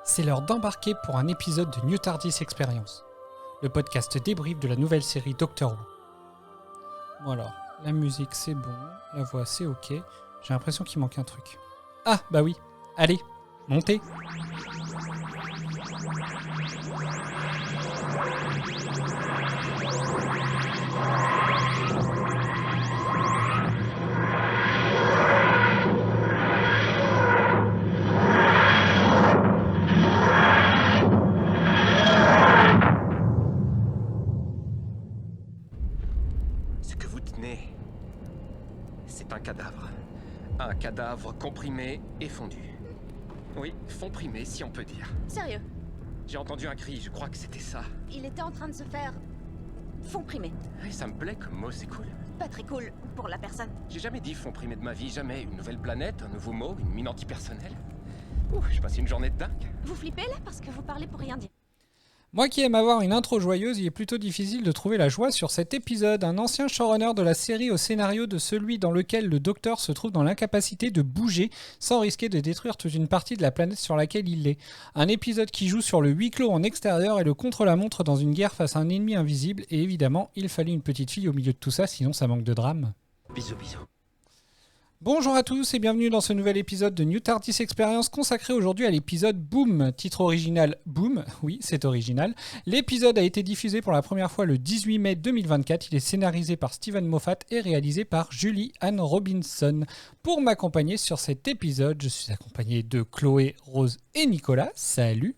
C'est l'heure d'embarquer pour un épisode de New TARDIS Experience, le podcast débrief de la nouvelle série Doctor Who. Voilà, la musique c'est bon, la voix c'est ok, j'ai l'impression qu'il manque un truc. Ah bah oui, allez, montez. Ce que vous tenez, c'est un cadavre. Un cadavre comprimé et fondu. Oui, comprimé si on peut dire. Sérieux, J'ai entendu un cri, je crois que c'était ça. il était en train de se faire fond primé. Ouais, ça me plaît comme mot, c'est cool. Pas très cool pour la personne. J'ai jamais dit fond primé de ma vie, jamais. Une nouvelle planète, un nouveau mot, une mine antipersonnelle. Ouh, je passe une journée de dingue. Vous flippez là parce que vous parlez pour rien dire. Moi qui aime avoir une intro joyeuse, il est plutôt difficile de trouver la joie sur cet épisode. Un ancien showrunner de la série au scénario de celui dans lequel le docteur se trouve dans l'incapacité de bouger sans risquer de détruire toute une partie de la planète sur laquelle il est. Un épisode qui joue sur le huis clos en extérieur et le contre-la-montre dans une guerre face à un ennemi invisible. Et évidemment, il fallait une petite fille au milieu de tout ça, sinon ça manque de drame. Bisous, bisous. Bonjour à tous et bienvenue dans ce nouvel épisode de New TARDIS Experience consacré aujourd'hui à l'épisode Boom, titre original Boom, oui c'est original. L'épisode a été diffusé pour la première fois le 18 mai 2024, il est scénarisé par Steven Moffat et réalisé par Julie Ann Robinson. Pour m'accompagner sur cet épisode, je suis accompagné de Chloé, Rose et Nicolas, salut.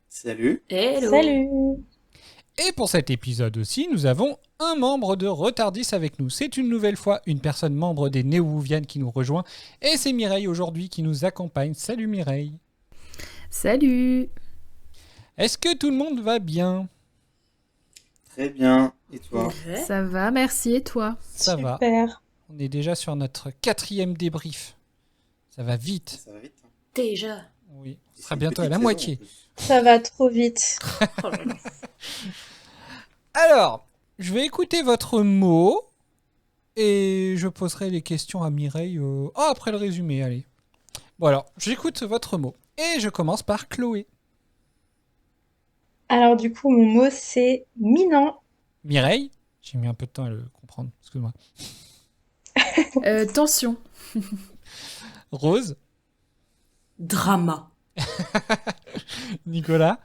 Salut. Hello. Salut. Et pour cet épisode aussi, nous avons un membre de Retardis avec nous. C'est une nouvelle fois une personne membre des Néo-Whovians qui nous rejoint. Et c'est Mireille aujourd'hui qui nous accompagne. Salut Mireille. Salut. Est-ce que tout le monde va bien ? Très bien. Et toi? Ça va, merci. Et toi? Ça va. Super. On est déjà sur notre 4e débrief. Ça va vite. Ça va vite. Déjà. Oui, on C'est sera une bientôt à petite la saison, moitié. en plus. Ça va trop vite. Oh là là. Alors, je vais écouter votre mot et je poserai les questions à Mireille après le résumé. Allez. Bon alors, j'écoute votre mot et je commence par Chloé. Alors du coup, mon mot c'est minant. Mireille, j'ai mis un peu de temps à le comprendre, excuse-moi. Tension. Rose, Drama. Nicolas.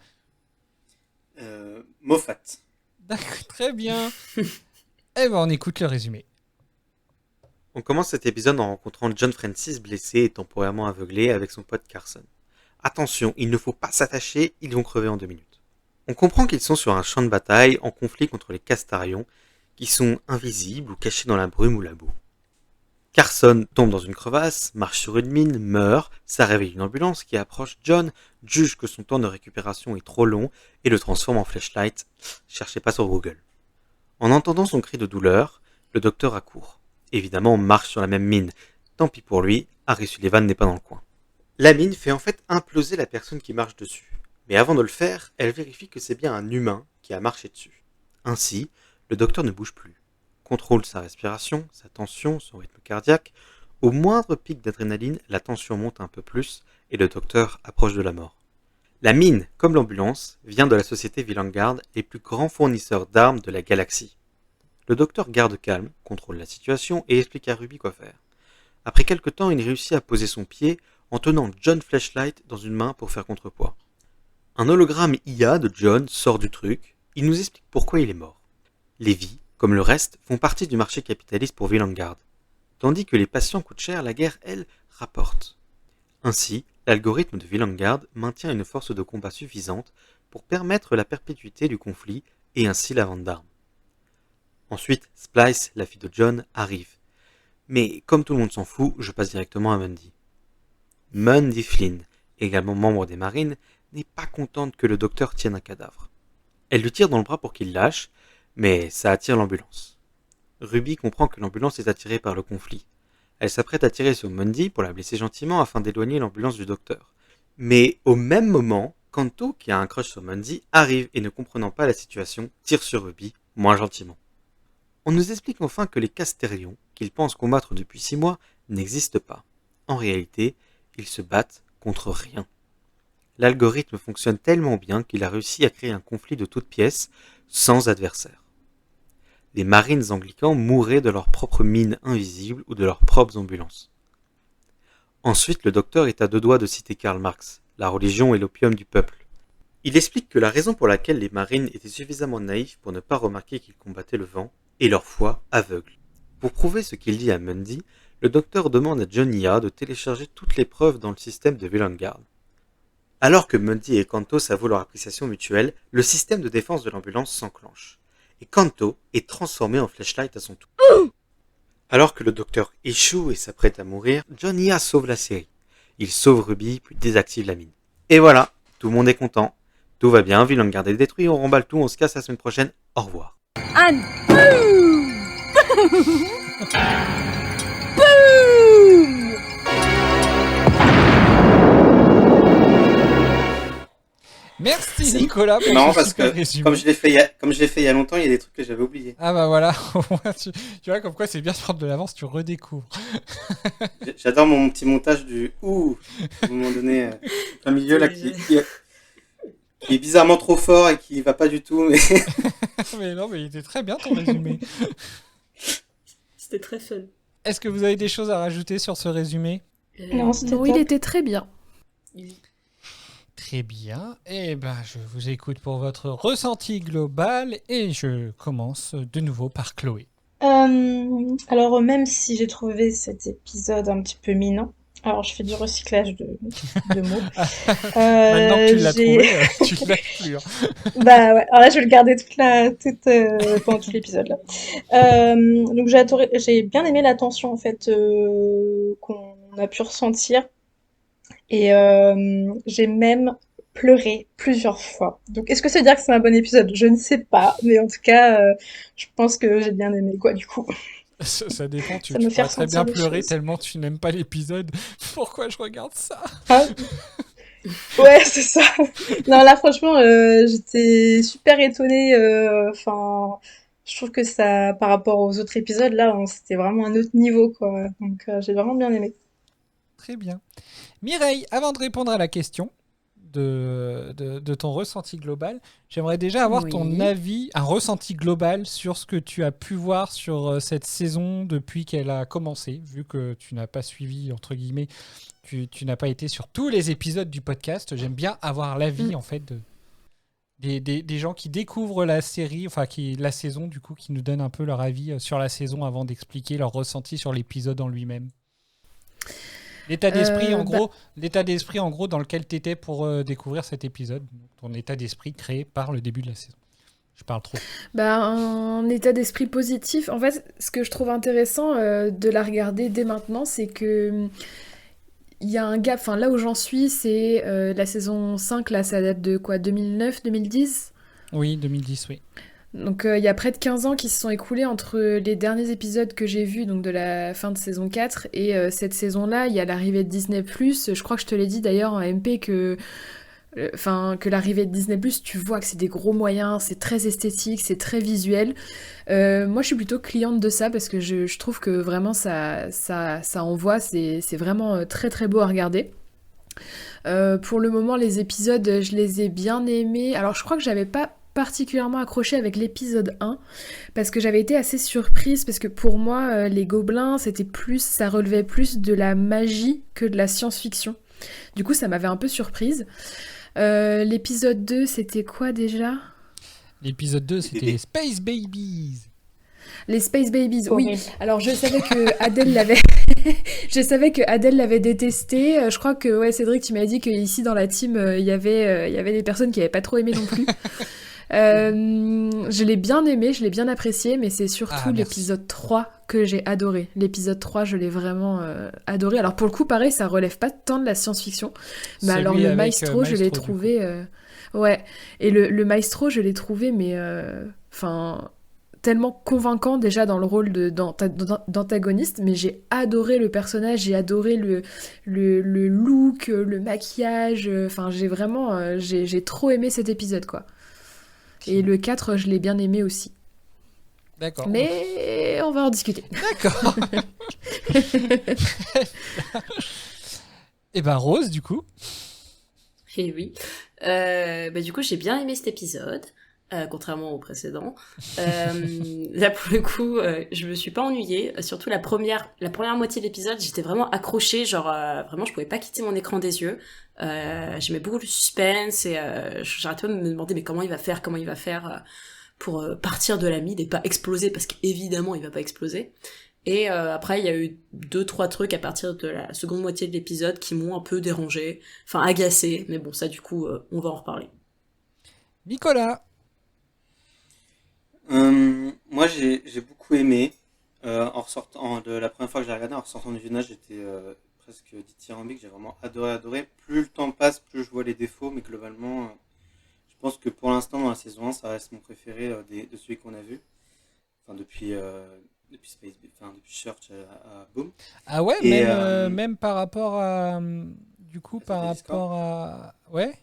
Moffat. D'accord, très bien. Eh ben, on écoute le résumé. On commence cet épisode en rencontrant John Francis blessé et temporairement aveuglé avec son pote Carson. Attention, il ne faut pas s'attacher, ils vont crever en 2 minutes. On comprend qu'ils sont sur un champ de bataille en conflit contre les Castarions qui sont invisibles ou cachés dans la brume ou la boue. Carson tombe dans une crevasse, marche sur une mine, meurt, ça réveille une ambulance qui approche John, juge que son temps de récupération est trop long et le transforme en flashlight. Cherchez pas sur Google. En entendant son cri de douleur, le docteur accourt. Évidemment, on marche sur la même mine. Tant pis pour lui, Harry Sullivan n'est pas dans le coin. La mine fait en fait imploser la personne qui marche dessus. Mais avant de le faire, elle vérifie que c'est bien un humain qui a marché dessus. Ainsi, le docteur ne bouge plus. Contrôle sa respiration, sa tension, son rythme cardiaque. Au moindre pic d'adrénaline, la tension monte un peu plus et le docteur approche de la mort. La mine, comme l'ambulance, vient de la société Vilangard, les plus grands fournisseurs d'armes de la galaxie. Le docteur garde calme, contrôle la situation et explique à Ruby quoi faire. Après quelque temps, il réussit à poser son pied en tenant John Flashlight dans une main pour faire contrepoids. Un hologramme IA de John sort du truc, il nous explique pourquoi il est mort. Les vies, comme le reste, font partie du marché capitaliste pour Vilangard. Tandis que les patients coûtent cher, la guerre, elle, rapporte. Ainsi, l'algorithme de Vilangard maintient une force de combat suffisante pour permettre la perpétuité du conflit et ainsi la vente d'armes. Ensuite, Splice, la fille de John, arrive. Mais comme tout le monde s'en fout, je passe directement à Mundy. Mundy Flynn, également membre des Marines, n'est pas contente que le docteur tienne un cadavre. Elle lui tire dans le bras pour qu'il lâche, mais ça attire l'ambulance. Ruby comprend que l'ambulance est attirée par le conflit. Elle s'apprête à tirer sur Mundy pour la blesser gentiment afin d'éloigner l'ambulance du docteur. Mais au même moment, Kanto, qui a un crush sur Mundy, arrive et ne comprenant pas la situation, tire sur Ruby, moins gentiment. On nous explique enfin que les Castérions, qu'ils pensent combattre depuis 6 mois, n'existent pas. En réalité, ils se battent contre rien. l'algorithme fonctionne tellement bien qu'il a réussi à créer un conflit de toutes pièces sans adversaire. Les marines anglicans mouraient de leurs propres mines invisibles ou de leurs propres ambulances. Ensuite, le docteur est à deux doigts de citer Karl Marx, la religion est l'opium du peuple. Il explique que la raison pour laquelle les marines étaient suffisamment naïfs pour ne pas remarquer qu'ils combattaient le vent est leur foi aveugle. Pour prouver ce qu'il dit à Mundy, le docteur demande à Johnny A de télécharger toutes les preuves dans le système de Vilangard. Alors que Mundy et Kanto s'avouent leur appréciation mutuelle, le système de défense de l'ambulance s'enclenche. Et Kanto est transformé en flashlight à son tour. Alors que le docteur échoue et s'apprête à mourir, Johnny A sauve la série. Il sauve Ruby puis désactive la mine. Et voilà, tout le monde est content. Tout va bien, Vilangard est détruit, on remballe tout, on se casse la semaine prochaine. Au revoir. And boom. Boom. Merci C'est Nicolas pour marrant ce parce super que résumé. comme je l'ai fait il y a longtemps, il y a des trucs que j'avais oubliés. Ah bah voilà, au moins, tu vois comme quoi c'est bien de prendre de l'avance, tu redécouvres. J'adore mon petit montage du ouh à un moment donné un milieu là qui est bizarrement trop fort et qui va pas du tout. Mais... Mais non, mais il était très bien ton résumé. C'était très fun. Est-ce que vous avez des choses à rajouter sur ce résumé ? Non, c'était il top. était très bien. Très bien. Eh ben, je vous écoute pour votre ressenti global et je commence de nouveau par Chloé. Alors, même si j'ai trouvé cet épisode un petit peu minant, alors je fais du recyclage de mots. Maintenant que tu l'as j'ai- trouvé, tu l'as plus. Hein. Bah ouais, alors là je vais le garder pendant tout l'épisode là. Donc j'ai bien aimé la tension en fait qu'on a pu ressentir et j'ai même pleuré plusieurs fois. Donc est-ce que ça veut dire que c'est un bon épisode? Je ne sais pas, mais en tout cas je pense que j'ai bien aimé quoi du coup. Ça dépend, tu Ça me fait pourrais très bien ressentir des pleurer choses. tellement tu n'aimes pas l'épisode. Pourquoi je regarde ça ? Ah, ouais, c'est ça. Non, là, franchement, j'étais super étonnée. Enfin, je trouve que ça, par rapport aux autres épisodes, là, c'était vraiment un autre niveau, quoi. Donc, j'ai vraiment bien aimé. Très bien. Mireille, avant de répondre à la question de ton ressenti global, j'aimerais déjà avoir ton Oui. avis, un ressenti global sur ce que tu as pu voir sur cette saison depuis qu'elle a commencé, vu que tu n'as pas suivi, entre guillemets, tu n'as pas été sur tous les épisodes du podcast. J'aime bien avoir l'avis, en fait, des gens qui découvrent la série, enfin, la saison, du coup, qui nous donnent un peu leur avis sur la saison avant d'expliquer leur ressenti sur l'épisode en lui-même. L'état d'esprit, en gros, dans lequel tu étais pour découvrir cet épisode. Ton état d'esprit créé par le début de la saison. Je parle trop. Bah, un état d'esprit positif. En fait, ce que je trouve intéressant de la regarder dès maintenant, c'est que il y a un gap. Enfin, là où j'en suis, c'est la saison 5, là, ça date de quoi, 2009, 2010? Oui, 2010, oui. Donc il y a près de 15 ans qui se sont écoulés entre les derniers épisodes que j'ai vus, donc de la fin de saison 4, et cette saison-là, il y a l'arrivée de Disney+. Je crois que je te l'ai dit d'ailleurs en MP que l'arrivée de Disney+, tu vois que c'est des gros moyens, c'est très esthétique, c'est très visuel. Moi, je suis plutôt cliente de ça parce que je trouve que vraiment ça envoie, c'est vraiment très très beau à regarder. Pour le moment, les épisodes, je les ai bien aimés. Alors, je crois que j'avais pas particulièrement accroché avec l'épisode 1 parce que j'avais été assez surprise parce que pour moi les gobelins ça relevait plus de la magie que de la science-fiction. Du coup ça m'avait un peu surprise. L'épisode 2 c'était quoi déjà? L'épisode 2 c'était les Space Babies. Les Space Babies, oui. Horrible. Alors je savais que Adèle l'avait détesté. Je crois que Cédric, tu m'as dit qu'ici dans la team il y avait des personnes qui n'avaient pas trop aimé non plus. Je l'ai bien aimé, je l'ai bien apprécié, mais c'est surtout l'épisode 3 que j'ai adoré. L'épisode 3, je l'ai vraiment adoré. Alors pour le coup, pareil, ça relève pas tant de la science-fiction. Mais alors le Maestro, je l'ai trouvé... ouais, et le Maestro, je l'ai trouvé, mais... tellement convaincant déjà dans le rôle d'antagoniste, mais j'ai adoré le personnage, j'ai adoré le look, le maquillage, j'ai trop aimé cet épisode, quoi. Et le 4, je l'ai bien aimé aussi. D'accord. Mais on va en discuter. D'accord. Et ben Rose, du coup. Et oui. Du coup, j'ai bien aimé cet épisode, contrairement au précédent. Là, pour le coup, je me suis pas ennuyée. Surtout la première moitié de l'épisode, j'étais vraiment accrochée. Genre, vraiment, je pouvais pas quitter mon écran des yeux. J'aimais beaucoup le suspense et j'arrêtais pas de me demander mais comment il va faire pour partir de la mine et pas exploser, parce qu'évidemment, il va pas exploser. Et après, il y a eu 2-3 trucs à partir de la seconde moitié de l'épisode qui m'ont un peu dérangé, enfin agacé, mais bon, ça du coup, on va en reparler. Nicolas. Moi, j'ai beaucoup aimé. En ressortant de la première fois que j'ai regardé, en ressortant du visionnage, j'étais presque dithyrambique. J'ai vraiment adoré. Plus le temps passe, plus je vois les défauts, mais globalement, je pense que pour l'instant, dans la saison 1, ça reste mon préféré de celui qu'on a vu. Enfin, depuis Space, enfin, depuis Search à Boom. Ah ouais, Et, même par rapport à... Du coup, par C'était Discord. rapport à... Ouais.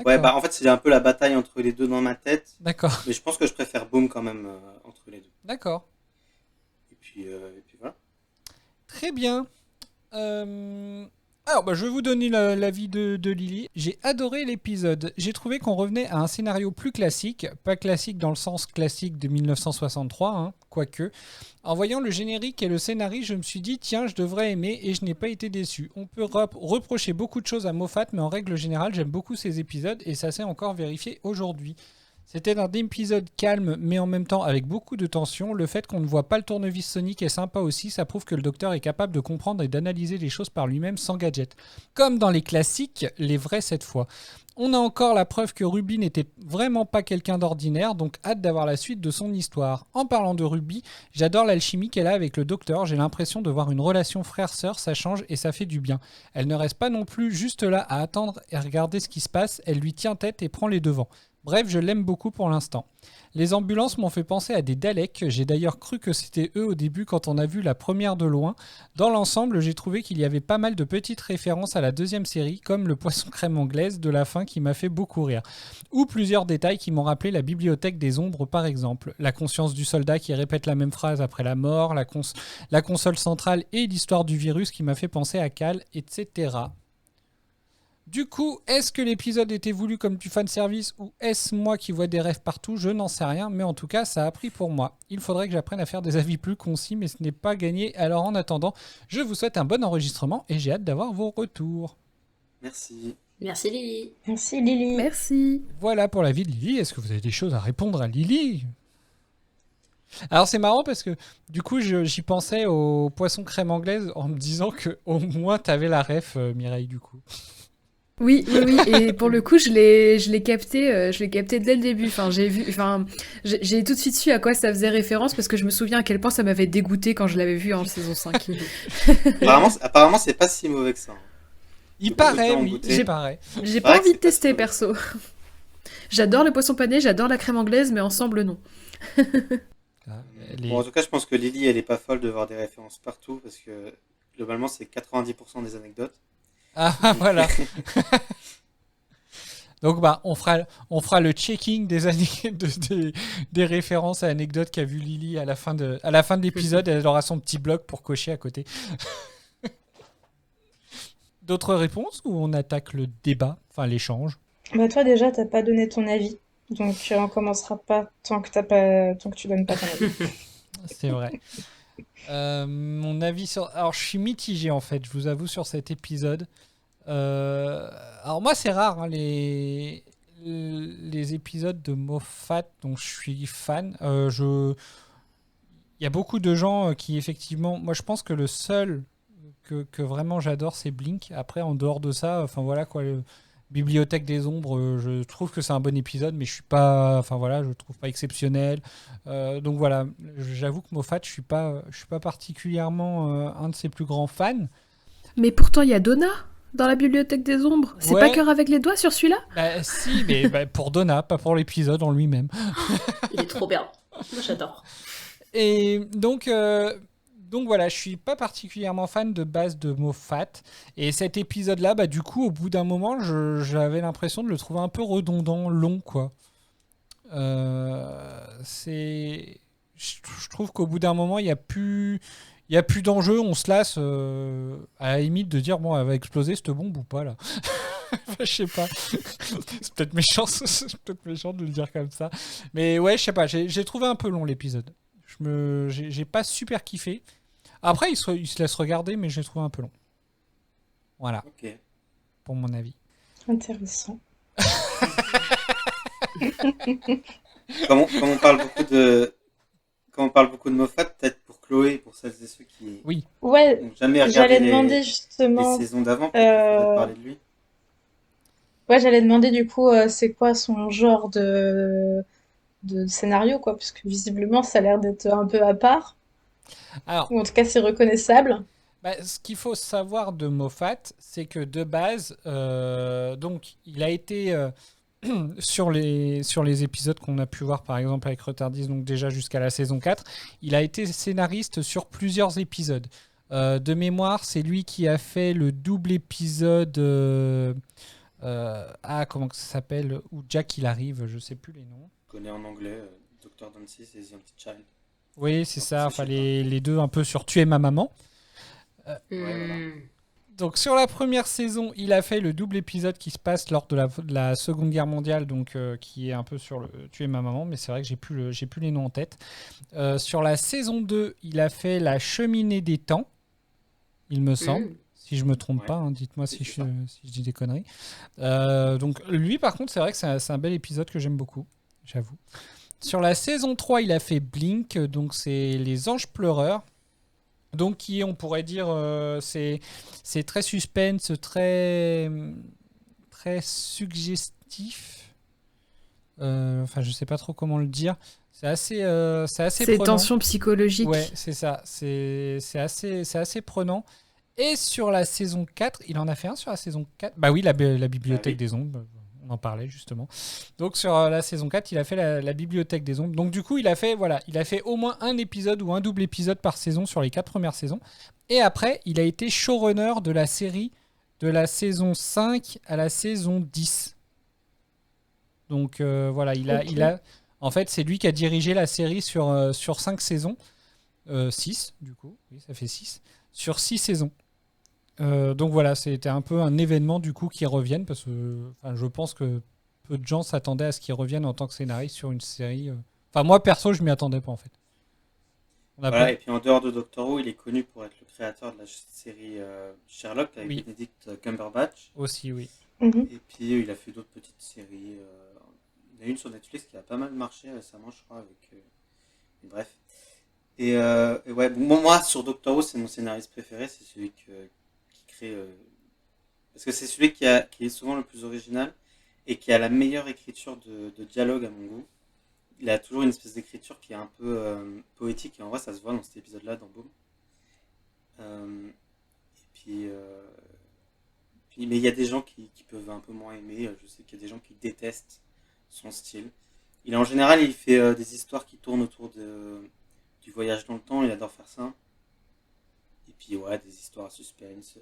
Ouais, bah en fait, c'est un peu la bataille entre les deux dans ma tête. D'accord. Mais je pense que je préfère Boom quand même entre les deux. D'accord. Et puis voilà. Très bien. Alors, je vais vous donner l'avis de Lily. J'ai adoré l'épisode. J'ai trouvé qu'on revenait à un scénario plus classique. Pas classique dans le sens classique de 1963, hein, quoique. En voyant le générique et le scénario, je me suis dit, tiens, je devrais aimer, et je n'ai pas été déçu. On peut reprocher beaucoup de choses à Moffat, mais en règle générale, j'aime beaucoup ces épisodes, et ça s'est encore vérifié aujourd'hui. C'était un épisode calme, mais en même temps avec beaucoup de tension. Le fait qu'on ne voit pas le tournevis sonique est sympa aussi, ça prouve que le docteur est capable de comprendre et d'analyser les choses par lui-même sans gadget. Comme dans les classiques, les vrais cette fois. On a encore la preuve que Ruby n'était vraiment pas quelqu'un d'ordinaire, donc hâte d'avoir la suite de son histoire. En parlant de Ruby, j'adore l'alchimie qu'elle a avec le docteur, j'ai l'impression de voir une relation frère-sœur, ça change et ça fait du bien. Elle ne reste pas non plus juste là à attendre et regarder ce qui se passe, elle lui tient tête et prend les devants. Bref, je l'aime beaucoup pour l'instant. Les ambulances m'ont fait penser à des Daleks. J'ai d'ailleurs cru que c'était eux au début quand on a vu la première de loin. Dans l'ensemble, j'ai trouvé qu'il y avait pas mal de petites références à la deuxième série, comme le poisson crème anglaise de la fin qui m'a fait beaucoup rire. Ou plusieurs détails qui m'ont rappelé la bibliothèque des ombres par exemple. La conscience du soldat qui répète la même phrase après la mort, la console centrale et l'histoire du virus qui m'a fait penser à Cal, etc. Du coup, est-ce que l'épisode était voulu comme du fanservice ou est-ce moi qui vois des rêves partout? Je n'en sais rien, mais en tout cas, ça a pris pour moi. Il faudrait que j'apprenne à faire des avis plus concis, mais ce n'est pas gagné. Alors en attendant, je vous souhaite un bon enregistrement et j'ai hâte d'avoir vos retours. Merci. Merci Lily. Merci Lily. Merci. Voilà pour l'avis de Lily. Est-ce que vous avez des choses à répondre à Lily? Alors c'est marrant parce que du coup j'y pensais au poisson crème anglaise en me disant que au moins t'avais la ref, Mireille, du coup. Oui, et pour le coup, je l'ai capté dès le début. Enfin, j'ai tout de suite su à quoi ça faisait référence parce que je me souviens à quel point ça m'avait dégoûté quand je l'avais vu en saison 5. Apparemment, c'est pas si mauvais que ça. Il paraît, oui, oui, j'ai paraît. J'ai Pareil pas que envie de c'est pas tester, si perso. J'adore le poisson pané, j'adore la crème anglaise, mais ensemble, non. Bon, en tout cas, je pense que Lily, elle est pas folle de voir des références partout parce que globalement, c'est 90% des anecdotes. Ah voilà. Donc on fera le checking des références à anecdotes qu'a vu Lily à la fin de l'épisode. Elle aura son petit bloc pour cocher à côté. D'autres réponses ou on attaque le débat, enfin l'échange? Bah toi déjà, t'as pas donné ton avis. Donc on commencera pas tant que tu donnes pas ton avis. C'est vrai. Mon avis sur... Alors je suis mitigé en fait, je vous avoue, sur cet épisode. Alors moi c'est rare hein, les épisodes de Moffat dont je suis fan. Il y a beaucoup de gens qui effectivement... Moi je pense que le seul que vraiment j'adore c'est Blink. Après en dehors de ça, enfin voilà quoi... Bibliothèque des ombres, je trouve que c'est un bon épisode, mais je suis pas, enfin voilà, je trouve pas exceptionnel. Donc voilà, j'avoue que Moffat, je suis pas particulièrement un de ses plus grands fans. Mais pourtant, il y a Donna dans la bibliothèque des ombres. C'est Ouais. pas cœur avec les doigts sur celui-là? Bah si, mais pour Donna, pas pour l'épisode en lui-même. Il est trop bien. Moi j'adore. Et donc voilà, je suis pas particulièrement fan de base de Moffat. Et cet épisode-là, bah du coup, au bout d'un moment, j'avais l'impression de le trouver un peu redondant, long, quoi. Je trouve qu'au bout d'un moment, il y a plus il y a plus d'enjeu, on se lasse à la limite de dire bon, elle va exploser cette bombe ou pas là. Enfin, je sais pas. C'est peut-être méchant, c'est peut-être méchant de le dire comme ça. Mais ouais, je sais pas, j'ai trouvé un peu long l'épisode. J'ai pas super kiffé. Après, il se laisse regarder, mais j'ai trouvé un peu long. Voilà, Ok. pour mon avis. Intéressant. Comme on parle beaucoup de, comme on parle beaucoup de Moffat, peut-être pour Chloé, pour celles et ceux qui Oui. Ouais, n'ont jamais regardé j'allais demander les justement. saisons d'avant, peut-être qu'il faudrait euh, parler de lui. Ouais, j'allais demander du coup, c'est quoi son genre de scénario, quoi, parce que visiblement, ça a l'air d'être un peu à part, Alors, ou en tout cas, c'est reconnaissable. bah, ce qu'il faut savoir de Moffat, c'est que de base, donc, il a été sur les épisodes qu'on a pu voir, par exemple, avec Retardis, donc déjà jusqu'à la saison 4, il a été scénariste sur plusieurs épisodes. De mémoire, c'est lui qui a fait le double épisode. Comment ça s'appelle? Où Jack il arrive, je sais plus les noms. Je connais en anglais Dr. Dancy et The Empty Child. Oui, c'est En ça, français, enfin je sais pas. les deux un peu sur Tu es ma maman. Ouais, voilà. Donc sur la première saison, il a fait le double épisode qui se passe lors de la Seconde Guerre mondiale, donc qui est un peu sur le Tu es ma maman, mais c'est vrai que j'ai plus les noms en tête. Sur la saison 2, il a fait La cheminée des temps, il me semble. Si je me trompe Ouais. pas, hein, dites-moi Oui, si c'est je, ça. si je dis des conneries. Donc lui, par contre, c'est vrai que c'est un bel épisode que j'aime beaucoup, j'avoue. Sur la saison 3, il a fait Blink, donc c'est Les Anges Pleureurs. Donc qui est, on pourrait dire, c'est très suspense, très suggestif. Enfin, je sais pas trop comment le dire. C'est assez C'est prenant. tension psychologique. Ouais, c'est ça. C'est assez prenant. Et sur la saison 4, il en a fait un sur la saison 4. Bah oui, la Bibliothèque Ah oui. des Ombres. On en parlait justement. Donc sur la saison 4, il a fait la Bibliothèque des Ombres. Donc du coup, il a fait au moins un épisode ou un double épisode par saison sur les 4 premières saisons. Et après, il a été showrunner de la série de la saison 5 à la saison 10. Donc voilà, Ok. en fait, c'est lui qui a dirigé la série sur 5 saisons. 6, du coup. Oui, ça fait 6. Sur 6 saisons. Donc voilà, c'était un peu un événement du coup qu'il revienne parce que je pense que peu de gens s'attendaient à ce qu'il revienne en tant que scénariste sur une série. Enfin, moi perso, je m'y attendais pas en fait. On a Voilà, peu... et puis en dehors de Doctor Who, il est connu pour être le créateur de la série Sherlock avec Oui, Benedict Cumberbatch. aussi, oui. Mhm. Et puis il a fait d'autres petites séries. Il y en a une sur Netflix qui a pas mal marché récemment, je crois, avec. Bref. Et ouais, bon, moi sur Doctor Who, c'est mon scénariste préféré, c'est celui qui crée. Parce que c'est celui qui est souvent le plus original et qui a la meilleure écriture de dialogue à mon goût. Il a toujours une espèce d'écriture qui est un peu poétique et en vrai ça se voit dans cet épisode-là dans Boom. Et puis, mais il y a des gens qui peuvent un peu moins aimer. Je sais qu'il y a des gens qui détestent son style. En général, il fait des histoires qui tournent autour du voyage dans le temps. Il adore faire ça. Et puis ouais, des histoires à suspense.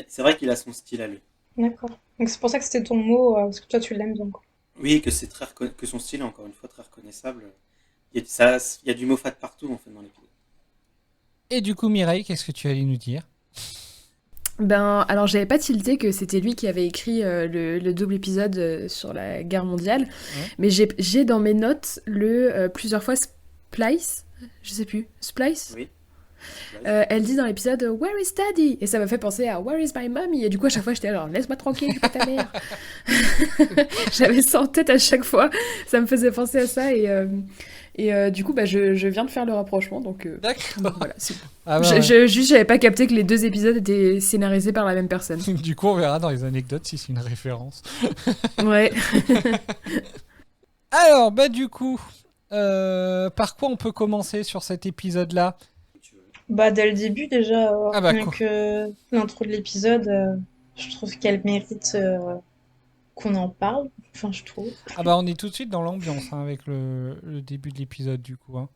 C'est vrai qu'il a son style à lui. D'accord. Donc c'est pour ça que c'était ton mot, parce que toi tu l'aimes bien, quoi. Oui, que son style est encore une fois très reconnaissable. Il y a du Moffat partout en fait dans l'épisode. Et du coup, Mireille, qu'est-ce que tu allais nous dire? Ben, alors j'avais pas tilté que c'était lui qui avait écrit le double épisode sur la guerre mondiale, Ouais. mais j'ai dans mes notes plusieurs fois Splice, je sais plus, Splice. Oui. Elle dit dans l'épisode Where is Daddy? Et ça m'a fait penser à Where is my mommy? Et du coup, à chaque fois, j'étais alors laisse-moi tranquille, je suis pas ta mère. J'avais ça en tête à chaque fois. Ça me faisait penser à ça. Et du coup, bah, je viens de faire le rapprochement. Donc D'accord. voilà. Ah bah, ouais. Juste, j'avais pas capté que les deux épisodes étaient scénarisés par la même personne. Du coup, on verra dans les anecdotes si c'est une référence. Ouais. Alors, bah du coup, par quoi on peut commencer sur cet épisode-là? Bah, dès le début, déjà, Ah bah rien quoi. que l'intro de l'épisode, je trouve qu'elle mérite qu'on en parle. Enfin, je trouve. Ah bah on est tout de suite dans l'ambiance hein, avec le début de l'épisode du coup. Hein.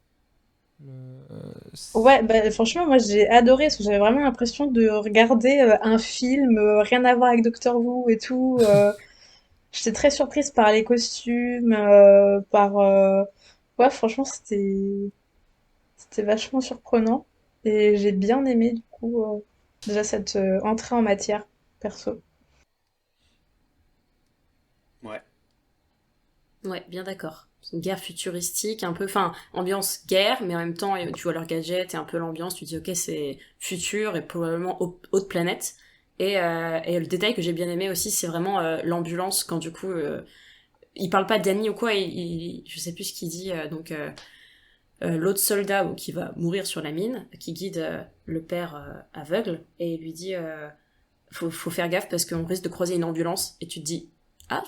Ouais, bah, franchement, moi j'ai adoré parce que j'avais vraiment l'impression de regarder un film, rien à voir avec Doctor Who et tout. J'étais très surprise par les costumes, par. Ouais, franchement, c'était vachement surprenant. Et j'ai bien aimé, du coup, déjà cette entrée en matière, perso. Ouais. Ouais, bien d'accord. C'est une guerre futuristique, un peu, enfin, ambiance guerre, mais en même temps, tu vois leurs gadgets et un peu l'ambiance, tu dis, ok, c'est futur et probablement autre planète. Et le détail que j'ai bien aimé aussi, c'est vraiment l'ambulance, quand du coup, il parle pas d'Annie ou quoi, je sais plus ce qu'il dit, l'autre soldat qui va mourir sur la mine, qui guide le père aveugle, et il lui dit, faut faire gaffe parce qu'on risque de croiser une ambulance, et tu te dis, ah,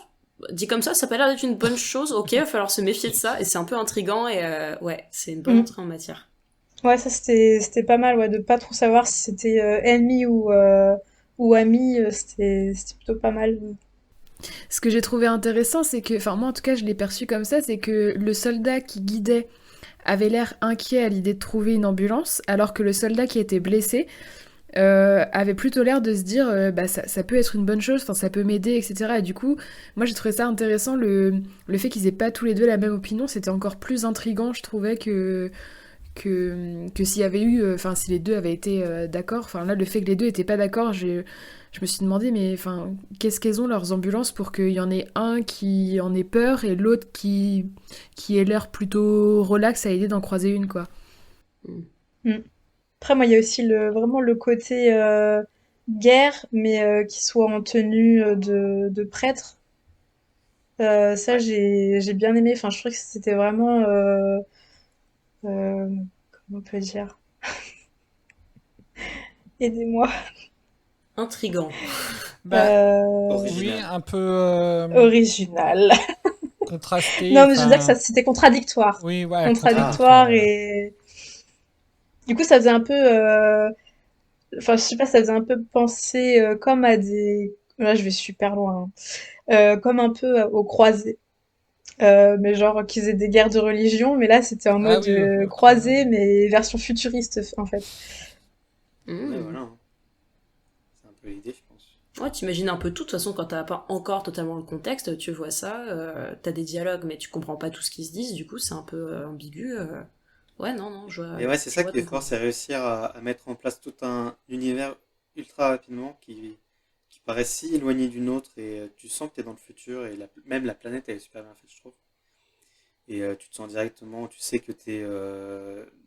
dit comme ça a pas l'air d'être une bonne chose, ok, va falloir se méfier de ça, et c'est un peu intriguant, et ouais, c'est une bonne Mm. entrée en matière. Ouais, ça c'était pas mal, ouais, de pas trop savoir si c'était ennemi ou ami, c'était plutôt pas mal. Ce que j'ai trouvé intéressant, c'est que, enfin moi en tout cas je l'ai perçu comme ça, c'est que le soldat qui guidait avait l'air inquiet à l'idée de trouver une ambulance, alors que le soldat qui était blessé avait plutôt l'air de se dire bah ça peut être une bonne chose, enfin ça peut m'aider, etc. Et du coup, moi j'ai trouvé ça intéressant le fait qu'ils aient pas tous les deux la même opinion, c'était encore plus intriguant, je trouvais que s'il y avait eu, enfin si les deux avaient été d'accord, enfin là le fait que les deux étaient pas d'accord, je me suis demandé mais enfin qu'est-ce qu'elles ont leurs ambulances pour qu'il y en ait un qui en ait peur et l'autre qui ait l'air plutôt relax à l'idée d'en croiser une quoi. Mm. Mm. Après, moi, il y a aussi vraiment le côté guerre, mais qui soit en tenue de prêtre. Ça, Ouais. j'ai bien aimé. Enfin, je trouve que c'était vraiment, comment on peut dire? Aidez-moi. Intrigant. Bah oui, Euh, Original. un peu Original. contrasté, Non, mais je veux dire que ça, enfin c'était contradictoire. oui, ouais, Ah, contradictoire, Contradictoire voilà. et du coup, ça faisait un peu, enfin, je sais pas, ça faisait un peu penser comme à des. Là, je vais super loin, hein. Comme un peu aux croisés. Mais genre qu'ils aient des guerres de religion, mais là c'était en Ah mode oui, ok. croisé, mais version futuriste en fait. ouais, Mm. voilà, hein. C'est un peu l'idée, je pense. Ouais, t'imagines un peu tout, de toute façon, quand t'as pas encore totalement le contexte, tu vois ça, t'as des dialogues, mais tu comprends pas tout ce qui se dit, du coup c'est un peu ambigu. Ouais, non, non, Et ouais, c'est je ça vois qui est ton point fort, de c'est vue. réussir à mettre en place tout un univers ultra rapidement qui paraît si éloigné d'une autre et tu sens que tu es dans le futur et même la planète elle est super bien faite, je trouve. Et tu te sens directement, tu sais que tu es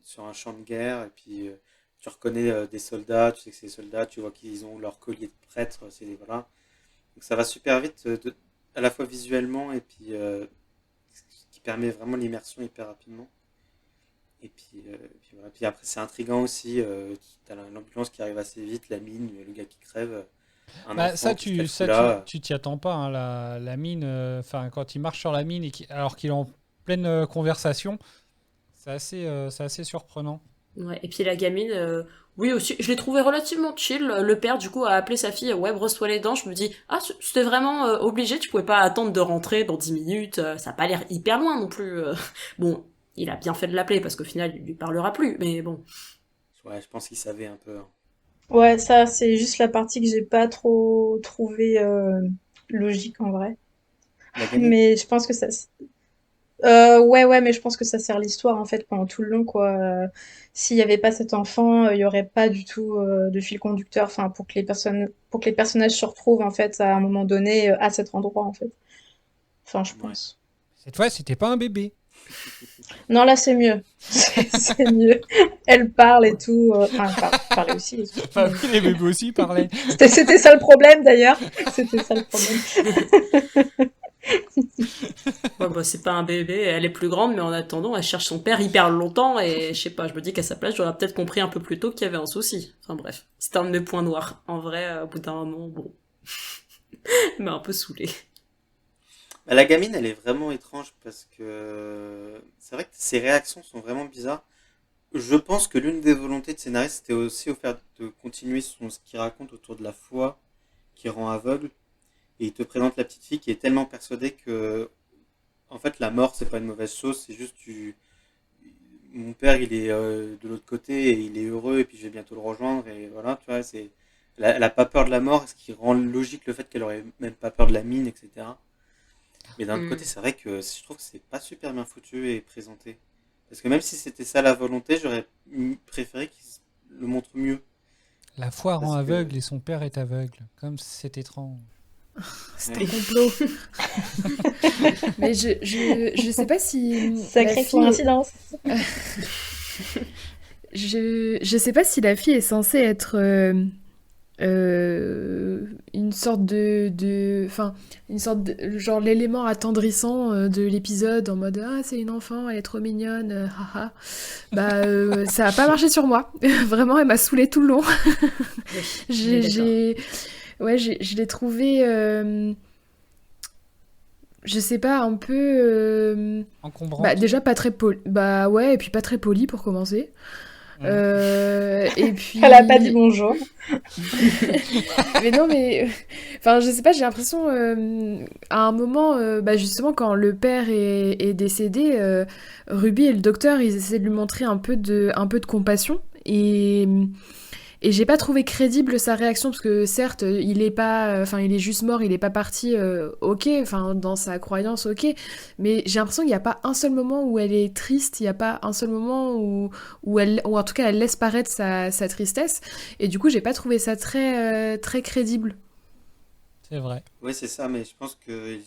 sur un champ de guerre et puis tu reconnais des soldats, tu sais que c'est des soldats, tu vois qu'ils ont leur collier de prêtre, voilà. Donc ça va super vite, à la fois visuellement et puis ce qui permet vraiment l'immersion hyper rapidement. Et puis voilà. Puis après, c'est intriguant aussi. T'as l'ambulance qui arrive assez vite, la mine, le gars qui crève, un Bah enfant, qu'est-ce qu'elle fout là? tu t'y attends pas, hein, la mine, enfin quand il marche sur la mine alors qu'il est en pleine conversation, c'est assez surprenant. Ouais, et puis la gamine, oui aussi, je l'ai trouvé relativement chill. Le père, du coup, a appelé sa fille, ouais, brosse-toi les dents. Je me dis, ah, c'était vraiment obligé, tu pouvais pas attendre de rentrer dans 10 minutes, ça a pas l'air hyper loin non plus. Bon, il a bien fait de l'appeler parce qu'au final, il lui parlera plus, mais bon. Ouais, je pense qu'il savait un peu, hein. Ouais, ça c'est juste la partie que j'ai pas trop trouvé logique en vrai. La gamine? Mais je pense que ouais, ouais, mais je pense que ça sert l'histoire en fait pendant tout le long quoi. S'il y avait pas cet enfant, il y aurait pas du tout de fil conducteur. Enfin, pour que les personnages se retrouvent en fait à un moment donné à cet endroit en fait. Enfin, je Ouais. pense. Cette fois, c'était pas un bébé. Non, là, c'est mieux. C'est mieux. Elle parle et tout. Enfin, elle parle. Parler aussi, surtout, Enfin mais oui, les bébés aussi parlaient. c'était ça le problème, d'ailleurs. C'était ça le problème. Ouais, bah, c'est pas un bébé, elle est plus grande, mais en attendant, elle cherche son père hyper longtemps, et je sais pas, je me dis qu'à sa place, j'aurais peut-être compris un peu plus tôt qu'il y avait un souci. Enfin bref, c'était un de mes points noirs. En vrai, au bout d'un moment, bon, elle m'a un peu saoulée. Bah, la gamine, elle est vraiment étrange parce que c'est vrai que ses réactions sont vraiment bizarres. Je pense que l'une des volontés de scénariste, c'était aussi au faire de continuer ce qu'il raconte autour de la foi qui rend aveugle. Et il te présente la petite fille qui est tellement persuadée que, en fait, la mort, c'est pas une mauvaise chose, c'est juste mon père, il est de l'autre côté et il est heureux et puis je vais bientôt le rejoindre et voilà, tu vois, elle a pas peur de la mort, ce qui rend logique le fait qu'elle aurait même pas peur de la mine, etc. Mais d'un autre côté, Hmm. c'est vrai que je trouve que c'est pas super bien foutu et présenté. Parce que même si c'était ça la volonté, j'aurais préféré le montre mieux. La foi rend Parce que- aveugle et son père est aveugle. Comme c'est étrange. C'est un complot. Mais je sais pas si Sacré la fille est- coïncidence. je sais pas si la fille est censée être une sorte enfin, une sorte de, genre l'élément attendrissant de l'épisode en mode ah c'est une enfant, elle est trop mignonne, haha. Bah ça a pas marché sur moi. Vraiment, elle m'a saoulée tout le long. J'ai, ouais, je l'ai trouvé, je sais pas, un peu, Encombrante. bah déjà pas très poli, bah ouais, et puis pas très poli pour commencer. Et puis. Elle a pas dit bonjour. Mais non, mais. Enfin, je sais pas, j'ai l'impression, à un moment, bah justement, quand le père est décédé, Ruby et le docteur, ils essaient de lui montrer un peu de compassion. Et j'ai pas trouvé crédible sa réaction, parce que certes, il est pas. Enfin, il est juste mort, il est pas parti, ok, enfin, dans sa croyance, ok. Mais j'ai l'impression qu'il n'y a pas un seul moment où elle est triste, il n'y a pas un seul moment ou en tout cas, elle laisse paraître sa tristesse. Et du coup, j'ai pas trouvé ça très crédible. C'est vrai. Ouais, c'est ça, mais je pense qu'ils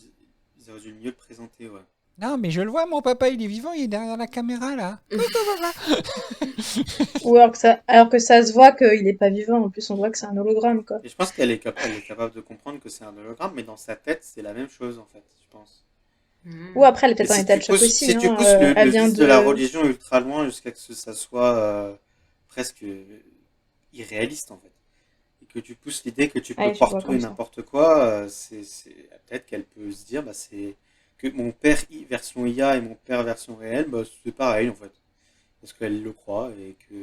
auraient dû mieux le présenter, ouais. Non, mais je le vois, mon papa, il est vivant, il est derrière la caméra, là. Ou alors que ça se voit qu'il est pas vivant. En plus, on voit que c'est un hologramme, quoi. Et je pense qu'elle est, elle est capable de comprendre que c'est un hologramme, mais dans sa tête, c'est la même chose, en fait, je pense. Ou après, elle est Et peut-être en si état tu de choc pousses, aussi. si tu Hein, pousses elle le vient vice de la religion ultra loin jusqu'à ce que ça soit presque irréaliste, en fait. Et que tu pousses l'idée que tu peux Ouais, je vois croire tout comme et ça. n'importe quoi, peut-être qu'elle peut se dire, bah, c'est que mon père version IA et mon père version réelle, bah, c'est pareil, en fait. Parce qu'elle le croit et que...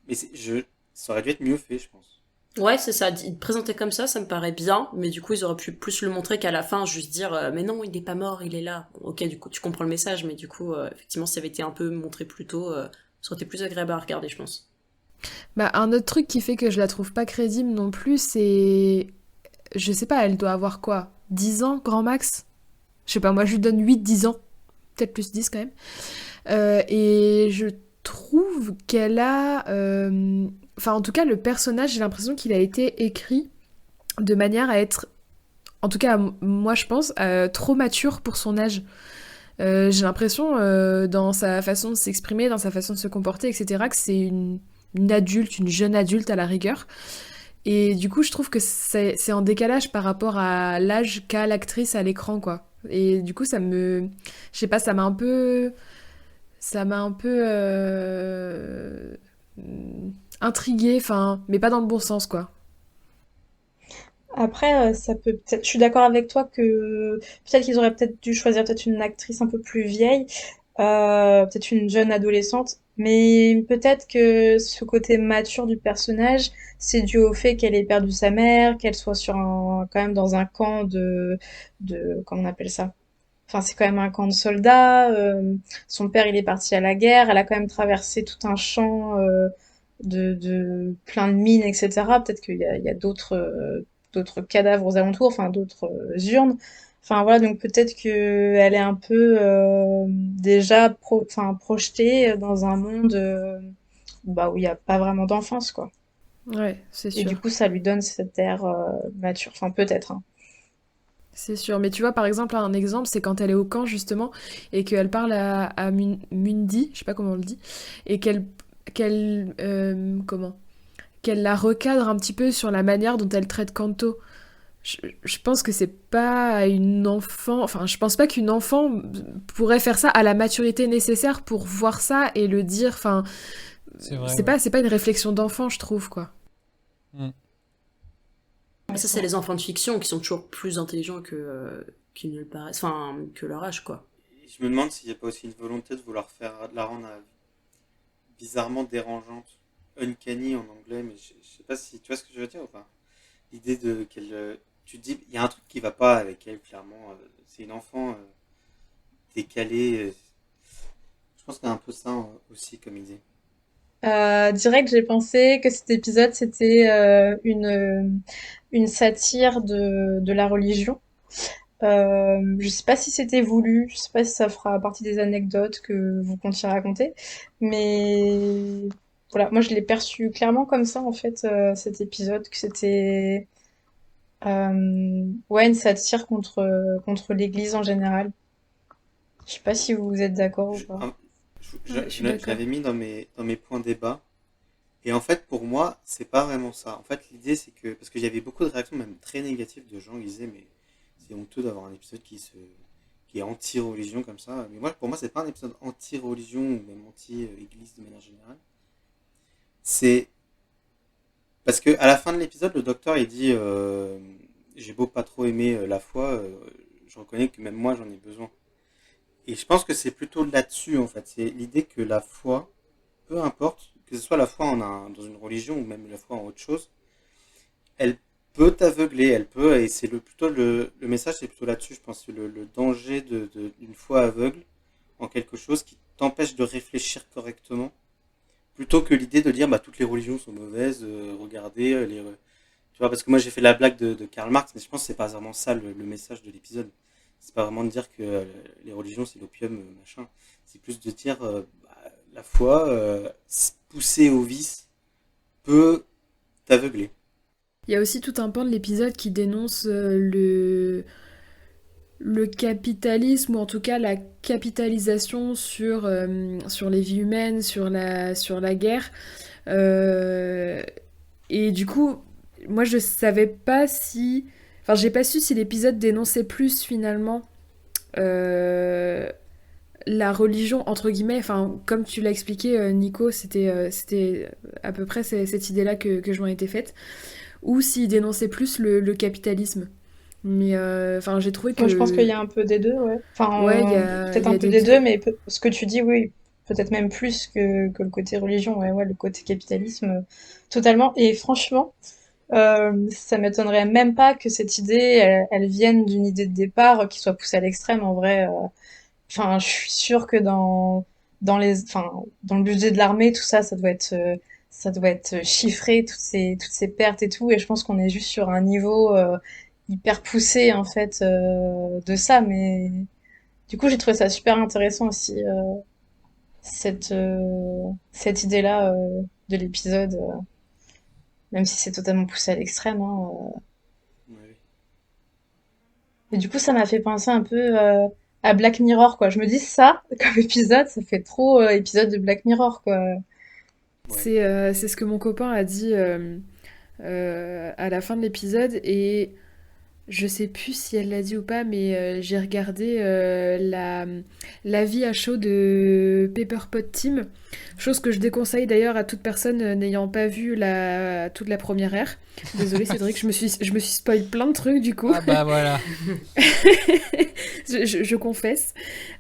Mais ça aurait dû être mieux fait, je pense. Ouais, c'est ça. Présenter comme ça me paraît bien, mais du coup, ils auraient pu plus le montrer qu'à la fin, juste dire mais non, il n'est pas mort, il est là. Bon, ok, du coup, tu comprends le message, mais du coup, effectivement, si ça avait été un peu montré plus tôt, ça aurait été plus agréable à regarder, je pense. Bah, un autre truc qui fait que je la trouve pas crédible non plus, c'est. Je sais pas, elle doit avoir quoi? 10 ans, grand max? Je sais pas, moi je lui donne 8-10 ans. Peut-être plus 10 quand même. Et je trouve qu'elle a. Enfin, en tout cas, le personnage, j'ai l'impression qu'il a été écrit de manière à être, en tout cas, moi je pense, trop mature pour son âge. J'ai l'impression, dans sa façon de s'exprimer, dans sa façon de se comporter, etc., que c'est une adulte, une jeune adulte à la rigueur. Et du coup, je trouve que c'est en décalage par rapport à l'âge qu'a l'actrice à l'écran, quoi. Et du coup, je sais pas, ça m'a un peu intriguée, enfin, mais pas dans le bon sens, quoi. Après, ça peut peut-être. Je suis d'accord avec toi que peut-être qu'ils auraient peut-être dû choisir peut-être une actrice un peu plus vieille, peut-être une jeune adolescente, mais peut-être que ce côté mature du personnage, c'est dû au fait qu'elle ait perdu sa mère, qu'elle soit quand même dans un camp comment on appelle ça? Enfin, c'est quand même un camp de soldats. Son père, il est parti à la guerre. Elle a quand même traversé tout un champ de plein de mines, etc. Peut-être il y a d'autres cadavres aux alentours, enfin d'autres urnes. Enfin voilà, donc peut-être que elle est un peu déjà enfin, projetée dans un monde bah, où il n'y a pas vraiment d'enfance, quoi. Ouais, c'est Et du sûr. coup, ça lui donne cette air mature. Enfin, peut-être, hein. C'est sûr. Mais tu vois, par exemple, un exemple, c'est quand elle est au camp, justement, et qu'elle parle à Mundi, je sais pas comment on le dit, et comment? Qu'elle la recadre un petit peu sur la manière dont elle traite Kanto. Je pense que c'est pas une enfant. Enfin, je pense pas qu'une enfant pourrait faire ça à la maturité nécessaire pour voir ça et le dire. Enfin, C'est vrai, ouais. c'est pas une réflexion d'enfant, je trouve, quoi. Mm. Mais ça, c'est les enfants de fiction qui sont toujours plus intelligents qu'ils ne le paraissent, enfin, que leur âge, quoi. Et je me demande s'il n'y a pas aussi une volonté de vouloir faire de la rendre bizarrement dérangeante. Uncanny en anglais, mais je sais pas si tu vois ce que je veux dire ou pas. L'idée de qu'elle. Tu te dis, il y a un truc qui va pas avec elle, clairement. C'est une enfant décalée. Je pense qu'il y a un peu ça aussi comme idée. Direct, j'ai pensé que cet épisode, c'était une satire de la religion. Je sais pas si c'était voulu, je sais pas si ça fera partie des anecdotes que vous comptiez raconter, mais voilà, moi je l'ai perçu clairement comme ça en fait, cet épisode, que c'était ouais, une satire contre l'Église en général. Je sais pas si vous êtes d'accord ou Je, pas. un- Ouais, je suis je d'accord. l'avais mis dans mes points débat. Et en fait, pour moi, c'est pas vraiment ça. En fait, l'idée, c'est que. Parce qu'il y avait beaucoup de réactions, même très négatives, de gens qui disaient, mais c'est honteux d'avoir un épisode qui est anti-religion comme ça. Mais moi, pour moi, c'est pas un épisode anti-religion ou même anti-église de manière générale. C'est. Parce que à la fin de l'épisode, le docteur, il dit j'ai beau pas trop aimer la foi, je reconnais que même moi, j'en ai besoin. Et je pense que c'est plutôt là-dessus, en fait. C'est l'idée que la foi, peu importe, que ce soit la foi dans une religion ou même la foi en autre chose, elle peut t'aveugler, elle peut, et c'est plutôt le message, c'est plutôt là-dessus, je pense, le danger d'une foi aveugle en quelque chose qui t'empêche de réfléchir correctement, plutôt que l'idée de dire bah, toutes les religions sont mauvaises, regardez, tu vois, parce que moi j'ai fait la blague de Karl Marx, mais je pense que c'est pas vraiment ça le message de l'épisode. C'est pas vraiment de dire que les religions c'est l'opium, machin. C'est plus de dire bah, la foi, poussée au vice, peut t'aveugler. Il y a aussi tout un pan de l'épisode qui dénonce le capitalisme, ou en tout cas la capitalisation sur les vies humaines, sur la guerre. Euh, et du coup, moi je savais pas si... Enfin, j'ai pas su si l'épisode dénonçait plus finalement euh, la religion, entre guillemets. Enfin, comme tu l'as expliqué, Nico, c'était à peu près cette idée-là que je m'en étais faite. Ou s'il dénonçait plus le capitalisme. Mais enfin, j'ai trouvé Moi, je pense qu'il y que a un peu des deux, ouais. ouais, Enfin, il peut-être y un a peu des des deux. deux, mais ce que tu dis, oui, peut-être même plus que le côté religion, ouais, ouais, le côté capitalisme, totalement. Et franchement, ça m'étonnerait même pas que cette idée, elle vienne d'une idée de départ qui soit poussée à l'extrême, en vrai. Enfin, je suis sûre que enfin, dans le budget de l'armée, tout ça, ça doit être chiffré, toutes ces pertes et tout. Et je pense qu'on est juste sur un niveau hyper poussé, en fait, de ça. Mais du coup, j'ai trouvé ça super intéressant aussi, cette idée-là de l'épisode, même si c'est totalement poussé à l'extrême, hein. Ouais. Et du coup, ça m'a fait penser un peu à Black Mirror, quoi. Je me dis ça, comme épisode, ça fait trop épisode de Black Mirror, quoi. Ouais. C'est ce que mon copain a dit à la fin de l'épisode. Et je sais plus si elle l'a dit ou pas, mais j'ai regardé la vie à chaud de Pepper Pot Team. Chose que je déconseille d'ailleurs à toute personne n'ayant pas vu toute la première ère. Désolée Cédric, je me suis spoil plein de trucs du coup. Ah bah voilà. Je confesse.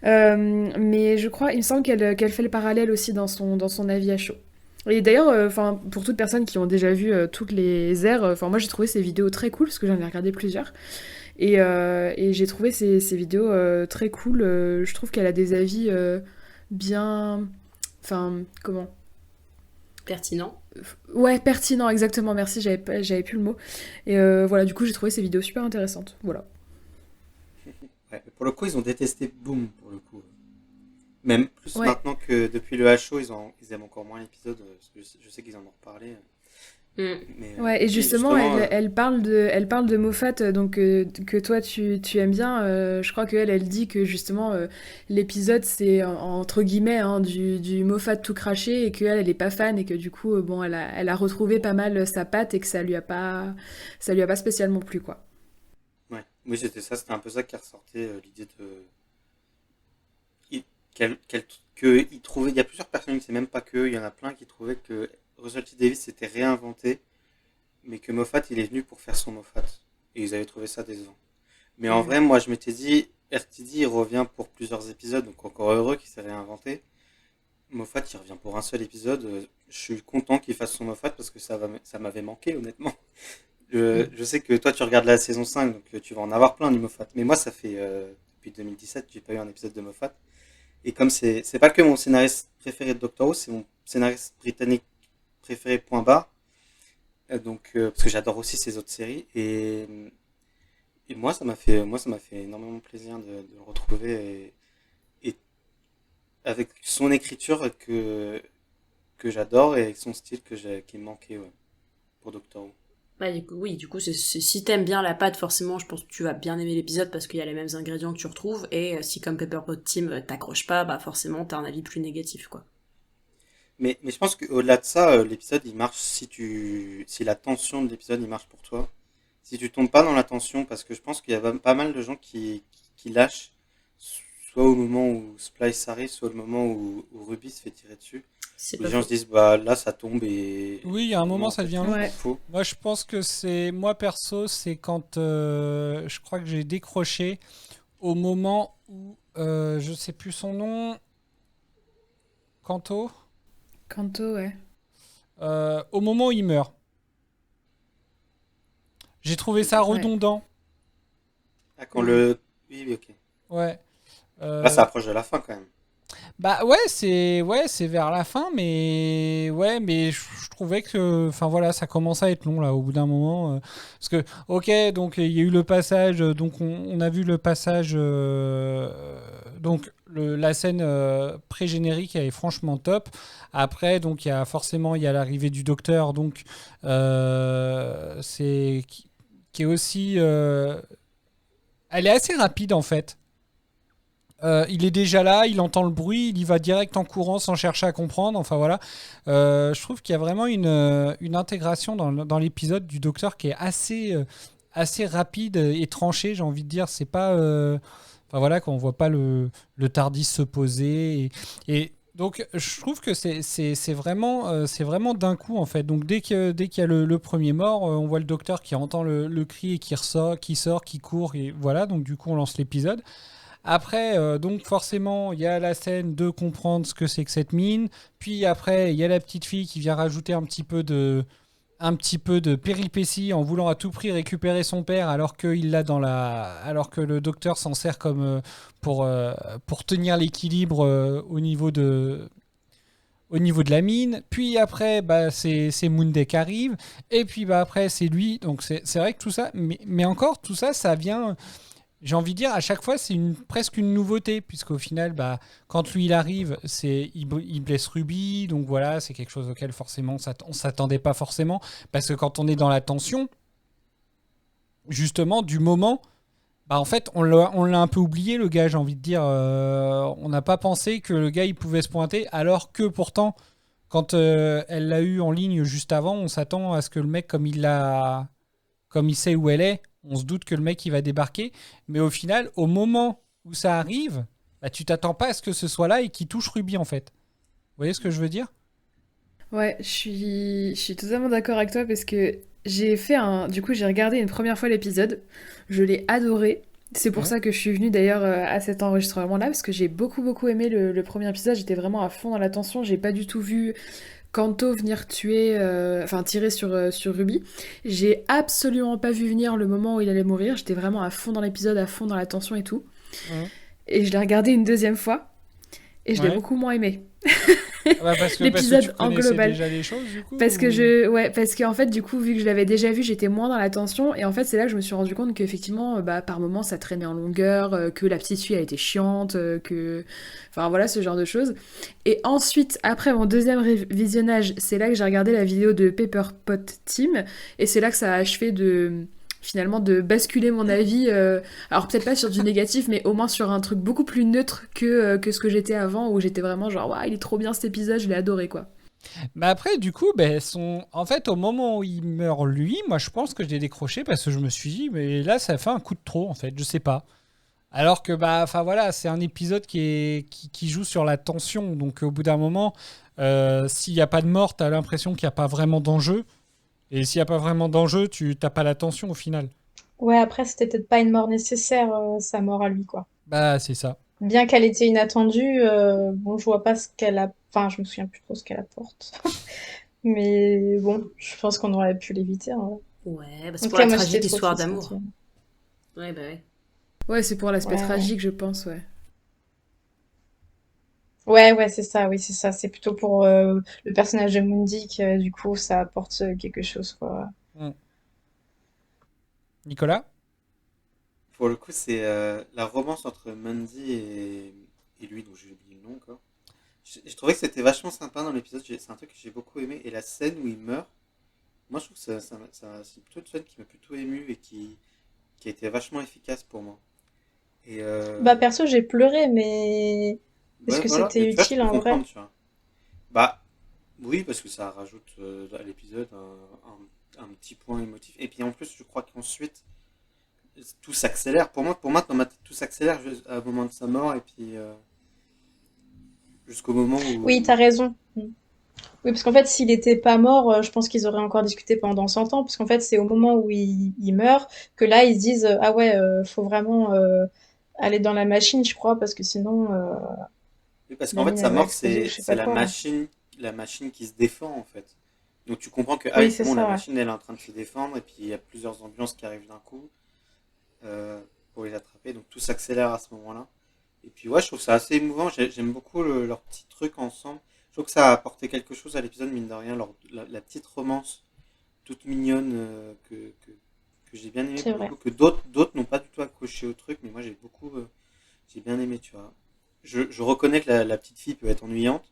Mais je crois, il me semble qu'elle fait le parallèle aussi dans son avis à chaud. Et d'ailleurs, enfin, pour toutes personnes qui ont déjà vu toutes les airs, enfin moi j'ai trouvé ces vidéos très cool parce que j'en ai regardé plusieurs. Et j'ai trouvé ces vidéos très cool. Je trouve qu'elle a des avis bien, enfin comment? Pertinent. Ouais, pertinent, exactement. Merci, j'avais plus le mot. Et voilà, du coup j'ai trouvé ces vidéos super intéressantes. Voilà. Ouais. Pour le coup, ils ont détesté Boom, pour le coup. Même plus Ouais. maintenant que depuis le HO, ils aiment encore moins l'épisode, parce que je sais qu'ils en ont reparlé. Mm. Mais Ouais, et oui, justement, justement, elle parle de Moffat, donc que toi tu aimes bien. Je crois qu'elle, elle dit que justement l'épisode c'est entre guillemets hein, du Moffat tout craché et qu'elle, elle est pas fan et que du coup, bon, elle a retrouvé pas mal sa patte et que ça lui a pas spécialement plu quoi. ouais. Oui, c'était un peu ça qui ressortait, l'idée de. il- qu'elle, qu'elle- il trouvait, il y a plusieurs personnes, c'est même pas que, il y en a plein qui trouvaient que Russell T Davies s'était réinventé, mais que Moffat il est venu pour faire son Moffat. Et ils avaient trouvé ça décevant. Mais en Mm. vrai, moi je m'étais dit, RTD il revient pour plusieurs épisodes, donc encore heureux qu'il s'est réinventé. Moffat il revient pour un seul épisode, je suis content qu'il fasse son Moffat parce que ça m'avait manqué honnêtement. Mm. Je sais que toi tu regardes la saison 5, donc tu vas en avoir plein du Moffat. Mais moi ça fait depuis 2017 que j'ai pas eu un épisode de Moffat. Et comme c'est pas que mon scénariste préféré de Doctor Who, c'est mon scénariste britannique préféré point barre. Parce que j'adore aussi ses autres séries. Et moi ça m'a fait énormément plaisir de le retrouver et avec son écriture que j'adore et son style qui me manquait ouais, pour Doctor Who. Bah, du coup, si t'aimes bien la pâte, forcément, je pense que tu vas bien aimer l'épisode parce qu'il y a les mêmes ingrédients que tu retrouves. Et si, comme Pepperpot Team, t'accroche pas, bah forcément, t'as un avis plus négatif, quoi. Mais je pense qu'au-delà de ça, l'épisode il marche si la tension de l'épisode il marche pour toi. Si tu tombes pas dans la tension, parce que je pense qu'il y a pas mal de gens qui lâchent, soit au moment où Splice arrive, soit au moment où Ruby se fait tirer dessus. C'est Où pas les gens faux. se disent, bah là ça tombe et. Oui, il y a un moment, en ça fait, devient c'est long. Ouais. faux. Moi, je pense que c'est. Moi, perso, c'est quand je crois que j'ai décroché au moment où. Je sais plus son nom. Kanto. Kanto, ouais. Au moment où il meurt. J'ai trouvé ça Ouais. redondant. Ah, quand le. Oui, ok. Ouais. Là ça approche de la fin quand même. Bah c'est vers la fin, mais ouais, mais je trouvais que, enfin voilà, ça commençait à être long là au bout d'un moment, parce que ok, donc il y a eu le passage, donc on a vu le passage, donc la scène pré-générique elle est franchement top. Après donc il y a l'arrivée du docteur, donc c'est qui est aussi, elle est assez rapide en fait. Il est déjà là, il entend le bruit, il y va direct en courant sans chercher à comprendre. Enfin voilà. Je trouve qu'il y a vraiment une intégration dans l'épisode du docteur qui est assez rapide et tranchée, j'ai envie de dire. C'est pas. Enfin voilà, quand on voit pas le Tardis se poser. Et donc je trouve que c'est vraiment d'un coup en fait. Donc dès qu'il y a le premier mort, on voit le docteur qui entend le cri et qui sort, qui court. Et voilà, donc du coup on lance l'épisode. Après, donc forcément, il y a la scène de comprendre ce que c'est que cette mine. Puis après, il y a la petite fille qui vient rajouter un petit peu de péripéties en voulant à tout prix récupérer son père alors que le docteur s'en sert comme pour tenir l'équilibre au niveau de la mine. Puis après, bah, c'est Moonday qui arrive. Et puis bah, après, c'est lui. Donc c'est vrai que tout ça, mais encore, tout ça, ça vient. J'ai envie de dire, à chaque fois, c'est presque une nouveauté, puisqu'au final, bah, quand lui il arrive, il blesse Ruby, donc voilà, c'est quelque chose auquel forcément on s'attendait pas forcément, parce que quand on est dans la tension, justement, du moment, bah en fait, on l'a un peu oublié, le gars, j'ai envie de dire, on n'a pas pensé que le gars il pouvait se pointer, alors que pourtant, quand elle l'a eu en ligne juste avant, on s'attend à ce que le mec, comme il sait où elle est, on se doute que le mec il va débarquer, mais au final, au moment où ça arrive, bah, tu t'attends pas à ce que ce soit là et qu'il touche Ruby en fait. Vous voyez ce que je veux dire? Ouais, je suis totalement d'accord avec toi parce que j'ai fait un... Du coup, j'ai regardé une première fois l'épisode. Je l'ai adoré. C'est pour Ouais. ça que je suis venue d'ailleurs à cet enregistrement-là parce que j'ai beaucoup aimé le premier épisode. J'étais vraiment à fond dans la tension. J'ai pas du tout vu Kanto venir tuer... Enfin, tirer sur Ruby. J'ai absolument pas vu venir le moment où il allait mourir. J'étais vraiment à fond dans l'épisode, à fond dans la tension et tout. Ouais. Et je l'ai regardé une deuxième fois et je l'ai Ouais. beaucoup moins aimé. Ah bah parce que tu L'épisode en connaissais global. déjà les choses du coup Parce que ou- parce qu'en fait, du coup, vu que je l'avais déjà vu, j'étais moins dans la tension. Et en fait, c'est là que je me suis rendu compte qu'effectivement, bah, par moments, ça traînait en longueur, que la petite fille, elle était chiante, enfin voilà, ce genre de choses. Et ensuite, après mon deuxième visionnage, c'est là que j'ai regardé la vidéo de Pepperpot Team. Et c'est là que ça a achevé finalement, de basculer mon avis. Alors, peut-être pas sur du négatif, mais au moins sur un truc beaucoup plus neutre que ce que j'étais avant, où j'étais vraiment genre, waouh, il est trop bien cet épisode, je l'ai adoré, quoi. Mais après, du coup, ben, en fait, au moment où il meurt, lui, moi, je pense que je l'ai décroché parce que je me suis dit, mais là, ça fait un coup de trop, en fait, je sais pas. Alors que, bah, enfin voilà, c'est un épisode qui joue sur la tension. Donc, au bout d'un moment, s'il n'y a pas de mort, t'as l'impression qu'il n'y a pas vraiment d'enjeu. Et s'il n'y a pas vraiment d'enjeu, tu t'as pas la tension au final. Ouais, après, c'était peut-être pas une mort nécessaire, sa mort à lui, quoi. Bah, c'est ça. Bien qu'elle était inattendue, bon, je vois pas ce qu'elle a... Enfin, je me souviens plus trop ce qu'elle apporte. Mais bon, je pense qu'on aurait pu l'éviter, en vrai. Ouais, bah En c'est tout pour cas, la moi, j'étais tragique trop histoire triste quand d'amour. Ouais, bah ouais. Ouais, c'est pour l'aspect Ouais, ouais. tragique, je pense, ouais. Ouais, c'est ça, oui, c'est ça. C'est plutôt pour le personnage de Mundi que, du coup, ça apporte quelque chose, quoi. Hmm. Nicolas? Pour le coup, c'est la romance entre Mandy et lui, dont j'ai oublié le nom encore. je trouvais que c'était vachement sympa dans l'épisode. C'est un truc que j'ai beaucoup aimé. Et la scène où il meurt, moi je trouve que c'est plutôt une scène qui m'a plutôt ému et qui a été vachement efficace pour moi. Et Bah perso, j'ai pleuré, mais est-ce ouais, que voilà. Mais c'était tu vois, je utile peux en vrai? comprendre, tu vois. Bah, oui, parce que ça rajoute à l'épisode un petit point émotif. Et puis en plus, je crois qu'ensuite, tout s'accélère. Pour moi, dans ma tête, tout s'accélère au moment de sa mort et puis jusqu'au moment Oui, où. t'as raison. Oui, parce qu'en fait, s'il était pas mort, je pense qu'ils auraient encore discuté pendant 100 ans, parce qu'en fait, c'est au moment où il meurt que là, ils se disent, ah ouais, faut vraiment aller dans la machine, je crois, parce que sinon, Oui, parce la qu'en fait, mine, sa elle va mort, exploser ou je sais c'est pas quoi. la machine qui se défend, en fait. Donc tu comprends que, ah oui, Oui, c'est c'est bon, la ça, ouais. machine, elle est en train de se défendre, et puis il y a plusieurs ambulances qui arrivent d'un coup euh, pour les attraper, donc tout s'accélère à ce moment-là. Et puis ouais, je trouve ça assez émouvant, j'aime beaucoup leur petit truc ensemble. Je trouve que ça a apporté quelque chose à l'épisode, mine de rien, la petite romance toute mignonne que j'ai bien aimé C'est pour le vrai. coup, que d'autres n'ont pas du tout accroché au truc, mais moi j'ai bien aimé, tu vois. Je reconnais que la petite fille peut être ennuyante,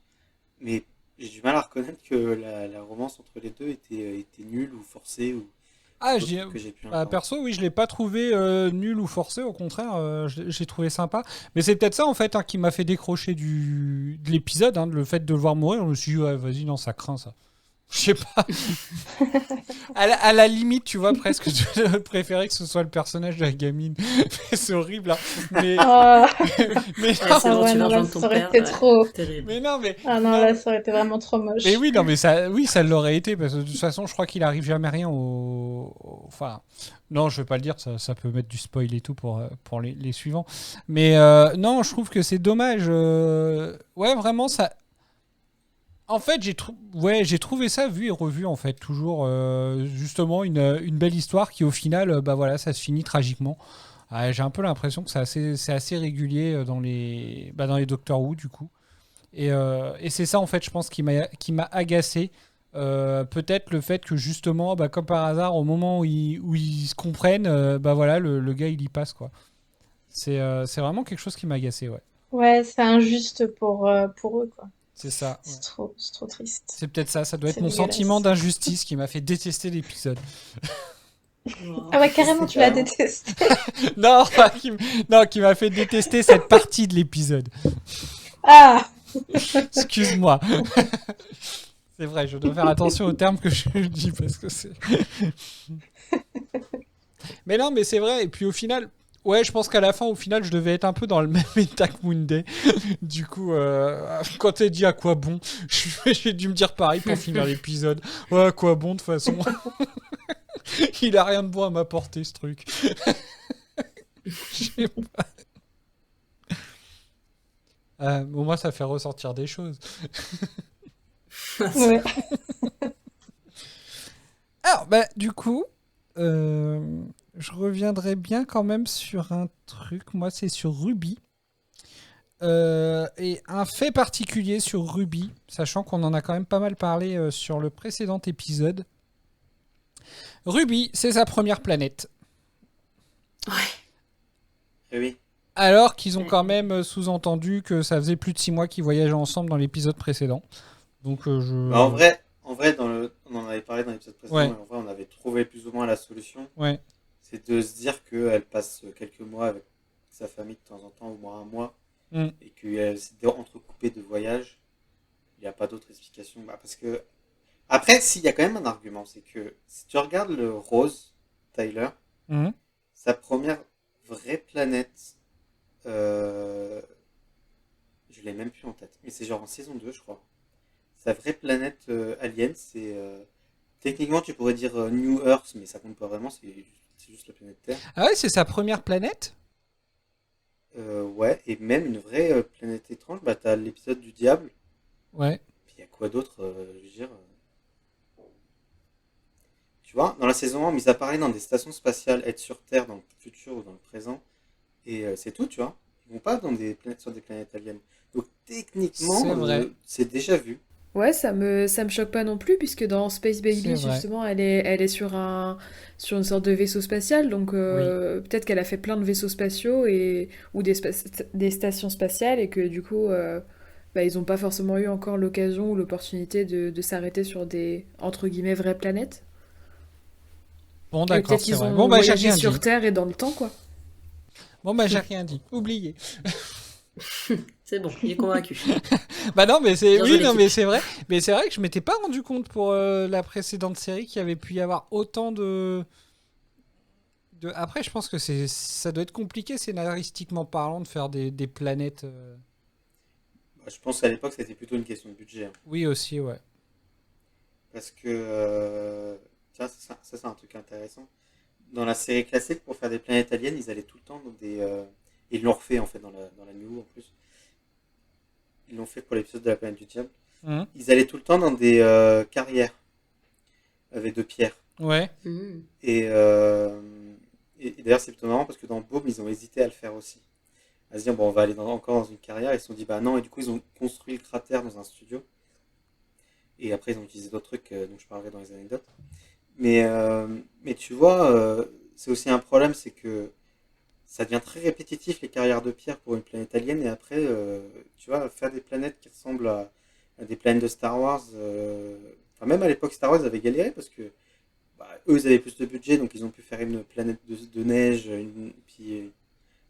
mais j'ai du mal à reconnaître que la romance entre les deux était nulle ou forcée ou Ah, d'autres trucs que j'ai pu bah, entendre. perso, oui, je l'ai pas trouvé nul ou forcé, au contraire, j'ai trouvé sympa. Mais c'est peut-être ça, en fait, hein, qui m'a fait décrocher de l'épisode, hein, le fait de le voir mourir. Je me suis dit, ouais, vas-y, non, ça craint ça. Je sais pas. À la limite, tu vois, presque, je préférais que ce soit le personnage de la gamine. C'est horrible, hein. Mais, Ah, mais Ouais, non, c'est ah bon, ouais, tu vas non, là, rejoindre ton ça aurait père. été Ouais, trop. terrible. mais non, Ah non, non, là, ça aurait été vraiment trop mais moche. oui, non, mais ça, oui, ça l'aurait été parce que de toute façon, je crois qu'il arrive jamais rien enfin, non, je vais pas le dire, ça peut mettre du spoil et tout pour les suivants. Mais non, je trouve que c'est dommage. Ouais, vraiment, ça. En fait, j'ai trouvé ça vu et revu en fait, toujours justement une belle histoire qui au final, bah voilà, ça se finit tragiquement. Ah, j'ai un peu l'impression que c'est assez régulier dans les Doctor Who du coup. Et c'est ça, en fait, je pense, qui m'a agacé. Peut-être le fait que, justement, bah, comme par hasard, au moment où ils se comprennent, bah voilà, le gars, il y passe, quoi. C'est vraiment quelque chose qui m'a agacé, ouais. Ouais, c'est injuste pour eux, quoi. C'est ça, ouais. C'est trop triste. C'est peut-être ça, ça doit être C'est mon sentiment dégueulasse. d'injustice qui m'a fait détester l'épisode. Oh. Ah ouais, carrément, C'est tu l'as carrément. détesté. Non, non, qui m'a fait détester cette partie de l'épisode. Ah! Excuse-moi. C'est vrai, je dois faire attention aux termes que je dis parce que c'est. Mais non, mais c'est vrai. Et puis au final, ouais, je pense qu'à la fin, au final, je devais être un peu dans le même état que Monday. Du coup, quand t'es dit à quoi bon, j'ai dû me dire pareil pour finir l'épisode. Ouais, à quoi bon de toute façon. Il a rien de bon à m'apporter ce truc. Je sais pas. Au moins, ça fait ressortir des choses. Ouais. Alors, bah, du coup, je reviendrai bien quand même sur un truc. Moi, c'est sur Ruby. Et un fait particulier sur Ruby, sachant qu'on en a quand même pas mal parlé sur le précédent épisode. Ruby, c'est sa première planète. Eh oui. Alors qu'ils ont quand même sous-entendu que ça faisait plus de 6 mois qu'ils voyageaient ensemble dans l'épisode précédent. Donc Bah, en vrai on en avait parlé dans l'épisode précédent, Ouais. et en vrai, on avait trouvé plus ou moins la solution. Ouais. C'est de se dire qu'elle passe quelques mois avec sa famille de temps en temps, au moins un mois, Mm. et qu'elle s'est entrecoupée de voyages. Il n'y a pas d'autre explication. Bah, parce que. Après, s'il y a quand même un argument, c'est que si tu regardes le Rose, Tyler, Mhm. sa première vraie planète, euh, je l'ai même plus en tête, mais c'est genre en saison 2, je crois. Sa vraie planète alien, c'est. Techniquement, tu pourrais dire New Earth, mais ça compte pas vraiment, c'est juste la planète Terre. Ah ouais, c'est sa première planète? Ouais, et même une vraie planète étrange, bah t'as l'épisode du diable, Ouais. puis il y a quoi d'autre, je veux dire. Tu vois, dans la saison 1, mis à parler dans des stations spatiales, être sur Terre dans le futur ou dans le présent, et c'est tout, tu vois. Ils vont pas sur des planètes aliens. Donc techniquement, C'est vrai. c'est déjà vu. Ouais, ça me choque pas non plus, puisque dans Space C'est Baby, vrai. justement, elle est sur une sorte de vaisseau spatial, donc Oui. peut-être qu'elle a fait plein de vaisseaux spatiaux ou des stations spatiales, et que du coup, ils n'ont pas forcément eu encore l'occasion ou l'opportunité de s'arrêter sur des, entre guillemets, vraies planètes. Bon, Et d'accord, peut-être c'est qu'ils vrai. ont Bon, bah, j'ai voyagé rien sur dit. Terre et dans le temps, quoi. Bon, bah, j'ai rien dit. Oublié. C'est bon, il est convaincu. Bah non, mais c'est Bien oui, joué, non, l'équipe. mais c'est vrai. Mais c'est vrai que je m'étais pas rendu compte pour la précédente série qu'il y avait pu y avoir autant de. Après, je pense que ça doit être compliqué scénaristiquement parlant de faire des planètes. Bah, je pense qu'à l'époque, c'était plutôt une question de budget, hein. Oui, aussi, ouais. Parce que, tiens, ça, c'est un truc intéressant. Dans la série classique, pour faire des planètes aliens, ils allaient tout le temps dans des. Ils l'ont refait en fait dans la New en plus. Ils l'ont fait pour l'épisode de la planète du diable. Mhm. Ils allaient tout le temps dans des carrières avec de pierres. Ouais. Mhm. Et d'ailleurs, c'est plutôt marrant parce que dans Boom, ils ont hésité à le faire aussi. À se dire, bon, on va aller encore dans une carrière. Ils se sont dit, bah non, et du coup, ils ont construit le cratère dans un studio. Et après, ils ont utilisé d'autres trucs dont je parlerai dans les anecdotes. Mais tu vois, c'est aussi un problème, c'est que ça devient très répétitif les carrières de pierre pour une planète alien. Et après, tu vois, faire des planètes qui ressemblent à des planètes de Star Wars. Enfin, même à l'époque, Star Wars avait galéré parce que bah, eux, ils avaient plus de budget, donc ils ont pu faire une planète de neige. Puis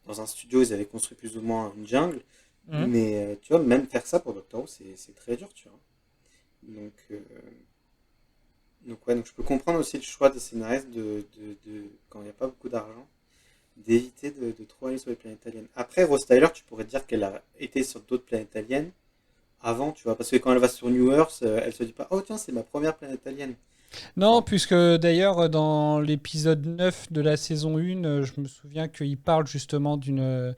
dans un studio, ils avaient construit plus ou moins une jungle. Mhm. Mais tu vois, même faire ça pour Doctor Who, c'est très dur, tu vois. Donc ouais, donc je peux comprendre aussi le choix des scénaristes quand il n'y a pas beaucoup d'argent, d'éviter de trop aller sur les planètes aliens. Après, Rose Tyler, tu pourrais dire qu'elle a été sur d'autres planètes aliens avant, tu vois, parce que quand elle va sur New Earth, elle se dit pas, oh tiens, c'est ma première planète alien. Non, puisque d'ailleurs, dans l'épisode 9 de la saison 1, je me souviens qu'il parle justement d'une.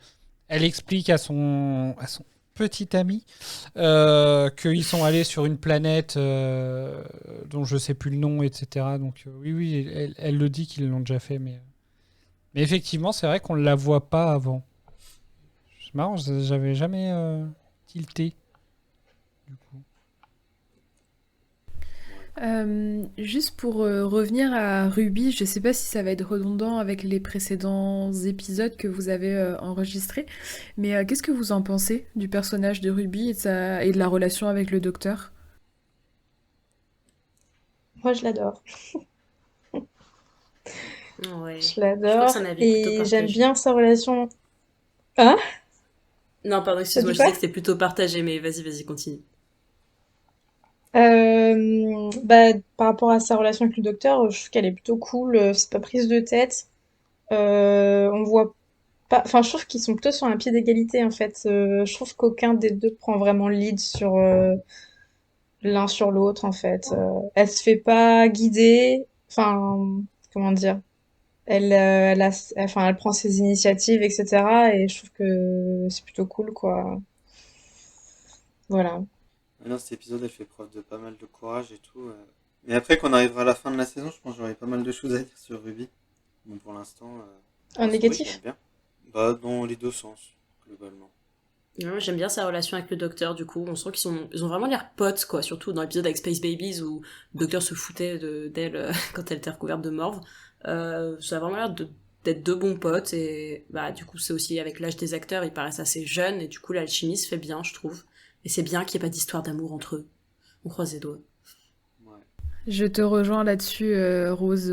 Elle explique à son petit ami qu'ils sont allés sur une planète dont je sais plus le nom, etc. Donc, oui, elle le dit qu'ils l'ont déjà fait, mais effectivement, c'est vrai qu'on ne la voit pas avant. C'est marrant, j'avais jamais tilté. Du coup. Juste pour revenir à Ruby, je sais pas si ça va être redondant avec les précédents épisodes que vous avez enregistrés, mais qu'est-ce que vous en pensez du personnage de Ruby et de la relation avec le docteur? Moi, je l'adore. Ouais. Je Je crois que l'adore. c'est un avis plutôt Et j'aime partagé. bien sa relation. Hein? Non, pardon, Ça excuse-moi, dit je disais quoi? que c'était plutôt partagé, mais vas-y, continue. Bah, par rapport à sa relation avec le docteur, je trouve qu'elle est plutôt cool. C'est pas prise de tête. On voit pas. Enfin, je trouve qu'ils sont plutôt sur un pied d'égalité en fait. Je trouve qu'aucun des deux prend vraiment le lead sur l'un sur l'autre en fait. Elle se fait pas guider. Enfin, comment dire? Elle prend ses initiatives, etc. Et je trouve que c'est plutôt cool, quoi. Voilà. Maintenant, cet épisode, elle fait preuve de pas mal de courage et tout. Mais après, quand on arrivera à la fin de la saison, je pense que j'aurai pas mal de choses à dire sur Ruby. Bon, pour l'instant, En oui, négatif? j'aime bien. Bah, dans les deux sens, globalement. Ouais, j'aime bien sa relation avec le docteur, du coup. On sent ils ont vraiment l'air potes, quoi. Surtout dans l'épisode avec Space Babies où le docteur se foutait d'elle quand elle était recouverte de morve. Ça a vraiment l'air d'être deux bons potes et bah, du coup, c'est aussi avec l'âge des acteurs, ils paraissent assez jeunes et du coup, l'alchimie se fait bien, je trouve. Et c'est bien qu'il n'y ait pas d'histoire d'amour entre eux. On croise les doigts. Ouais. Je te rejoins là-dessus, Rose.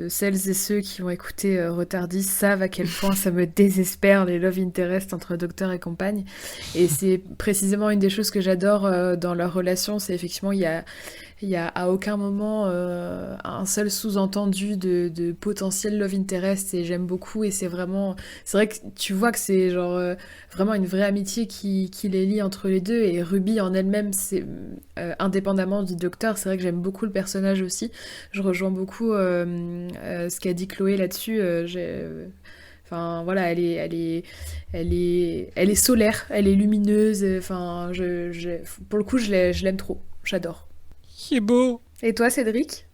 Celles et ceux qui vont écouter Retardis savent à quel point ça me désespère les love interest entre docteur et compagne. Et c'est précisément une des choses que j'adore dans leur relation, c'est effectivement il y a à aucun moment un seul sous-entendu de potentiel love interest et j'aime beaucoup et c'est vrai que tu vois que c'est genre vraiment une vraie amitié qui les lie entre les deux et Ruby en elle-même c'est indépendamment du docteur, c'est vrai que j'aime beaucoup le personnage aussi. Je rejoins beaucoup ce qu'a dit Chloé là-dessus. Enfin voilà, elle est solaire, elle est lumineuse. Enfin, pour le coup, je l'aime trop. J'adore. Qui est beau. Et toi, Cédric?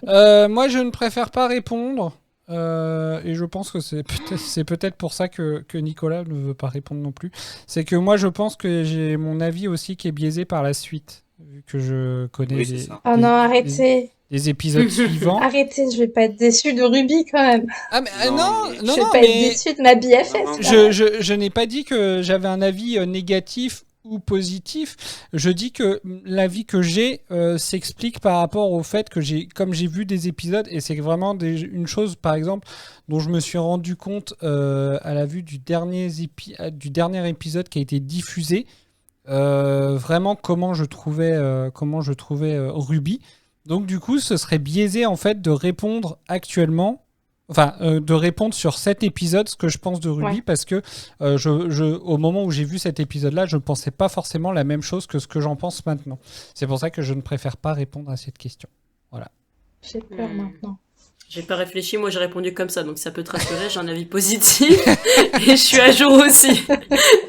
Moi, je ne préfère pas répondre. Et je pense que c'est peut-être pour ça que Nicolas ne veut pas répondre non plus. C'est que moi, je pense que j'ai mon avis aussi qui est biaisé par la suite, vu que je connais Oui, c'est ça. Oh non, arrêtez. les épisodes suivants. Arrêtez, je vais pas être déçue de Ruby quand même. Ah, mais Non, Je vais pas être déçue de ma BFF. Non, là. je n'ai pas dit que j'avais un avis négatif ou positif. Je dis que l'avis que j'ai s'explique par rapport au fait que comme j'ai vu des épisodes, et c'est vraiment une chose, par exemple, dont je me suis rendu compte à la vue du dernier épisode qui a été diffusé, vraiment comment je trouvais Ruby. Donc du coup, ce serait biaisé en fait de répondre actuellement. Enfin, de répondre sur cet épisode ce que je pense de Ruby, parce que au moment où j'ai vu cet épisode-là, je ne pensais pas forcément la même chose que ce que j'en pense maintenant. C'est pour ça que je ne préfère pas répondre à cette question. Voilà. J'ai peur maintenant. J'ai pas réfléchi, moi j'ai répondu comme ça, donc ça peut te rassurer, j'ai un avis positif et je suis à jour aussi.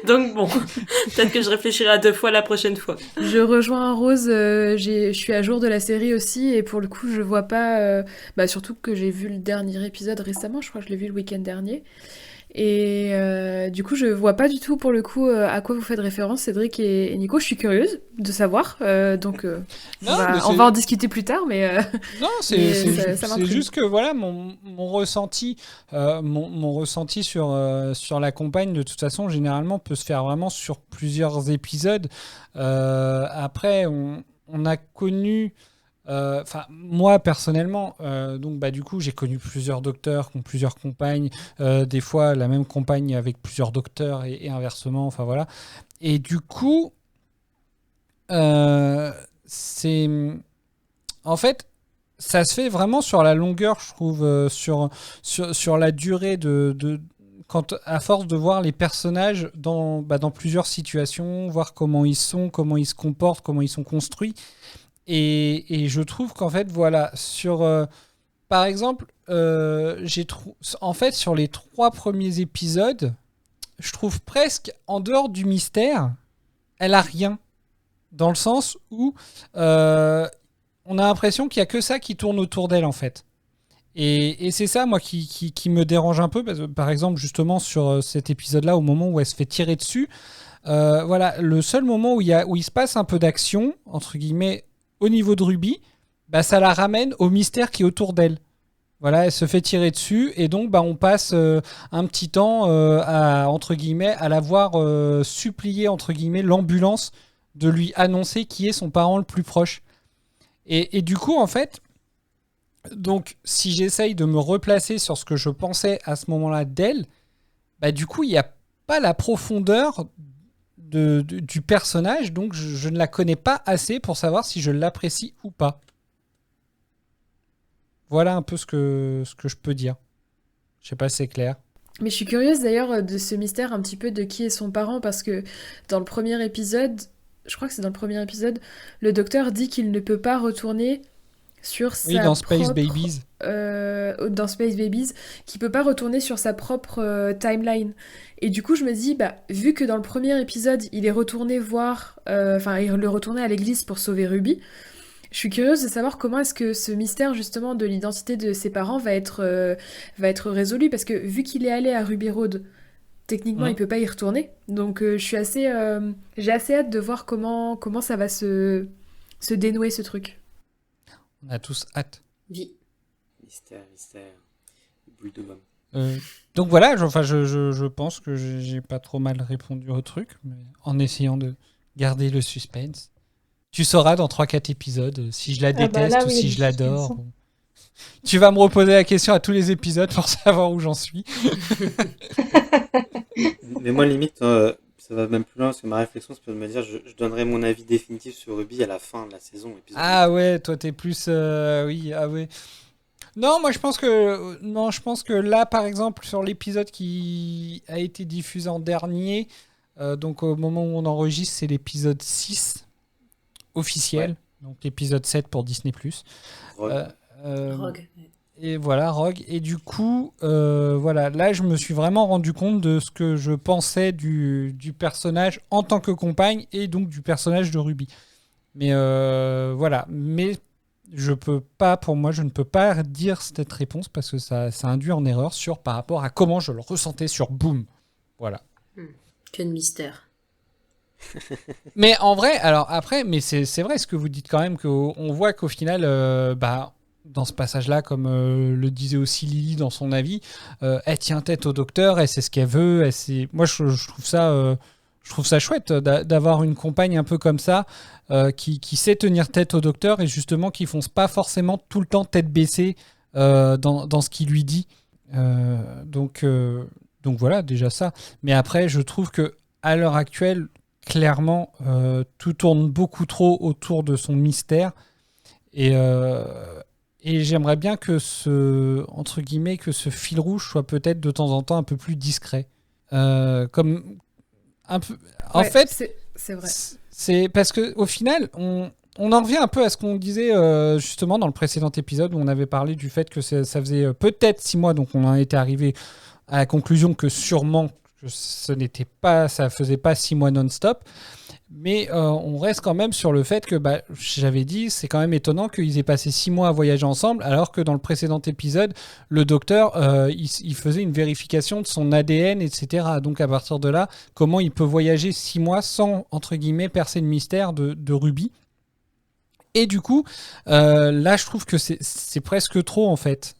Donc bon, peut-être que je réfléchirai à 2 fois la prochaine fois. Je rejoins Rose, je suis à jour de la série aussi, et pour le coup je vois pas, surtout que j'ai vu le dernier épisode récemment, je crois que je l'ai vu le week-end dernier. Et du coup, je vois pas du tout pour le coup à quoi vous faites référence, Cédric et Nico. Je suis curieuse de savoir, donc on va en discuter plus tard, mais non, c'est juste que voilà mon ressenti, mon ressenti sur la campagne de toute façon généralement peut se faire vraiment sur plusieurs épisodes. Après, on a connu. Moi personnellement, donc du coup j'ai connu plusieurs docteurs qui ont plusieurs compagnes, des fois la même compagne avec plusieurs docteurs et inversement, enfin voilà. Et du coup, c'est en fait ça se fait vraiment sur la longueur, je trouve, sur la durée de quand à force de voir les personnages dans plusieurs situations, voir comment ils sont, comment ils se comportent, comment ils sont construits. Et je trouve qu'en fait, voilà, par exemple, en fait, sur les 3 premiers épisodes, je trouve presque, en dehors du mystère, elle a rien. Dans le sens où on a l'impression qu'il n'y a que ça qui tourne autour d'elle, en fait. Et c'est ça, moi, qui me dérange un peu. Parce que, par exemple, justement, sur cet épisode-là, au moment où elle se fait tirer dessus, voilà, le seul moment où il se passe un peu d'action, entre guillemets, au niveau de Ruby, ça la ramène au mystère qui est autour d'elle. Voilà, elle se fait tirer dessus et donc on passe un petit temps entre guillemets, à la voir supplier entre guillemets l'ambulance de lui annoncer qui est son parent le plus proche. Et du coup, en fait, donc si j'essaye de me replacer sur ce que je pensais à ce moment-là d'elle, du coup, il n'y a pas la profondeur du personnage, donc je ne la connais pas assez pour savoir si je l'apprécie ou pas. Voilà un peu ce que je peux dire. Je sais pas si c'est clair. Mais je suis curieuse d'ailleurs de ce mystère un petit peu de qui est son parent, parce que dans le premier épisode, je crois que c'est dans le premier épisode, le docteur dit qu'il ne peut pas retourner sur sa dans Space Babies. Dans Space Babies, qui peut pas retourner sur sa propre timeline. Et du coup, je me dis, vu que dans le premier épisode, il est retourné voir, il est retourné à l'église pour sauver Ruby, je suis curieuse de savoir comment est-ce que ce mystère justement de l'identité de ses parents va être résolu, parce que vu qu'il est allé à Ruby Road, techniquement, il peut pas y retourner. Donc, j'ai assez hâte de voir comment ça va se dénouer ce truc. On a tous hâte. Oui. Mystère. Boule de gomme. Donc voilà, je pense que j'ai pas trop mal répondu au truc, mais en essayant de garder le suspense. Tu sauras dans 3-4 épisodes si je la déteste ou si je l'adore. Bon. Tu vas me reposer la question à tous les épisodes pour savoir où j'en suis. Mais moi, limite, ça va même plus loin, parce que ma réflexion, c'est de me dire, je donnerai mon avis définitif sur Ruby à la fin de la saison. Ah ouais, toi t'es plus... oui, ah ouais. Non, moi je pense que là, par exemple, sur l'épisode qui a été diffusé en dernier, donc au moment où on enregistre, c'est l'épisode 6 officiel, donc l'épisode 7 pour Disney+. Rogue. Et voilà, Rogue. Et du coup, voilà, là, je me suis vraiment rendu compte de ce que je pensais du personnage en tant que compagne et donc du personnage de Ruby. Mais voilà, mais je ne peux pas dire cette réponse parce que ça induit en erreur par rapport à comment je le ressentais sur Boom. Voilà. Que de mystère. Mais en vrai, alors après, mais c'est vrai ce que vous dites quand même, qu'on voit qu'au final, dans ce passage-là, comme le disait aussi Lily dans son avis, elle tient tête au docteur, elle sait ce qu'elle veut, moi je trouve je trouve ça chouette d'avoir une compagne un peu comme ça, qui sait tenir tête au docteur et justement qui fonce pas forcément tout le temps tête baissée dans ce qu'il lui dit. Donc voilà, déjà ça. Mais après, je trouve que à l'heure actuelle, clairement, tout tourne beaucoup trop autour de son mystère. Et j'aimerais bien que entre guillemets, que ce fil rouge soit peut-être de temps en temps un peu plus discret. Comme un peu. En fait, c'est vrai. C'est parce que au final, on en revient un peu à ce qu'on disait justement dans le précédent épisode où on avait parlé du fait que ça faisait peut-être 6 mois, donc on en était arrivé à la conclusion que sûrement que ça faisait pas 6 mois non-stop. Mais on reste quand même sur le fait que, j'avais dit, c'est quand même étonnant qu'ils aient passé 6 mois à voyager ensemble, alors que dans le précédent épisode, le docteur, il faisait une vérification de son ADN, etc. Donc à partir de là, comment il peut voyager 6 mois sans, entre guillemets, percer le mystère de Ruby. Et du coup, là, je trouve que c'est presque trop, en fait.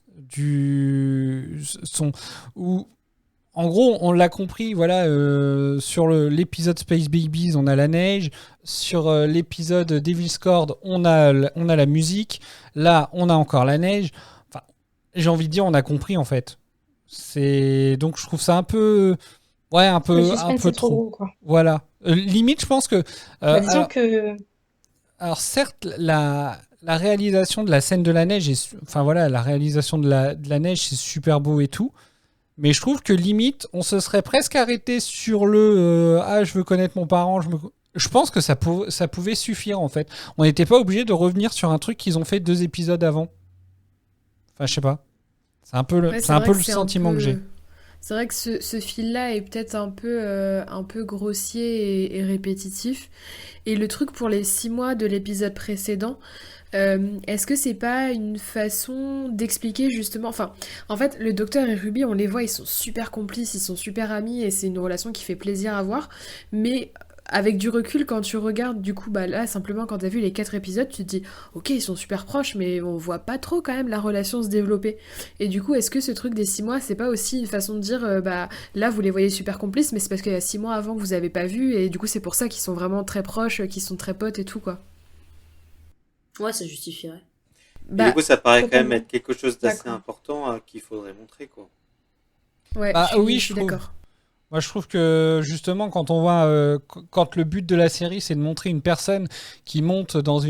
En gros, on l'a compris, voilà, sur l'épisode Space Babies, on a la neige. Sur l'épisode Devil's Cord, on a la musique. Là, on a encore la neige. Enfin, j'ai envie de dire, on a compris, en fait. Donc, je trouve ça un peu trop. Gros, quoi. Voilà. Limite, je pense que... disons que... Alors, certes, la réalisation de la scène de la neige, la réalisation de la neige, c'est super beau et tout. Mais je trouve que limite, on se serait presque arrêté sur je veux connaître mon parent. Je pense que ça pouvait suffire, en fait. On n'était pas obligé de revenir sur un truc qu'ils ont fait 2 épisodes avant. Enfin, je sais pas. C'est un peu le sentiment que j'ai. C'est vrai que ce fil-là est peut-être un peu grossier et répétitif. Et le truc pour les 6 mois de l'épisode précédent, est-ce que c'est pas une façon d'expliquer justement... Enfin, en fait, le docteur et Ruby, on les voit, ils sont super complices, ils sont super amis et c'est une relation qui fait plaisir à voir. Mais avec du recul, quand tu regardes, du coup, là, simplement, quand t'as vu les 4 épisodes, tu te dis, ok, ils sont super proches, mais on voit pas trop quand même la relation se développer. Et du coup, est-ce que ce truc des 6 mois, c'est pas aussi une façon de dire, là, vous les voyez super complices, mais c'est parce qu'il y a 6 mois avant que vous avez pas vu, et du coup, c'est pour ça qu'ils sont vraiment très proches, qu'ils sont très potes et tout, quoi. Ouais, ça justifierait. Et du coup, ça paraît quand totalement. même être quelque chose d'assez D'accord. important qu'il faudrait montrer, quoi. Ouais, Oui, je suis trouve. d'accord. Moi, je trouve que justement, quand on voit, quand le but de la série, c'est de montrer une personne qui monte dans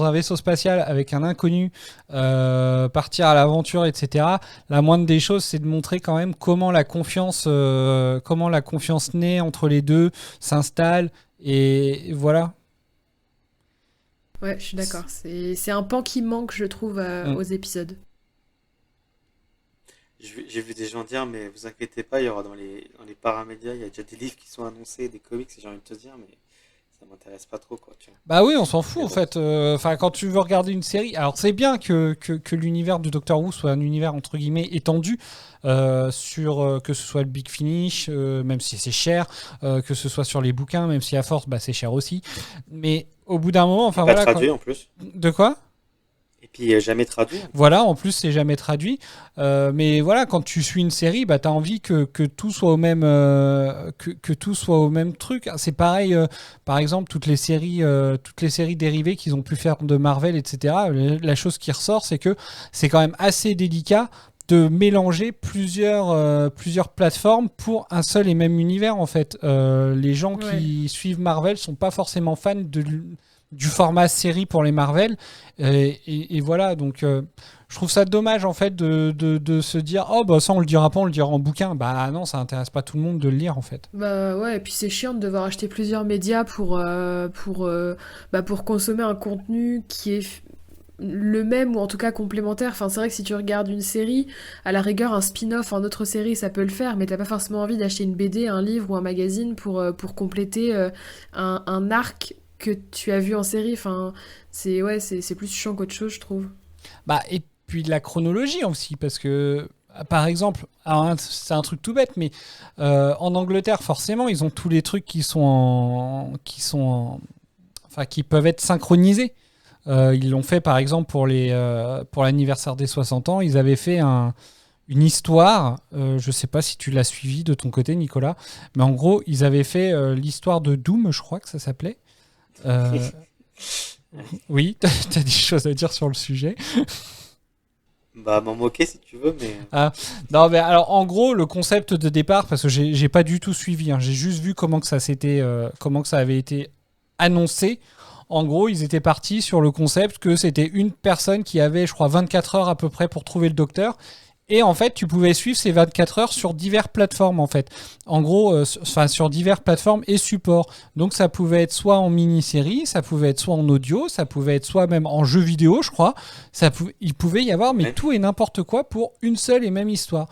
un vaisseau spatial avec un inconnu, partir à l'aventure, etc. La moindre des choses, c'est de montrer quand même comment la confiance naît entre les deux, s'installe, et voilà. Ouais, je suis d'accord. C'est un pan qui manque, je trouve, aux épisodes. J'ai vu des gens dire, mais vous inquiétez pas, il y aura dans les paramédias, il y a déjà des livres qui sont annoncés, des comics, et j'ai envie de te dire, mais ça m'intéresse pas trop, quoi. Tu vois. Bah oui, on s'en fout Mais en bon. fait. Quand tu veux regarder une série, alors c'est bien que l'univers de Doctor Who soit un univers entre guillemets étendu sur que ce soit le Big Finish, même si c'est cher, que ce soit sur les bouquins, même si à force, c'est cher aussi. Mais au bout d'un moment, Pas traduit en plus. De quoi ? Et puis jamais traduit. Voilà, en plus c'est jamais traduit. Mais voilà, quand tu suis une série, t'as envie que tout soit au même que tout soit au même truc. C'est pareil, par exemple toutes les séries dérivées qu'ils ont pu faire de Marvel, etc. La chose qui ressort, c'est que c'est quand même assez délicat de mélanger plusieurs plateformes pour un seul et même univers en fait. Les gens qui suivent Marvel sont pas forcément fans du format série pour les Marvel et voilà, donc je trouve ça dommage en fait de se dire ça on le dira pas, on le dira en bouquin. Bah non, ça intéresse pas tout le monde de le lire en fait. Bah ouais, et puis c'est chiant de devoir acheter plusieurs médias pour consommer un contenu qui est le même ou en tout cas complémentaire. Enfin, c'est vrai que si tu regardes une série, à la rigueur un spin-off en autre série ça peut le faire, mais t'as pas forcément envie d'acheter une BD, un livre ou un magazine pour compléter un arc que tu as vu en série. Enfin, c'est plus chiant qu'autre chose, je trouve. Et puis de la chronologie aussi, parce que par exemple, alors, c'est un truc tout bête, mais en Angleterre forcément ils ont tous les trucs qui peuvent être synchronisés. Ils l'ont fait par exemple pour l'anniversaire des 60 ans, ils avaient fait une histoire. Je sais pas si tu l'as suivi de ton côté, Nicolas, mais en gros, ils avaient fait l'histoire de Doom, je crois que ça s'appelait. Euh, oui, t'as des choses à dire sur le sujet. Bah, m'en moquer si tu veux, mais. Non, mais alors en gros, le concept de départ, parce que j'ai pas du tout suivi, hein, j'ai juste vu comment que comment que ça avait été annoncé. En gros, ils étaient partis sur le concept que c'était une personne qui avait, je crois, 24 heures à peu près pour trouver le docteur. Et en fait, tu pouvais suivre ces 24 heures sur diverses plateformes, en fait. En gros, sur diverses plateformes et supports. Donc, ça pouvait être soit en mini-série, ça pouvait être soit en audio, ça pouvait être soit même en jeu vidéo, je crois. Il pouvait y avoir, mais tout et n'importe quoi pour une seule et même histoire.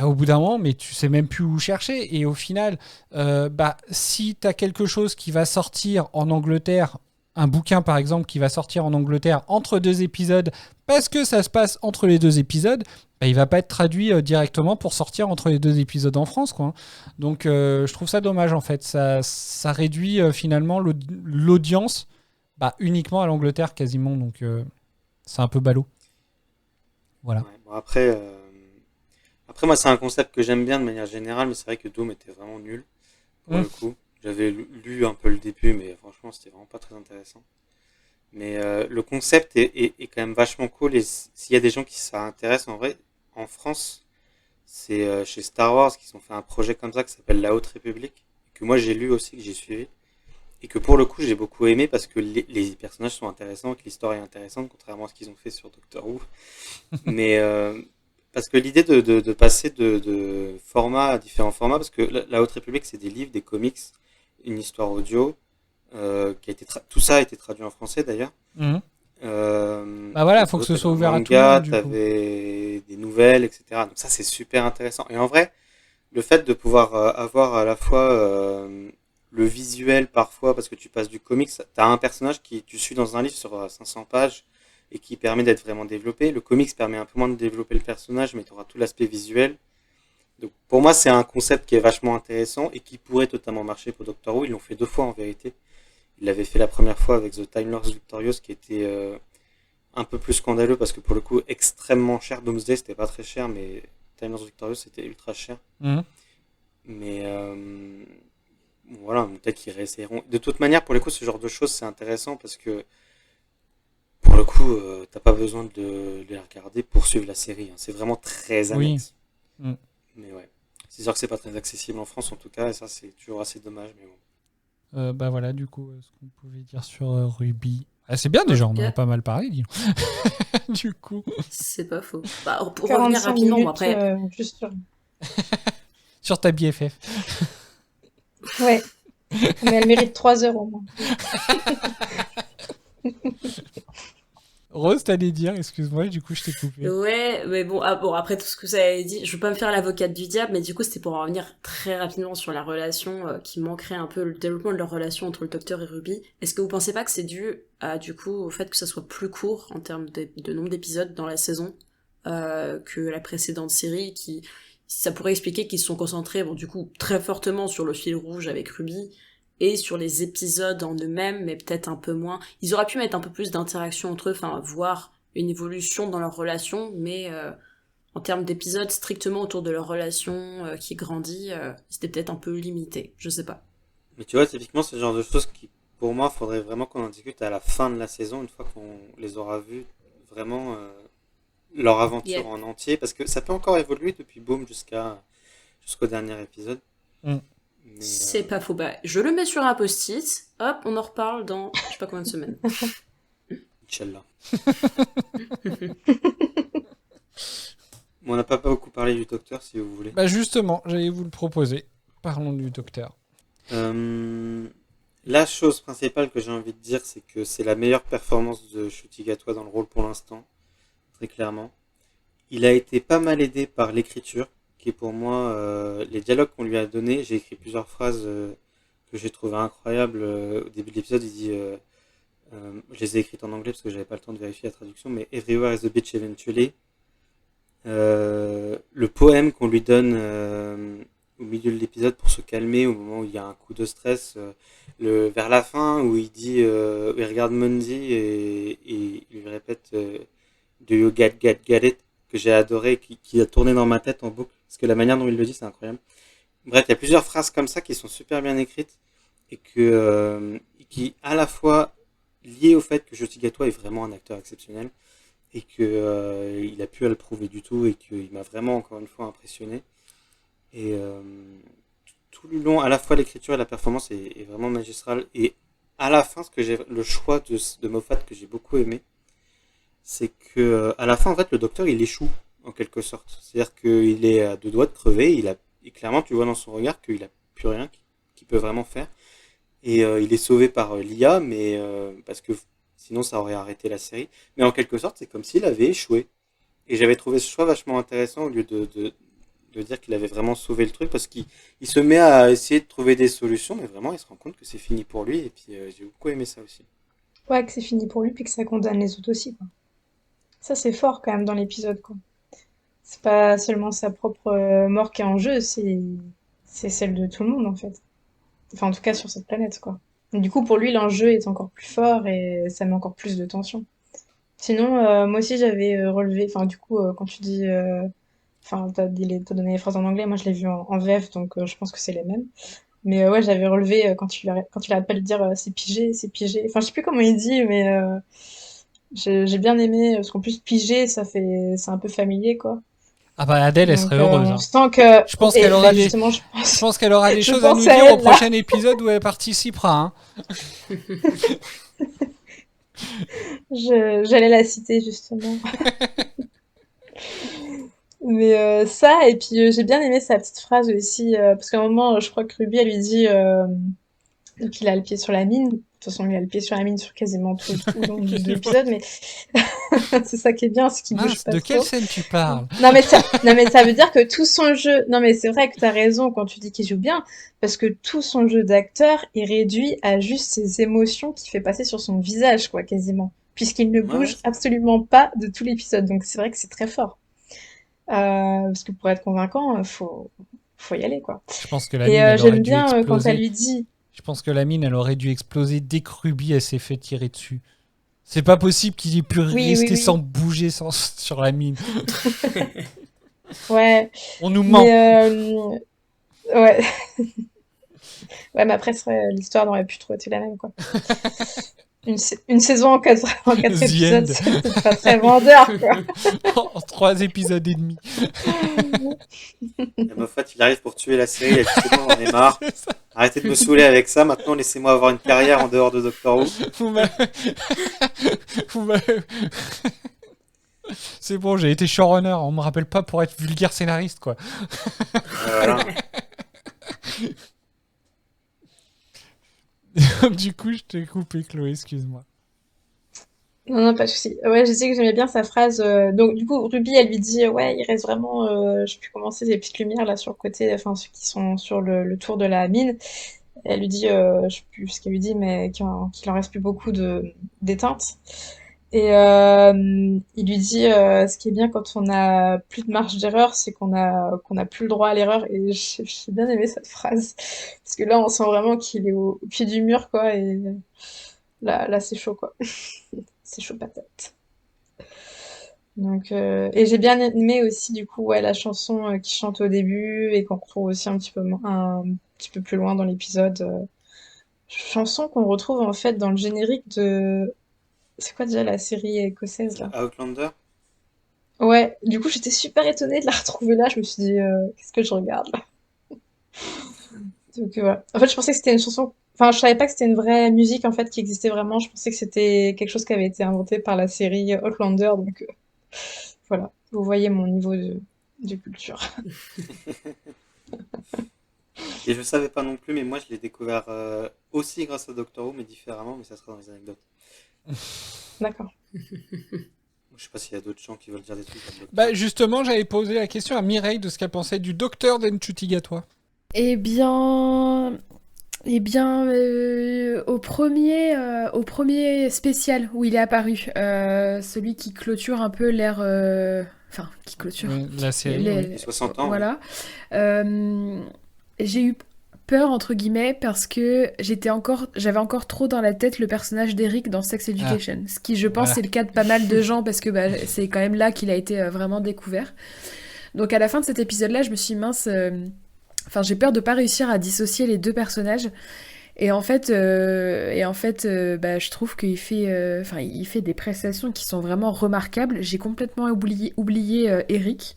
Au bout d'un moment, mais tu sais même plus où chercher. Et au final, si tu as quelque chose qui va sortir en Angleterre, un bouquin par exemple qui va sortir en Angleterre entre 2 épisodes, parce que ça se passe entre les 2 épisodes, il va pas être traduit directement pour sortir entre les 2 épisodes en France, quoi. Donc je trouve ça dommage en fait. Ça réduit finalement l'audience uniquement à l'Angleterre quasiment. Donc c'est un peu ballot. Voilà. Ouais, bon, après, moi, c'est un concept que j'aime bien de manière générale, mais c'est vrai que Doom était vraiment nul pour le coup. J'avais lu un peu le début, mais franchement, c'était vraiment pas très intéressant. Mais le concept est quand même vachement cool. Et s'il y a des gens qui s'intéressent, en vrai, en France, c'est chez Star Wars qu'ils ont fait un projet comme ça qui s'appelle La Haute République, que moi j'ai lu aussi, que j'ai suivi. Et que pour le coup, j'ai beaucoup aimé parce que les personnages sont intéressants, que l'histoire est intéressante, contrairement à ce qu'ils ont fait sur Doctor Who. Mais parce que l'idée de passer de formats à différents formats, parce que la Haute République, c'est des livres, des comics, une histoire audio, qui a été tout ça a été traduit en français d'ailleurs. Mmh. Voilà, faut que ce soit ouvert à tout le monde. T'avais des nouvelles, etc. Donc ça, c'est super intéressant. Et en vrai, le fait de pouvoir avoir à la fois le visuel parfois, parce que tu passes du comics, t'as un personnage qui tu suis dans un livre sur 500 pages et qui permet d'être vraiment développé. Le comics permet un peu moins de développer le personnage, mais tu auras tout l'aspect visuel. Donc pour moi, c'est un concept qui est vachement intéressant et qui pourrait totalement marcher pour Doctor Who. Ils l'ont fait 2 fois en vérité. Ils l'avaient fait la première fois avec The Time Lords Victorious, qui était un peu plus scandaleux parce que pour le coup, extrêmement cher. Doomsday, c'était pas très cher, mais Time Lords Victorious, c'était ultra cher. Mais voilà, peut-être qu'ils réessaieront. De toute manière, pour le coup, ce genre de choses, c'est intéressant parce que pour le coup, t'as pas besoin de les regarder pour suivre la série. Hein. C'est vraiment très annexe. Mais ouais, c'est sûr que c'est pas très accessible en France en tout cas, et ça c'est toujours assez dommage. Mais bon. Voilà, du coup, ce qu'on pouvait dire sur Ruby. C'est bien déjà, on en a pas mal parlé, dis. Du coup. C'est pas faux. Pour revenir rapidement, minutes, après. Juste sur... sur ta BFF. Ouais. Mais elle mérite 3 heures au moins. Rose, t'allais dire, excuse-moi, du coup je t'ai coupé. Ouais, mais bon, après tout ce que ça a dit, je veux pas me faire l'avocate du diable, mais du coup c'était pour en revenir très rapidement sur la relation qui manquerait un peu, le développement de leur relation entre le Docteur et Ruby. Est-ce que vous pensez pas que c'est dû du coup au fait que ça soit plus court en termes de nombre d'épisodes dans la saison que la précédente série, ça pourrait expliquer qu'ils se sont concentrés, du coup très fortement sur le fil rouge avec Ruby, et sur les épisodes en eux-mêmes, mais peut-être un peu moins. Ils auraient pu mettre un peu plus d'interaction entre eux, voir une évolution dans leur relation, mais en termes d'épisodes strictement autour de leur relation qui grandit, c'était peut-être un peu limité, je sais pas. Mais tu vois, typiquement, c'est le genre de choses qui, pour moi, faudrait vraiment qu'on en discute à la fin de la saison, une fois qu'on les aura vus vraiment leur aventure en entier, parce que ça peut encore évoluer depuis Boom jusqu'au dernier épisode. Mais c'est pas faux. Je le mets sur un post-it. Hop, on en reparle dans je sais pas combien de semaines. Inch'Allah. On n'a pas beaucoup parlé du Docteur, si vous voulez. Justement, j'allais vous le proposer. Parlons du Docteur. La chose principale que j'ai envie de dire, c'est que c'est la meilleure performance de Ncuti Gatwa dans le rôle pour l'instant. Très clairement. Il a été pas mal aidé par l'écriture. Qui est pour moi les dialogues qu'on lui a donnés. J'ai écrit plusieurs phrases que j'ai trouvées incroyables. Au début de l'épisode, il dit je les ai écrites en anglais parce que j'avais pas le temps de vérifier la traduction, mais Everywhere is the beach eventually. Le poème qu'on lui donne au milieu de l'épisode pour se calmer au moment où il y a un coup de stress, vers la fin où il dit il regarde Mundi et il lui répète Do you get it? que j'ai adoré, qui a tourné dans ma tête en boucle, parce que la manière dont il le dit, c'est incroyable. Bref, il y a plusieurs phrases comme ça qui sont super bien écrites et qui à la fois liées au fait que Joti Gatwa est vraiment un acteur exceptionnel et que il a pu à le prouver du tout et qu'il m'a vraiment encore une fois impressionné. Et tout le long, à la fois l'écriture et la performance est vraiment magistrale. Et à la fin, le choix de Moffat que j'ai beaucoup aimé, c'est que à la fin, en fait, le docteur il échoue en quelque sorte. C'est-à-dire qu'il est à deux doigts de crever. Et clairement, tu vois dans son regard qu'il a plus rien qu'il peut vraiment faire. Et il est sauvé par l'IA, mais parce que sinon ça aurait arrêté la série. Mais en quelque sorte, c'est comme s'il avait échoué. Et j'avais trouvé ce choix vachement intéressant au lieu de dire qu'il avait vraiment sauvé le truc, parce qu'il se met à essayer de trouver des solutions, mais vraiment il se rend compte que c'est fini pour lui. Et puis j'ai beaucoup aimé ça aussi. Ouais, que c'est fini pour lui, puis que ça condamne les autres aussi, quoi. Ça, c'est fort quand même dans l'épisode, quoi. C'est pas seulement sa propre mort qui est en jeu, c'est celle de tout le monde, en fait. Enfin, en tout cas, sur cette planète, quoi. Et du coup, pour lui, l'enjeu est encore plus fort et ça met encore plus de tension. Sinon, moi aussi, j'avais relevé, enfin, du coup, quand tu dis, enfin, t'as donné les phrases en anglais, moi, je l'ai vu en VF, donc je pense que c'est les mêmes. Mais ouais, j'avais relevé quand il arrête pas de dire c'est pigé, c'est pigé. Enfin, je sais plus comment il dit, mais j'ai bien aimé, parce qu'en plus, pigé, c'est un peu familier, quoi. Ah bah Adèle, elle Donc, serait heureuse. on Hein. sent que. Je pense Et qu'elle aura bah, des, justement, je pense qu'elle aura des je choses à nous pense à dire au elle, là. prochain épisode où elle participera. Hein. J'allais la citer, justement. Mais ça, et puis j'ai bien aimé sa petite phrase aussi, parce qu'à un moment, je crois que Ruby, elle lui dit donc il a le pied sur la mine. De toute façon, il a le pied sur la mine sur quasiment tout le long de l'épisode, mais c'est ça qui est bien, c'est qu'il bouge Mince, pas de quelle trop. scène tu parles? Non, mais ça veut dire que tout son jeu. Non, mais c'est vrai que t'as raison quand tu dis qu'il joue bien, parce que tout son jeu d'acteur est réduit à juste ses émotions qu'il fait passer sur son visage, quoi, quasiment. Puisqu'il ne Ouais, ouais, bouge c'est vrai. absolument pas de tout l'épisode. Donc c'est vrai que c'est très fort. Parce que pour être convaincant, faut y aller, quoi. Je pense que la Et mine, elle aurait j'aime dû bien quand elle exploser. lui dit. Je pense que la mine, elle aurait dû exploser dès que Ruby, elle s'est fait tirer dessus. C'est pas possible qu'il ait pu Oui, oui, rester sans oui. bouger sur la mine. Ouais. On nous ment. Mais ouais. Ouais, mais après, l'histoire n'aurait plus trop été la même, quoi. Une saison en quatre The épisodes, end. c'est peut-être pas très vendeur, quoi. En 3 épisodes et demi. Et Moffat, il arrive pour tuer la série. Il a dit c'est bon, j'en ai marre. C'est ça. Arrêtez de me saouler avec ça. Maintenant, laissez-moi avoir une carrière en dehors de Doctor Who. Vous m'avez- vous m'avez- C'est bon, j'ai été showrunner. On me rappelle pas pour être vulgaire scénariste, quoi. Voilà. Du coup, je t'ai coupé, Chloé, excuse-moi. Non, non, pas de souci. Ouais, je sais que j'aimais bien sa phrase. Donc, du coup, Ruby, elle lui dit, ouais, il reste vraiment, je sais plus comment c'est, des petites lumières là sur le côté, enfin ceux qui sont sur le tour de la mine. Elle lui dit, je sais plus ce qu'elle lui dit, mais qu'il en reste plus beaucoup d'éteintes. Et il lui dit, ce qui est bien quand on a plus de marge d'erreur, c'est qu'on a plus le droit à l'erreur. Et j'ai bien aimé cette phrase parce que là, on sent vraiment qu'il est au pied du mur, quoi. Et là, c'est chaud, quoi. C'est chaud patate. Donc, et j'ai bien aimé aussi du coup ouais, la chanson qu'il chante au début et qu'on retrouve aussi un petit peu plus loin dans l'épisode. Chanson qu'on retrouve en fait dans le générique de... C'est quoi déjà la série écossaise là? Outlander. Ouais, du coup j'étais super étonnée de la retrouver là. Je me suis dit, qu'est-ce que je regarde là? Donc voilà. En fait, je pensais que c'était une chanson... Enfin, je savais pas que c'était une vraie musique en fait qui existait vraiment. Je pensais que c'était quelque chose qui avait été inventé par la série Outlander. Donc voilà, vous voyez mon niveau de culture. Et je savais pas non plus, mais moi je l'ai découvert aussi grâce à Doctor Who, mais différemment, mais ça sera dans les anecdotes. D'accord. Je sais pas s'il y a d'autres gens qui veulent dire des trucs comme Doctor Bah Who. justement, j'avais posé la question à Mireille de ce qu'elle pensait du docteur d'Enchuti Gatwa. Eh bien, au premier spécial où il est apparu, celui qui clôture un peu l'ère, enfin, qui clôture La série, les- oui. Les 60 ans, voilà. J'ai eu peur entre guillemets parce que j'avais encore trop dans la tête le personnage d'Eric dans Sex Education, ce qui je pense Voilà. c'est le cas de pas mal de gens parce que c'est quand même là qu'il a été vraiment découvert. Donc à la fin de cet épisode-là, je me suis dit, mince, j'ai peur de pas réussir à dissocier les deux personnages. Et en fait, je trouve qu'il fait, il fait des prestations qui sont vraiment remarquables. J'ai complètement oublié Eric.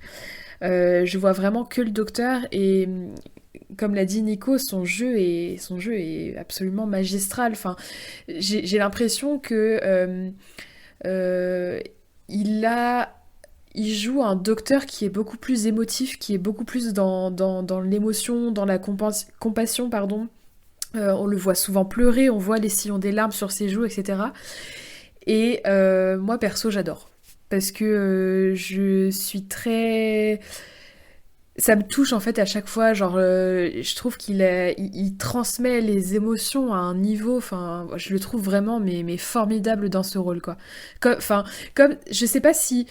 Je vois vraiment que le docteur et comme l'a dit Nico, son jeu est absolument magistral. Enfin, j'ai l'impression que il joue un docteur qui est beaucoup plus émotif, qui est beaucoup plus dans l'émotion, dans la compassion, pardon. On le voit souvent pleurer, on voit les sillons des larmes sur ses joues, etc. Et moi, perso, j'adore. Parce que je suis très... Ça me touche, en fait, à chaque fois. Je trouve il transmet les émotions à un niveau... je le trouve vraiment mais formidable dans ce rôle, quoi. Je sais pas si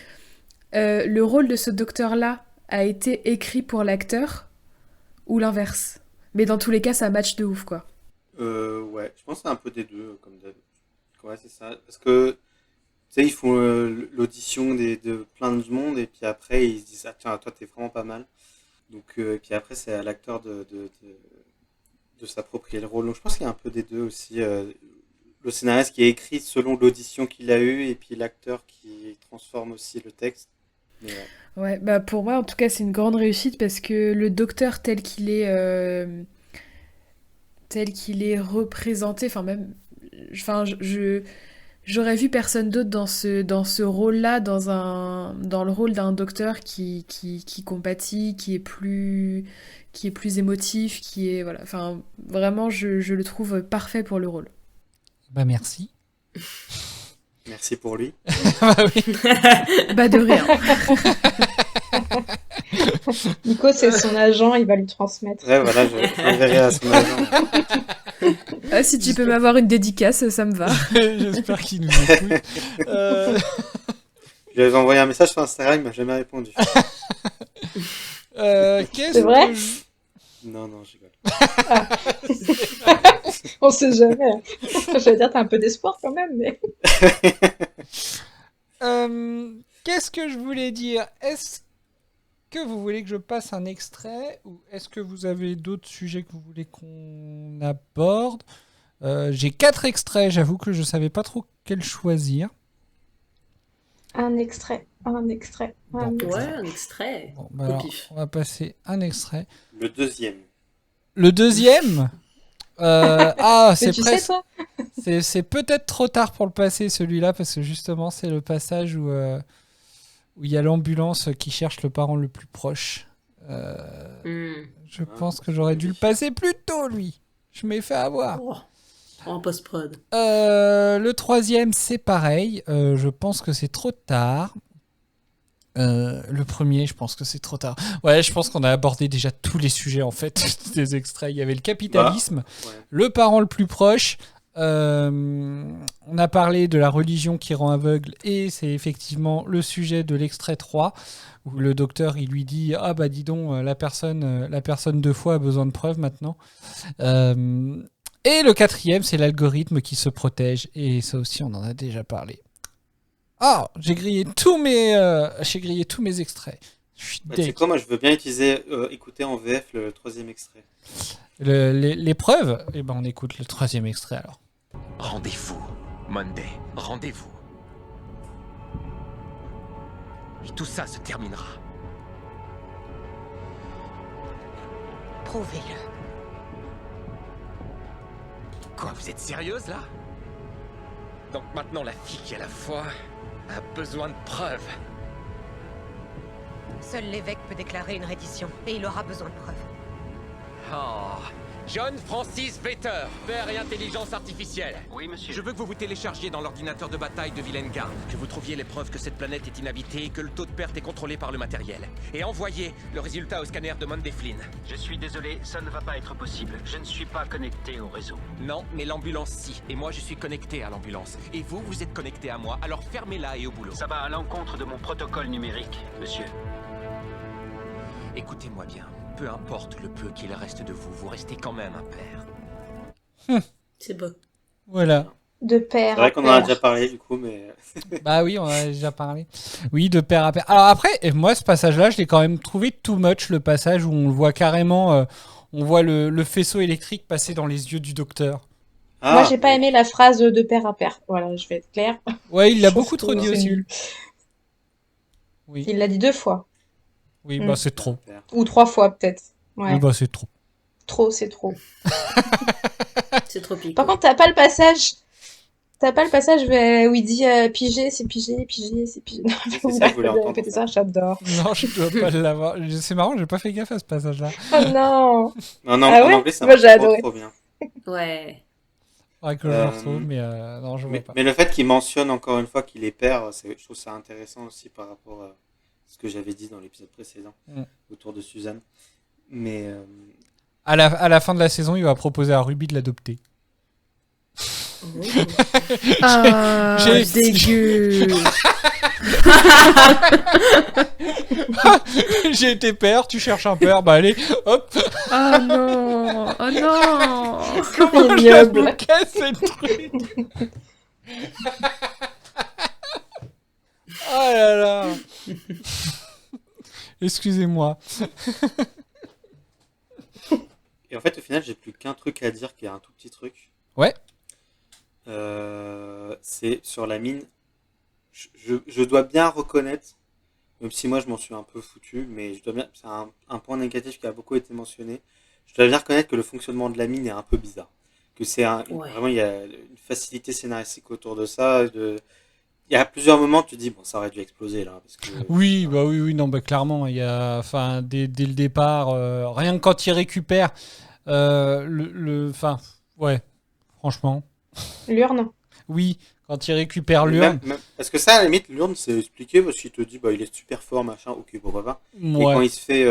le rôle de ce docteur-là a été écrit pour l'acteur ou l'inverse. Mais dans tous les cas, ça match de ouf, quoi. Ouais, je pense que c'est un peu des deux, comme d'habitude. Ouais, c'est ça. Parce que, tu sais, ils font l'audition de plein de monde, et puis après, ils se disent, ah tiens, toi, t'es vraiment pas mal. Donc, et puis après, c'est à l'acteur de s'approprier le rôle. Donc, je pense qu'il y a un peu des deux aussi. Le scénariste qui est écrit selon l'audition qu'il a eue, et puis l'acteur qui transforme aussi le texte. Mais, Ouais, pour moi, en tout cas, c'est une grande réussite parce que le docteur tel qu'il est représenté, j'aurais vu personne d'autre dans ce rôle-là, dans le rôle d'un docteur qui compatit, qui est plus émotif, voilà. Enfin, vraiment, je le trouve parfait pour le rôle. Bah merci. merci pour lui. Bah oui. De rien. Nico, c'est son agent, il va lui transmettre. Ouais, voilà, je l'enverrai à son agent. Ah, si tu peux m'avoir une dédicace, ça me va. J'espère qu'il nous écoute. Je lui avais envoyé un message sur Instagram, il m'a jamais répondu. C'est vrai ? Non, je rigole. Ah. On sait jamais. J'allais dire, t'as un peu d'espoir quand même, mais... Qu'est-ce que je voulais dire ? Est-ce que vous voulez que je passe un extrait ou est-ce que vous avez d'autres sujets que vous voulez qu'on aborde ? J'ai 4 extraits, j'avoue que je savais pas trop quel choisir. Un extrait. Ouais, un extrait. Bon, alors, on va passer un extrait. Le deuxième. Le deuxième c'est tu presque... sais, toi ? c'est peut-être trop tard pour le passer, celui-là, parce que justement, c'est le passage où il y a l'ambulance qui cherche le parent le plus proche. Je pense que j'aurais dû le passer plus tôt, lui. Je m'ai fait avoir. En post-prod. Le troisième, c'est pareil. Je pense que c'est trop tard. Le premier, je pense que c'est trop tard. Ouais, je pense qu'on a abordé déjà tous les sujets, en fait, des extraits. Il y avait le capitalisme, le parent le plus proche. On a parlé de la religion qui rend aveugle, et c'est effectivement le sujet de l'extrait 3, où le docteur, il lui dit « Ah bah dis donc, la personne 2 fois a besoin de preuves maintenant. » Et le quatrième, c'est l'algorithme qui se protège, et ça aussi, on en a déjà parlé. Ah, j'ai grillé tous mes extraits. Je suis tu sais quoi, moi je veux bien écouter en VF le troisième extrait. Les preuves, eh ben on écoute le troisième extrait alors. Rendez-vous, Monday, rendez-vous. Et tout ça se terminera. Prouvez-le. Quoi, vous êtes sérieuse là ? Donc maintenant la fille qui a la foi a besoin de preuves. Seul l'évêque peut déclarer une reddition, et il aura besoin de preuves. Oh, John Francis Vetter, père et intelligence artificielle. Oui, monsieur. Je veux que vous vous téléchargiez dans l'ordinateur de bataille de Vilengard, que vous trouviez les preuves que cette planète est inhabitée et que le taux de perte est contrôlé par le matériel. Et envoyez le résultat au scanner de Monday Flynn. Je suis désolé, ça ne va pas être possible. Je ne suis pas connecté au réseau. Non, mais l'ambulance si. Et moi je suis connecté à l'ambulance. Et vous, vous êtes connecté à moi, alors fermez-la et au boulot. Ça va à l'encontre de mon protocole numérique, monsieur. Écoutez-moi bien. peu importe le peu qu'il reste de vous, vous restez quand même un père. C'est beau. Voilà. De père C'est vrai à qu'on en a père. déjà parlé du coup, mais Bah oui, on en a déjà parlé. Oui, de père à père. Alors après, moi, ce passage-là, je l'ai quand même trouvé too much, le passage où on le voit carrément, on voit le faisceau électrique passer dans les yeux du docteur. Moi, j'ai pas oui. aimé la phrase de père à père. Voilà, je vais être claire. Ouais, il l'a Je trouve beaucoup que trop dit c'est aussi. nul. Oui, Il l'a dit 2 fois. oui, Mm. bah c'est trop. Père. Ou 3 fois, peut-être. Oui, Ouais. bah c'est trop. Trop, c'est trop. C'est trop piquant. Par contre, t'as pas le passage. T'as pas le passage où il dit piger, c'est piger, piger, c'est piger. C'est Vous ça que je voulais m'avez entendre. répété En fait. ça, j'adore. Non, je dois pas l'avoir. C'est marrant, j'ai pas fait gaffe à ce passage-là. Oh non! Non, Ah en ouais? anglais, ça Moi, marche j'ai trop, adoré. trop bien. Ouais. Faudrait que je le retrouve, mais non, je vois pas. Mais le fait qu'il mentionne encore une fois qu'il est père, je trouve ça intéressant aussi par rapport à ce que j'avais dit dans l'épisode précédent Mm. autour de Suzanne. Mais À la fin de la saison, il va proposer à Ruby de l'adopter. Ah, j'ai- dégueu. J'ai été père, tu cherches un père, bah allez, hop, Ah non. Oh non. comment je la Ignoble. bouquet, ce truc. Oh là là. Excusez-moi. et en fait, au final, j'ai plus qu'un truc à dire qui est un tout petit truc. Ouais. C'est sur la mine. Je dois bien reconnaître, même si moi je m'en suis un peu foutu, mais je dois bien, c'est un point négatif qui a beaucoup été mentionné. Je dois bien reconnaître que le fonctionnement de la mine est un peu bizarre. Que Ouais. vraiment, il y a une facilité scénaristique autour de ça. Il y a plusieurs moments, tu te dis, bon, ça aurait dû exploser là. Parce que, Oui, bah oui, non, bah clairement, il y a, enfin, dès le départ, rien que quand il récupère, enfin, ouais, franchement, L'urne. oui, quand il récupère mais l'urne, parce que ça, à la limite, l'urne, c'est expliqué parce qu'il te dit, bah, il est super fort, machin, ok, pourquoi pas. Et quand ouais, il se fait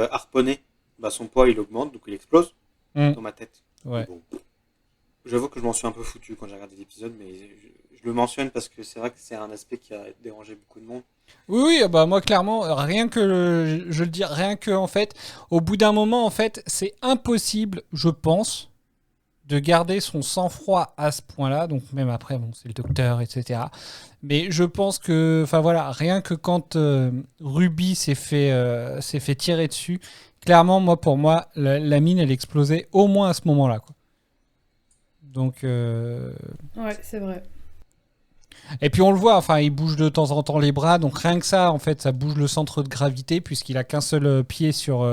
harponner, bah, son poids il augmente, donc il explose Mm. dans ma tête. ouais. Bon. J'avoue que je m'en suis un peu foutu quand j'ai regardé l'épisode, mais je le mentionne parce que c'est vrai que c'est un aspect qui a dérangé beaucoup de monde. Oui, oui, bah moi clairement, rien que, je le dis, rien que en fait, au bout d'un moment, en fait, c'est impossible, je pense, de garder son sang-froid à ce point-là. Donc même après, bon, c'est le docteur, etc. Mais je pense que, enfin voilà, rien que quand Ruby s'est fait tirer dessus, clairement, pour moi, la mine, elle explosait au moins à ce moment-là, quoi. Donc, Ouais, c'est vrai. et puis on le voit, enfin, il bouge de temps en temps les bras, donc rien que ça, en fait, ça bouge le centre de gravité puisqu'il a qu'un seul pied sur,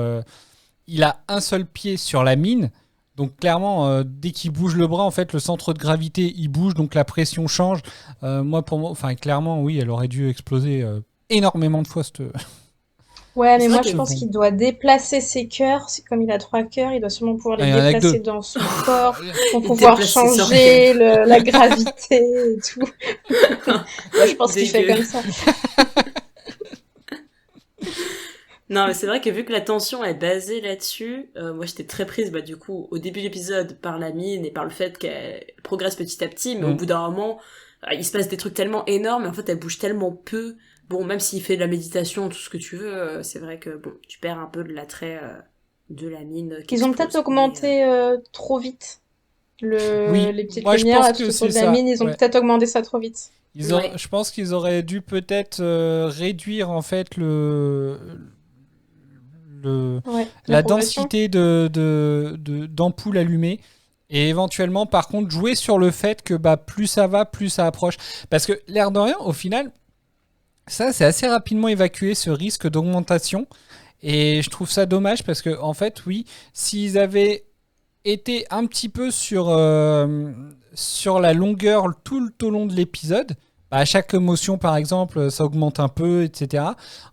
il a un seul pied sur la mine. Donc clairement, dès qu'il bouge le bras, en fait, le centre de gravité, il bouge, donc la pression change. Pour moi, enfin, clairement, oui, elle aurait dû exploser énormément de fois. Ouais, mais C'est moi, vrai je que pense bon. qu'il doit déplacer ses cœurs. Comme il a 3 cœurs, il doit sûrement pouvoir les Ah, il y en a que déplacer 2. dans son corps pour Il pouvoir déplace ses changer la gravité et tout. Moi, je pense qu'il fait Dégueu. comme ça. Non, mais c'est vrai que vu que la tension est basée là-dessus, moi j'étais très prise, bah, du coup, au début de l'épisode, par la mine et par le fait qu'elle progresse petit à petit, mais au bout d'un moment, il se passe des trucs tellement énormes, et en fait, elle bouge tellement peu. Bon, même s'il fait de la méditation, tout ce que tu veux, c'est vrai que, bon, tu perds un peu de l'attrait de la mine. qui Ils ont explose, peut-être augmenté trop vite. Oui, Les petites moi, je lumières pense là, que tout autour c'est de la ça, mine, ils ont ouais. peut-être augmenté ça trop vite. Ouais. Je pense qu'ils auraient dû peut-être réduire en fait Ouais, la progression. densité d'ampoules allumées et éventuellement par contre jouer sur le fait que bah, plus ça va, plus ça approche. Parce que l'air de rien, au final, ça c'est assez rapidement évacué ce risque d'augmentation et je trouve ça dommage parce que en fait oui, s'ils avaient été un petit peu sur la longueur tout au long de l'épisode, bah, à chaque motion par exemple ça augmente un peu, etc.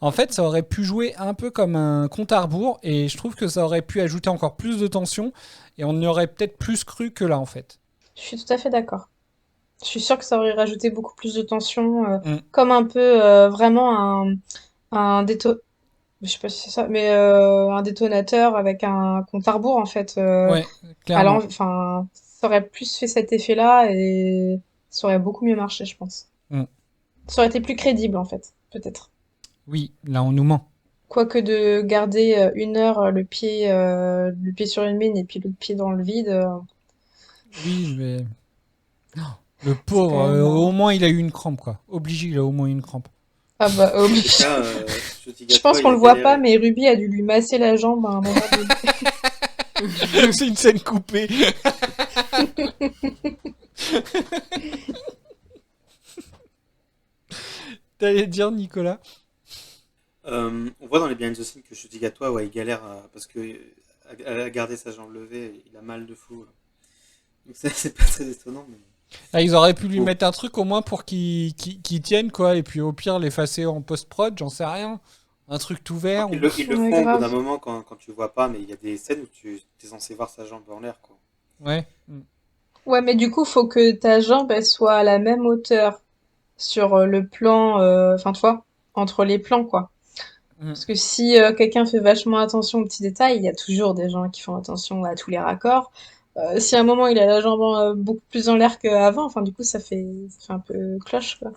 En fait ça aurait pu jouer un peu comme un compte à rebours et je trouve que ça aurait pu ajouter encore plus de tension et on y aurait peut-être plus cru que là en fait. Je suis tout à fait d'accord. Je suis sûre que ça aurait rajouté beaucoup plus de tension, Mm. comme un peu vraiment un je sais pas si c'est ça, mais un détonateur avec un compte à rebours en fait. Ouais, clairement. Enfin, ça aurait plus fait cet effet-là et ça aurait beaucoup mieux marché, je pense. Mm. Ça aurait été plus crédible en fait, peut-être. Oui, là on nous ment. Quoique de garder 1 heure le pied sur une mine et puis l'autre pied dans le vide, Oui, mais oh, le c'est pauvre, quand même. au moins il a eu une crampe, quoi. Obligé, il a au moins eu une crampe. Ah bah, En tout cas, je dis je à toi, pense qu'on il a le voit pas, galéré. mais Ruby a dû lui masser la jambe à un moment donné. C'est une scène coupée. T'allais dire, Nicolas? On voit dans les behind the scenes que Shuji Gatwa, ouais, il galère parce que à garder sa jambe levée, il a mal de fou. Donc ça, c'est pas très étonnant. Mais... Ah, ils auraient pu lui Bon. mettre un truc au moins pour qu'il tienne, quoi, et puis au pire l'effacer en post-prod, j'en sais rien. Un truc tout vert. Ils le Ouais, font au bout grave. d'un moment quand tu vois pas, mais il y a des scènes où tu es censé voir sa jambe en l'air, quoi. Ouais. Ouais, mais du coup, faut que ta jambe, elle soit à la même hauteur sur le plan, enfin, tu vois, entre les plans, quoi. Mm. Parce que si quelqu'un fait vachement attention aux petits détails, il y a toujours des gens qui font attention à tous les raccords. Si à un moment il a la jambe beaucoup plus en l'air qu'avant, enfin du coup ça fait un peu cloche quoi.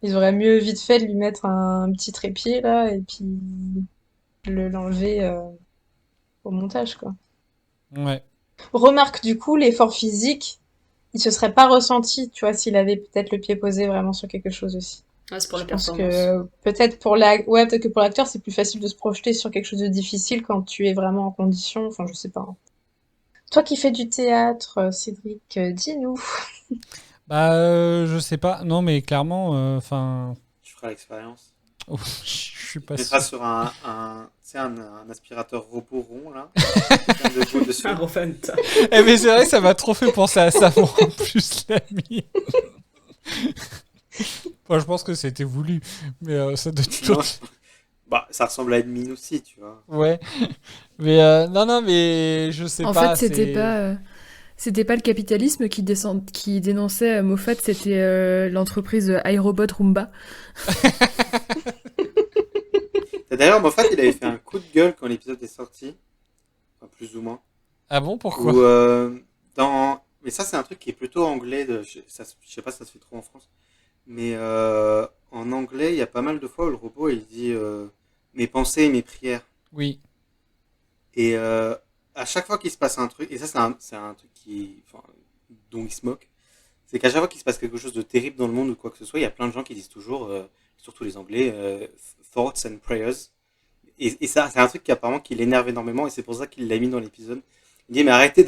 Ils auraient mieux vite fait de lui mettre un petit trépied là et puis l'enlever au montage quoi. Ouais. Remarque du coup l'effort physique, il se serait pas ressenti, tu vois, s'il avait peut-être le pied posé vraiment sur quelque chose aussi. Ah, c'est pour la Je pense performance. que peut-être que pour l'acteur, c'est plus facile de se projeter sur quelque chose de difficile quand tu es vraiment en condition. Enfin, je sais pas. Toi qui fais du théâtre, Cédric, dis-nous. Bah, je sais pas. Non, mais clairement, enfin, Tu feras l'expérience. je suis pas Tu mettras sûr. sur un aspirateur robot rond, là. Plein de bouts dessus. Un refund. Eh, mais c'est vrai, ça m'a trop fait penser à ça, moi, en plus, l'ami. Bon, je pense que c'était voulu, mais ça doit être Non, l'autre. bah, ça ressemble à une mine aussi, tu vois. Ouais. Mais non, mais je sais En pas. fait, c'était pas le capitalisme qui dénonçait Moffat, c'était l'entreprise iRobot Roomba. D'ailleurs, Moffat, il avait fait un coup de gueule quand l'épisode est sorti. Enfin, plus ou moins. Ah bon, pourquoi? Où, mais ça, c'est un truc qui est plutôt anglais. Je sais pas si ça se fait trop en France. Mais en anglais, il y a pas mal de fois où le robot, il dit mes pensées et mes prières. Oui. Et à chaque fois qu'il se passe un truc, et ça, c'est un truc dont il se moque, c'est qu'à chaque fois qu'il se passe quelque chose de terrible dans le monde ou quoi que ce soit, il y a plein de gens qui disent toujours, surtout les Anglais, thoughts and prayers. Et ça, c'est un truc qui apparemment qui l'énerve énormément, et c'est pour ça qu'il l'a mis dans l'épisode. Il dit, mais arrêtez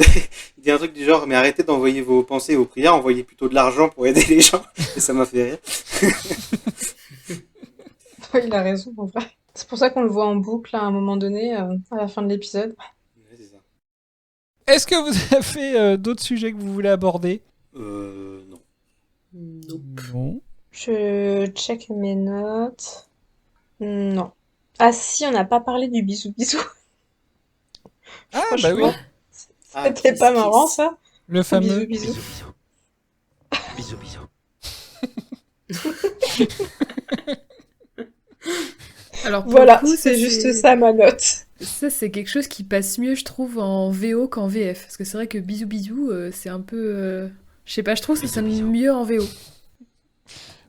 il dit un truc du genre, mais arrêtez d'envoyer vos pensées et vos prières, envoyez plutôt de l'argent pour aider les gens. Et ça m'a fait rire. Il a raison, en vrai. C'est pour ça qu'on le voit en boucle à un moment donné, à la fin de l'épisode. Ouais, c'est ça. Est-ce que vous avez d'autres sujets que vous voulez aborder? Non. Nope. Non. Je check mes notes. Non. Ah si, on n'a pas parlé du bisou bisou. Ah, bah oui. Franchement, Ah, c'était kiss, pas kiss. marrant ça. Le fameux. Bisou bisou. Bisous, bisous. Alors pour Voilà, le coup, c'est juste ça ma note. Ça, c'est quelque chose qui passe mieux, je trouve, en VO qu'en VF. Parce que c'est vrai que bisou bisou, c'est un peu... Je sais pas, je trouve que ça sonne mieux en VO.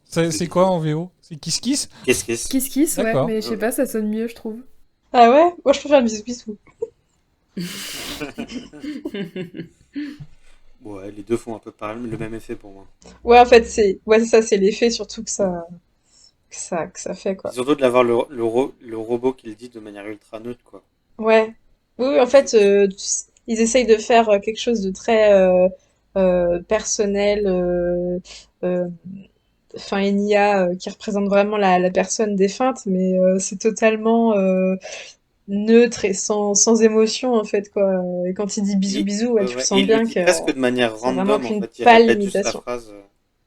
C'est quoi en VO? C'est Kiss Kiss? Qu'est-ce que c'est? Kiss kiss, ouais, D'accord. mais je sais pas, ça sonne mieux, je trouve. Ah ouais? Moi je préfère bisou bisou. Ouais, les deux font un peu pareil, le même effet pour moi. Ouais, en fait, c'est ça, c'est l'effet surtout que ça fait, quoi. C'est surtout de l'avoir le robot qui le dit de manière ultra neutre, quoi. Ouais. Oui, oui, en fait, ils essayent de faire quelque chose de très personnel, enfin, une IA qui représente vraiment la personne défunte, mais c'est totalement neutre et sans émotion, en fait, quoi. Et quand il dit bisous, bisous, ouais, tu Ouais, sens et il bien le dit que presque de manière c'est vraiment random, en qu'une fait. Il pâle répète juste la imitation. phrase.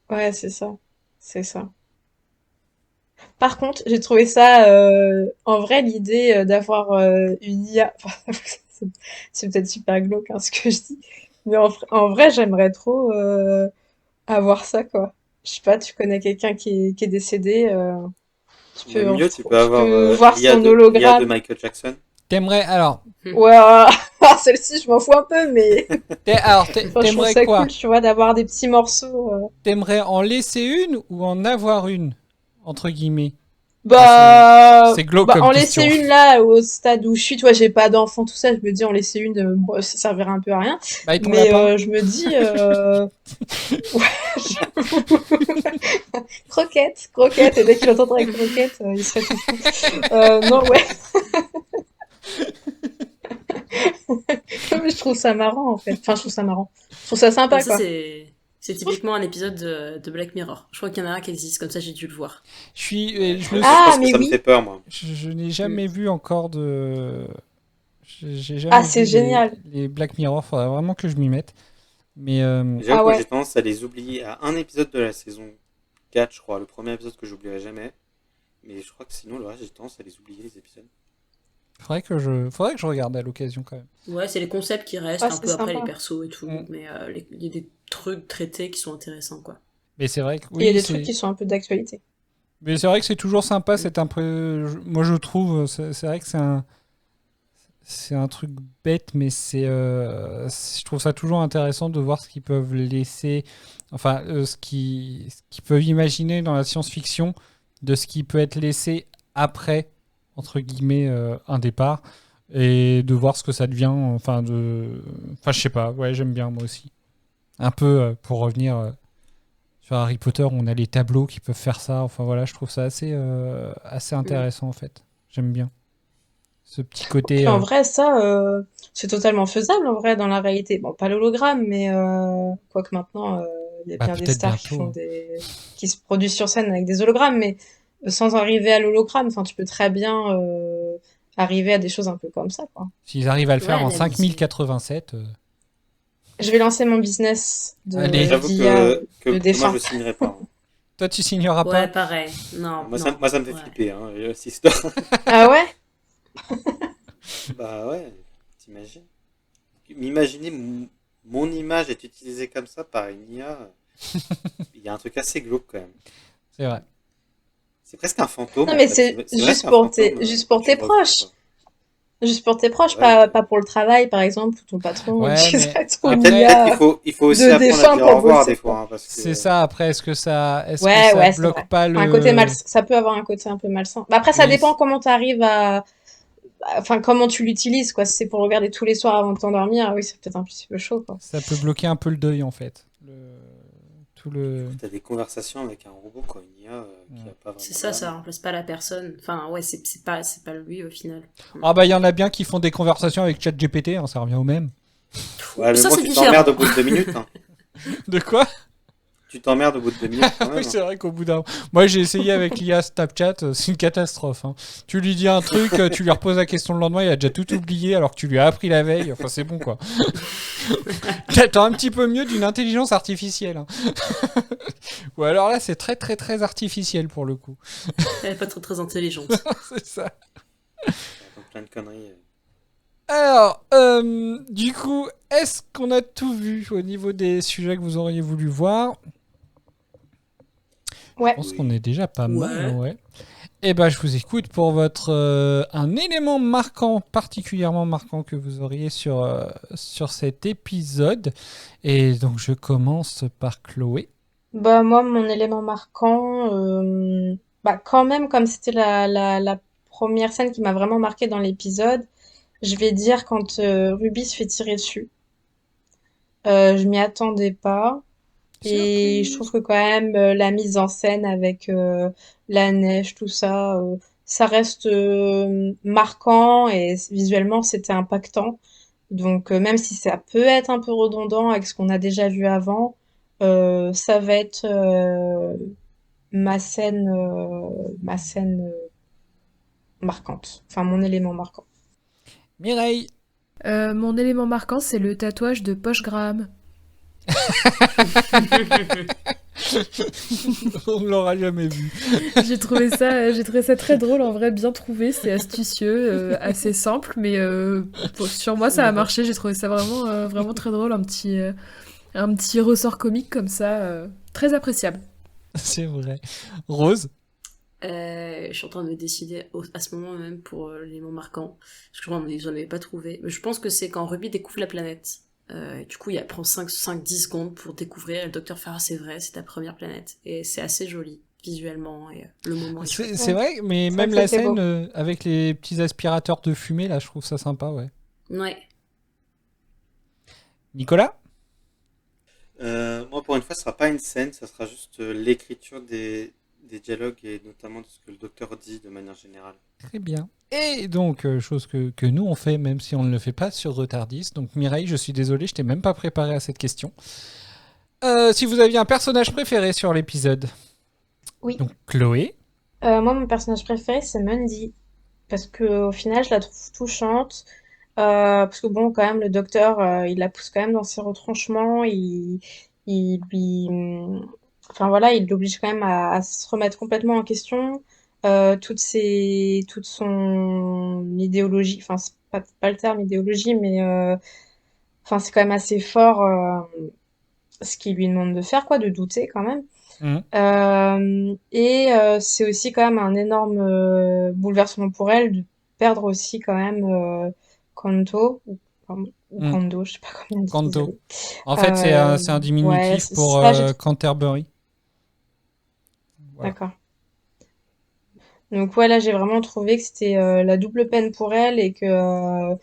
Ouais, c'est ça. C'est ça. Par contre, j'ai trouvé ça, en vrai, l'idée d'avoir une IA, c'est c'est peut-être super glauque hein, ce que je dis, mais en vrai, j'aimerais trop avoir ça, quoi. Je sais pas, tu connais quelqu'un qui est décédé, tu peux, Même mieux, tu peux tu avoir peux voir l'IA son de hologramme. Michael Jackson. T'aimerais. Alors, Ouais, celle-ci, je m'en fous un peu, mais alors enfin, je trouve t'aimerais ça quoi? cool, tu vois, d'avoir des petits morceaux. T'aimerais en laisser une ou en avoir une? Entre guillemets. C'est glauque Bah, comme en question. laisser une là, au stade où je suis, toi, j'ai pas d'enfant, tout ça, je me dis, en laisser une, bon, ça servirait un peu à rien. Bah, et ton Mais lapin je me dis, ouais, croquette, et dès qu'il entendrait croquette, il serait tout fou. Non, ouais. Mais je trouve ça marrant, en fait. Enfin, je trouve ça marrant. Je trouve ça sympa, Mais ça, quoi. c'est typiquement un épisode de Black Mirror. Je crois qu'il y en a un qui existe, comme ça j'ai dû le voir. je me Je Ah, pense que mais ça me oui. fait peur, moi. Je n'ai jamais vu encore de. J'ai Ah, jamais c'est vu génial. les Black Mirror. Faudrait vraiment que je m'y mette. Mais Ah J'avoue que j'ai ouais. tendance à les oublier à un épisode de la saison 4, je crois. Le premier épisode que j'oublierai jamais. Mais je crois que sinon, le reste, j'ai tendance à les oublier, les épisodes. faudrait que je regarde à l'occasion quand même. Ouais, c'est les concepts qui restent Ah, un c'est peu après les sympa. persos et tout, Mm. mais il y a des trucs traités qui sont intéressants, quoi. Mais c'est vrai que Et il y a oui, des trucs qui sont un peu d'actualité. mais c'est vrai que c'est toujours sympa. C'est un peu, moi je trouve, c'est vrai que c'est un truc bête, mais je trouve ça toujours intéressant de voir ce qu'ils peuvent laisser, enfin, ce qu'ils peuvent imaginer dans la science-fiction, de ce qui peut être laissé après, entre guillemets, un départ, et de voir ce que ça devient, enfin, enfin, je sais pas, ouais, j'aime bien moi aussi. Un peu, pour revenir sur Harry Potter, on a les tableaux qui peuvent faire ça, enfin voilà, je trouve ça assez intéressant en fait. J'aime bien ce petit côté. Puis en vrai, ça, c'est totalement faisable en vrai dans la réalité. Bon, pas l'hologramme, mais quoique maintenant, il y a Bah, bien des peut-être stars qui bientôt, font hein. qui se produisent sur scène avec des hologrammes, mais sans arriver à l'hologramme, enfin, tu peux très bien arriver à des choses un peu comme ça, quoi. S'ils arrivent à le Ouais, faire en la 5087, Je vais lancer mon business Allez. J'avoue d'IA que de moi, défunt. je signerai pas. Hein. toi tu signeras Ouais, pas. pareil. Non, Moi, non. ça me fait Ouais. flipper, hein, cette histoire. Ah ouais? Bah ouais, t'imagines. M'imaginer mon image est utilisée comme ça par une IA. Il y a un truc assez glauque quand même. C'est vrai. C'est presque un fantôme. Non, en mais fait. c'est vrai juste qu'un pour tes, fantôme, juste pour tu tes le revois, proches. quoi. Juste pour tes proches, Ouais. pas pour le travail, par exemple, où ton patron Ouais, utiliserait ton après- Peut-être IA. qu'il faut aussi de apprendre défunt à dire pour au revoir bosser, des fois. quoi. Hein, parce que, C'est ça. Après, est-ce que ça Ouais, c'est bloque vrai. pas Un côté le. malsain. Ça peut avoir un côté un peu malsain. Bah, après, ça Oui, dépend comment t'arrives enfin, comment tu l'utilises, quoi. Si c'est pour regarder tous les soirs avant de t'endormir, oui, c'est peut-être un petit peu chaud, quoi. ça peut bloquer un peu le deuil en fait. Tout le. t'as des conversations avec un robot, quoi, une IA qui a pas vraiment. C'est ça, ça remplace pas la personne. Enfin, ouais, c'est pas lui au final. Ah bah il y en a bien qui font des conversations avec ChatGPT, hein, ça revient au même. Ouais, mais Ça, bon, c'est tu différent. t'emmerdes au bout de 2 minutes. Hein. De quoi? Tu t'emmerdes au bout de 2 minutes quand même. Oui, c'est vrai qu'au bout d'un. Moi, j'ai essayé avec l'IA Snapchat, c'est une catastrophe. Hein. Tu lui dis un truc, tu lui reposes la question le lendemain, il a déjà tout oublié alors que tu lui as appris la veille. Enfin, c'est bon quoi. T'attends un petit peu mieux d'une intelligence artificielle. Hein. Ou alors là, c'est très très très artificiel pour le coup. Elle est pas très, très intelligente. C'est ça. Donc, plein de conneries. Alors, du coup, est-ce qu'on a tout vu au niveau des sujets que vous auriez voulu voir? Ouais. Je pense qu'on est déjà pas mal, Ouais. ouais. Eh ben, je vous écoute pour votre un élément marquant, particulièrement marquant que vous auriez sur cet épisode. Et donc, je commence par Chloé. Bah, moi, mon élément marquant, bah, quand même, comme c'était la première scène qui m'a vraiment marqué dans l'épisode, je vais dire quand Ruby se fait tirer dessus. Je m'y attendais pas. Et je trouve que quand même la mise en scène avec la neige, tout ça, ça reste marquant et visuellement c'était impactant. Donc même si ça peut être un peu redondant avec ce qu'on a déjà vu avant, ça va être ma scène marquante. Enfin mon élément marquant. Mireille. Mon élément marquant, c'est le tatouage de Poche Graham. On ne l'aura jamais vu. J'ai trouvé ça très drôle, en vrai, bien trouvé, c'est astucieux, assez simple, mais sur moi ça a marché, j'ai trouvé ça vraiment très drôle, un petit ressort comique comme ça, très appréciable. C'est vrai. Rose. Je suis en train de me décider à ce moment même pour l'élément marquant. Parce que j'en avais pas trouvé. Mais je pense que c'est quand Ruby découvre la planète. Du coup, il prend 5-10 secondes pour découvrir. Et le docteur Farah, c'est vrai, c'est ta première planète. Et c'est assez joli. visuellement et le moment. C'est vrai, mais C'est même vrai la que c'est beau. scène avec les petits aspirateurs de fumée, là, je trouve ça sympa, ouais. Ouais. Nicolas? Moi, pour une fois, ce sera pas une scène, ça sera juste l'écriture des dialogues et notamment de ce que le docteur dit de manière générale. Très bien. Et donc, chose que nous on fait, même si on ne le fait pas sur Retardis. Donc Mireille, je suis désolé, je t'ai même pas préparé à cette question. Si vous aviez un personnage préféré sur l'épisode. Oui. Donc Chloé. Moi, mon personnage préféré, c'est Mundy. Parce que au final, je la trouve touchante. Parce que bon, quand même, le docteur, il la pousse quand même dans ses retranchements. Il lui... Enfin voilà, il l'oblige quand même à se remettre complètement en question. Toute son idéologie, enfin, c'est pas le terme idéologie, mais enfin, c'est quand même assez fort ce qu'il lui demande de faire, quoi, de douter quand même. Mhm. C'est aussi quand même un énorme bouleversement pour elle de perdre aussi quand même Kanto ou Mm. Kando, je sais pas comment on dit, Kanto. désolée. En fait, c'est un Ouais, diminutif pour ça, j'ai Canterbury. Voilà. d'accord. Donc ouais, là j'ai vraiment trouvé que c'était la double peine pour elle et que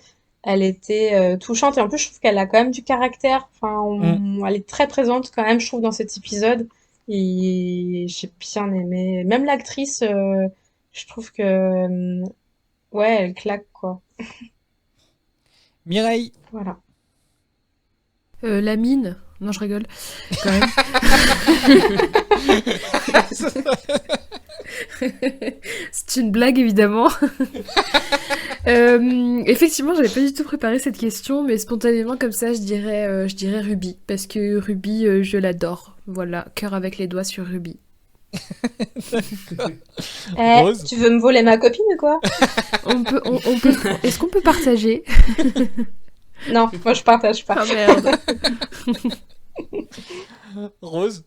elle était touchante et en plus je trouve qu'elle a quand même du caractère. Enfin, Mm. elle est très présente quand même, je trouve, dans cet épisode. Et j'ai bien aimé. Même l'actrice, je trouve que ouais, elle claque quoi. Mireille. Voilà. La mine. Non, je rigole. Quand même. C'est une blague, évidemment. Effectivement, j'avais pas du tout préparé cette question, mais spontanément, comme ça, je dirais Ruby. Parce que Ruby, je l'adore. Voilà, cœur avec les doigts sur Ruby. Rose. Tu veux me voler ma copine ou quoi? On peut... Est-ce qu'on peut partager? Non, moi je partage pas. Ah merde. Rose.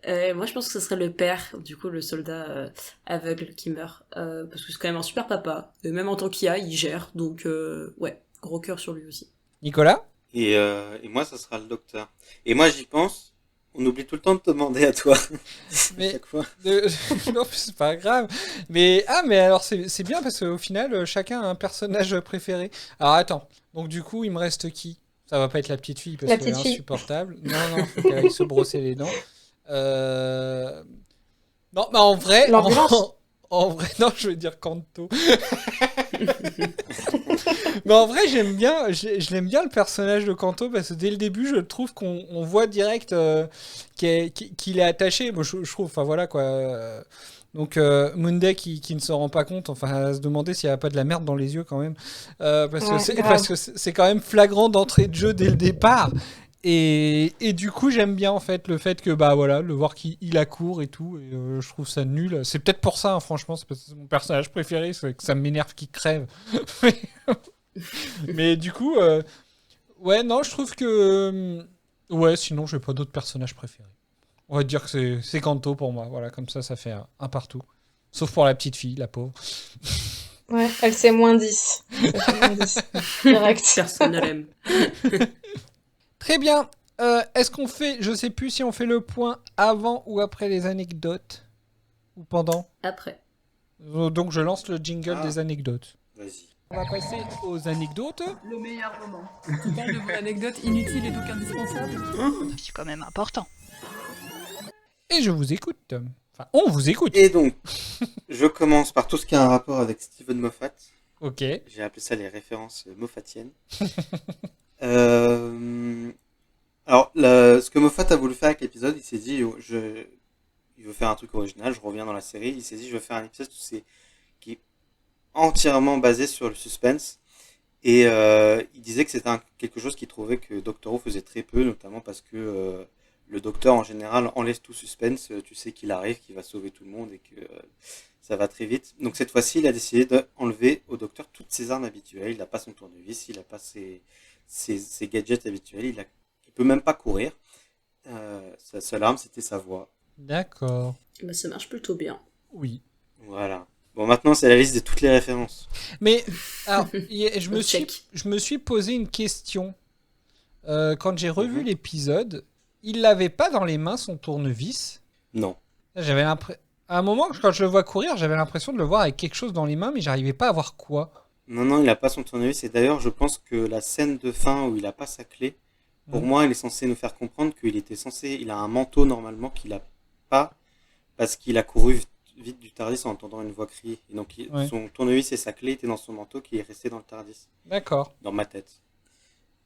Moi, je pense que ce serait le père, du coup, le soldat aveugle qui meurt. Parce que c'est quand même un super papa. Et même en tant qu'IA, il gère. Donc, ouais, gros cœur sur lui aussi. Nicolas. Et moi, ça sera le docteur. Et moi, j'y pense. On oublie tout le temps de te demander à toi. Mais Chaque fois. non, c'est pas grave. Mais alors c'est bien parce qu'au final chacun a un personnage préféré. Alors attends. Donc du coup il me reste qui? Ça va pas être la petite fille parce La qu'elle est petite fille. insupportable. Non, faut qu'elle aille se brosser les dents. Non, mais en vrai, L'ambulance. en vrai, non, je vais dire Kanto. Mais en vrai, je l'aime bien le personnage de Kanto parce que dès le début, je trouve qu'on voit direct qu'il est attaché. Moi, je trouve, enfin voilà quoi. Donc Munday qui ne se rend pas compte, enfin à se demander s'il n'y a pas de la merde dans les yeux quand même, parce Ouais, que c'est quand même flagrant d'entrée de jeu dès le départ. Et du coup, j'aime bien en fait le fait que bah voilà, le voir qu'il accourt et tout, et je trouve ça nul. C'est peut-être pour ça, hein, franchement, c'est parce que c'est mon personnage préféré, c'est que ça m'énerve qu'il crève. Mais du coup, ouais, non, je trouve que ouais, sinon, j'ai pas d'autres personnages préférés. On va dire que c'est Kanto pour moi, voilà, comme ça fait un partout. Sauf pour la petite fille, la pauvre. Ouais, elle c'est moins 10. Ça fait moins 10. Direct. Personne ne l'aime. Très bien. Est-ce qu'on fait, je sais plus si on fait le point avant ou après les anecdotes ou pendant. Après. Donc je lance le jingle des anecdotes. Vas-y. On va passer aux anecdotes. Le meilleur moment. Tu parles de vos anecdotes inutiles et donc indispensables. C'est quand même important. Et je vous écoute. Enfin, on vous écoute. Et donc, je commence par tout ce qui a un rapport avec Steven Moffat. Ok. J'ai appelé ça les références moffatiennes. Alors, ce que Moffat a voulu faire avec l'épisode, il s'est dit, il veut faire un truc original, je reviens dans la série, il s'est dit, je veux faire un épisode qui est entièrement basé sur le suspense. Et il disait que c'était quelque chose qu'il trouvait que Doctor Who faisait très peu, notamment parce que le docteur en général enlève tout suspense, tu sais qu'il arrive, qu'il va sauver tout le monde et que ça va très vite. Donc cette fois-ci, il a décidé d'enlever au docteur toutes ses armes habituelles. Il n'a pas son tournevis, il n'a pas ses gadgets habituels, il peut même pas courir. Sa seule arme, c'était sa voix. D'accord. Bah, ça marche plutôt bien. Oui. Voilà. Bon, maintenant, c'est la liste de toutes les références. Mais alors, je me suis posé une question. Quand j'ai revu l'épisode, il l'avait pas dans les mains son tournevis. Non. J'avais à un moment, quand je le vois courir, j'avais l'impression de le voir avec quelque chose dans les mains, mais j'arrivais pas à voir quoi. Non, il a pas son tournevis. Et d'ailleurs, je pense que la scène de fin où il a pas sa clé, pour Mhm. moi, elle est censée nous faire comprendre il a un manteau normalement qu'il a pas parce qu'il a couru vite du Tardis en entendant une voix crier. Et donc, Ouais. son tournevis et sa clé étaient dans son manteau qui est resté dans le Tardis, D'accord. dans ma tête.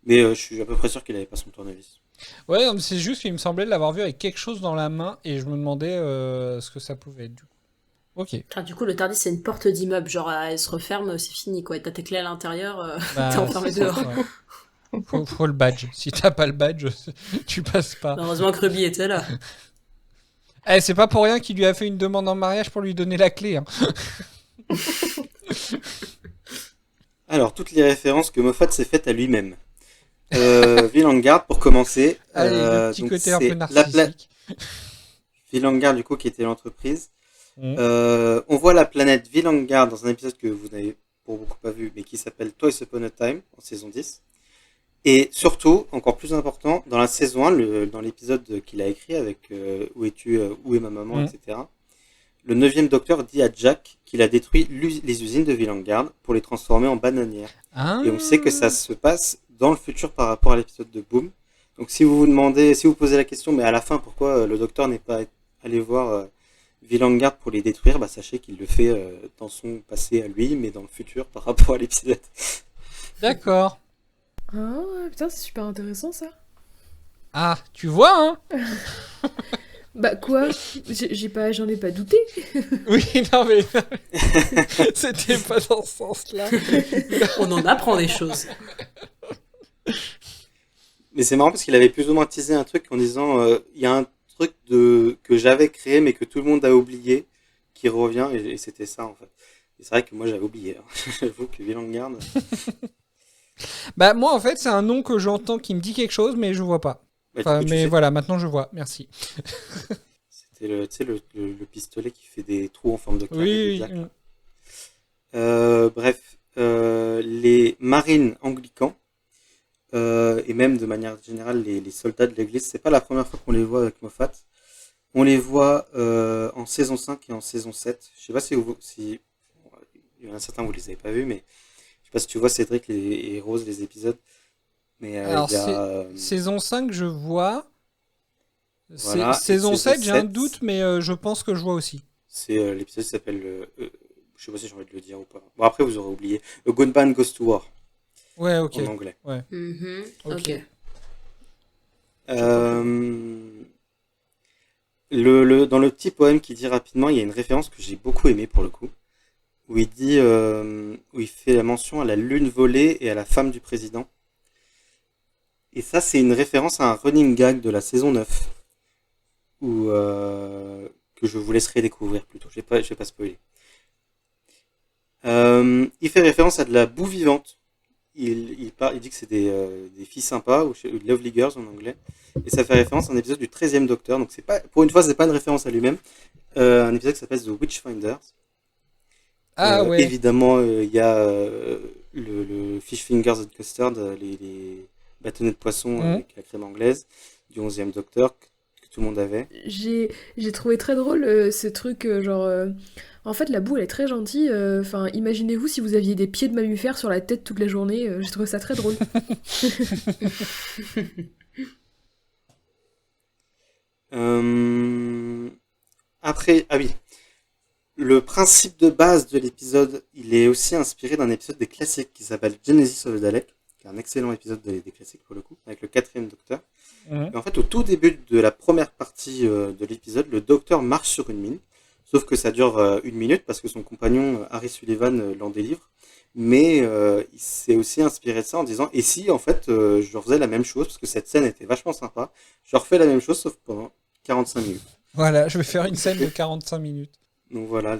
Mais je suis à peu près sûr qu'il avait pas son tournevis. Ouais, non, mais c'est juste qu'il me semblait l'avoir vu avec quelque chose dans la main et je me demandais ce que ça pouvait être du coup. Ok. Enfin, du coup, le Tardis, c'est une porte d'immeuble. Genre, elle se referme, c'est fini, quoi. Et t'as tes clés à l'intérieur, Bah, t'es enfermé c'est ça, dehors. ouais. Faut le badge. Si t'as pas le badge, tu passes pas. Heureusement que Ruby était là. Eh, c'est pas pour rien qu'il lui a fait une demande en mariage pour lui donner la clé. Hein. Alors, toutes les références que Moffat s'est faites à lui-même. Vilangard, pour commencer. Allez, le petit donc côté un c'est peu narcissique. Vilangard, du coup, qui était l'entreprise. Mhm. On voit la planète Vilangard dans un épisode que vous n'avez pour beaucoup pas vu, mais qui s'appelle Twice Upon a Time, en saison 10. Et surtout, encore plus important, dans la saison 1, dans l'épisode qu'il a écrit avec Où es-tu, où est ma maman, Mhm. etc., le 9e docteur dit à Jack qu'il a détruit les usines de Vilangard pour les transformer en bananières. Ah. Et on sait que ça se passe dans le futur par rapport à l'épisode de Boom. Donc si vous posez la question, mais à la fin, pourquoi le docteur n'est pas allé voir Vilangard pour les détruire, bah sachez qu'il le fait dans son passé à lui, mais dans le futur par rapport à l'épisode. D'accord. Ah, putain, c'est super intéressant ça. Ah, tu vois, hein. Bah quoi? J'en ai pas douté. Oui, non mais c'était pas dans ce sens-là. On en apprend des choses. Mais c'est marrant parce qu'il avait plus ou moins teasé un truc en disant il y a un truc que j'avais créé mais que tout le monde a oublié qui revient et c'était ça en fait. Et c'est vrai que moi j'avais oublié. Hein. J'avoue que Vilangard. Bah moi en fait c'est un nom que j'entends qui me dit quelque chose mais je vois pas. Bah, Enfin, du coup, tu mais sais. voilà, maintenant je vois. Merci. C'était le pistolet qui fait des trous en forme de carré. Oui. de Jack, là. Bref, les marines anglicans et même de manière générale les soldats de l'église, c'est pas la première fois qu'on les voit avec Moffat. On les voit en saison 5 et en saison 7. Je sais pas si il y en a certains vous les avez pas vus, mais je sais pas si tu vois Cédric et Rose les épisodes. Mais Alors il y a saison 5 je vois. Voilà, Saison et 7 j'ai un 7, doute mais je pense que je vois aussi. c'est l'épisode qui s'appelle je sais pas si j'ai envie de le dire ou pas. Bon après vous aurez oublié. A Gunman Goes to War Ouais, ok. en anglais. Ouais. Ok. Dans le petit poème qu'il dit rapidement, il y a une référence que j'ai beaucoup aimée pour le coup, où il dit, où il fait la mention à la lune volée et à la femme du président. Et ça, c'est une référence à un running gag de la saison 9, que je vous laisserai découvrir plutôt. Je vais pas spoiler. Il fait référence à de la boue vivante. Il dit que c'est des filles sympas, ou Lovely Girls en anglais. Et ça fait référence à un épisode du 13e Docteur. Donc c'est pas, pour une fois, c'est pas une référence à lui-même. Un épisode qui s'appelle The Witchfinders. Ah ouais. Évidemment, il y a le Fish Fingers and Custard, les bâtonnets de poisson avec la crème anglaise du 11e Docteur que tout le monde avait. J'ai trouvé très drôle ce truc, en fait, la boue, elle est très gentille. Enfin, imaginez-vous si vous aviez des pieds de mammifère sur la tête toute la journée. J'ai trouvé ça très drôle. Après, ah oui, le principe de base de l'épisode, il est aussi inspiré d'un épisode des classiques qui s'appelle Genesis of the Dalek, qui est un excellent épisode des classiques pour le coup, avec le 4e Docteur. Et en fait, au tout début de la première partie de l'épisode, le Docteur marche sur une mine, sauf que ça dure 1 minute parce que son compagnon Harry Sullivan l'en délivre. Mais il s'est aussi inspiré de ça en disant et si en fait je refaisais la même chose parce que cette scène était vachement sympa, je refais la même chose sauf pendant 45 minutes. Voilà, je vais faire une scène de 45 minutes. Donc voilà,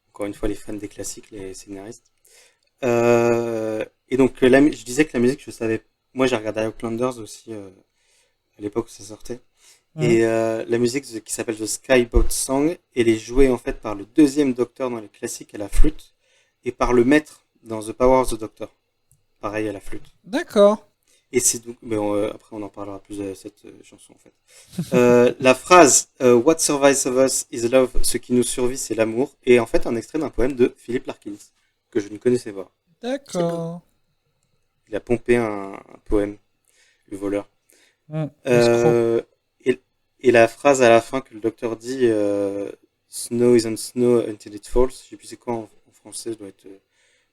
encore une fois les fans des classiques, les scénaristes. Et donc je disais que la musique, je savais, moi j'ai regardé Outlanders aussi à l'époque où ça sortait. Et la musique qui s'appelle The Skyboat Song, elle est jouée en fait par le 2e Docteur dans les classiques à la flûte et par le maître dans The Power of the Doctor, pareil à la flûte. D'accord. Et c'est donc, mais après on en parlera plus de cette chanson en fait. La phrase What survives of us is love, ce qui nous survit c'est l'amour, est en fait un extrait d'un poème de Philip Larkins que je ne connaissais pas. D'accord. Il a pompé un poème, le voleur. Escroc. Et la phrase à la fin que le docteur dit Snow isn't snow until it falls, je sais plus c'est quoi en français, ça doit être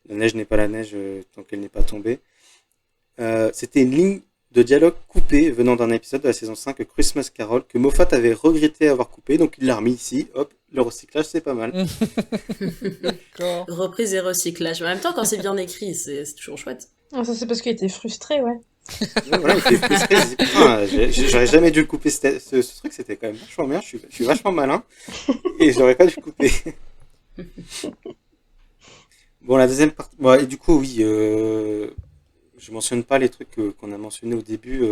la neige n'est pas la neige tant qu'elle n'est pas tombée. C'était une ligne de dialogue coupée venant d'un épisode de la saison 5 Christmas Carol que Moffat avait regretté avoir coupé, donc il l'a remis ici. Hop, le recyclage c'est pas mal. D'accord. Reprise et recyclage. Mais en même temps, quand c'est bien écrit, c'est toujours chouette. Ah, ça, c'est parce qu'il était frustré, ouais. Ouais, voilà, il était frustré, il se dit, putain, j'aurais jamais dû le couper, ce truc c'était quand même vachement bien, je suis vachement malin, et j'aurais pas dû le couper. Bon, la deuxième partie, bon, et du coup, oui, je mentionne pas les trucs qu'on a mentionnés au début,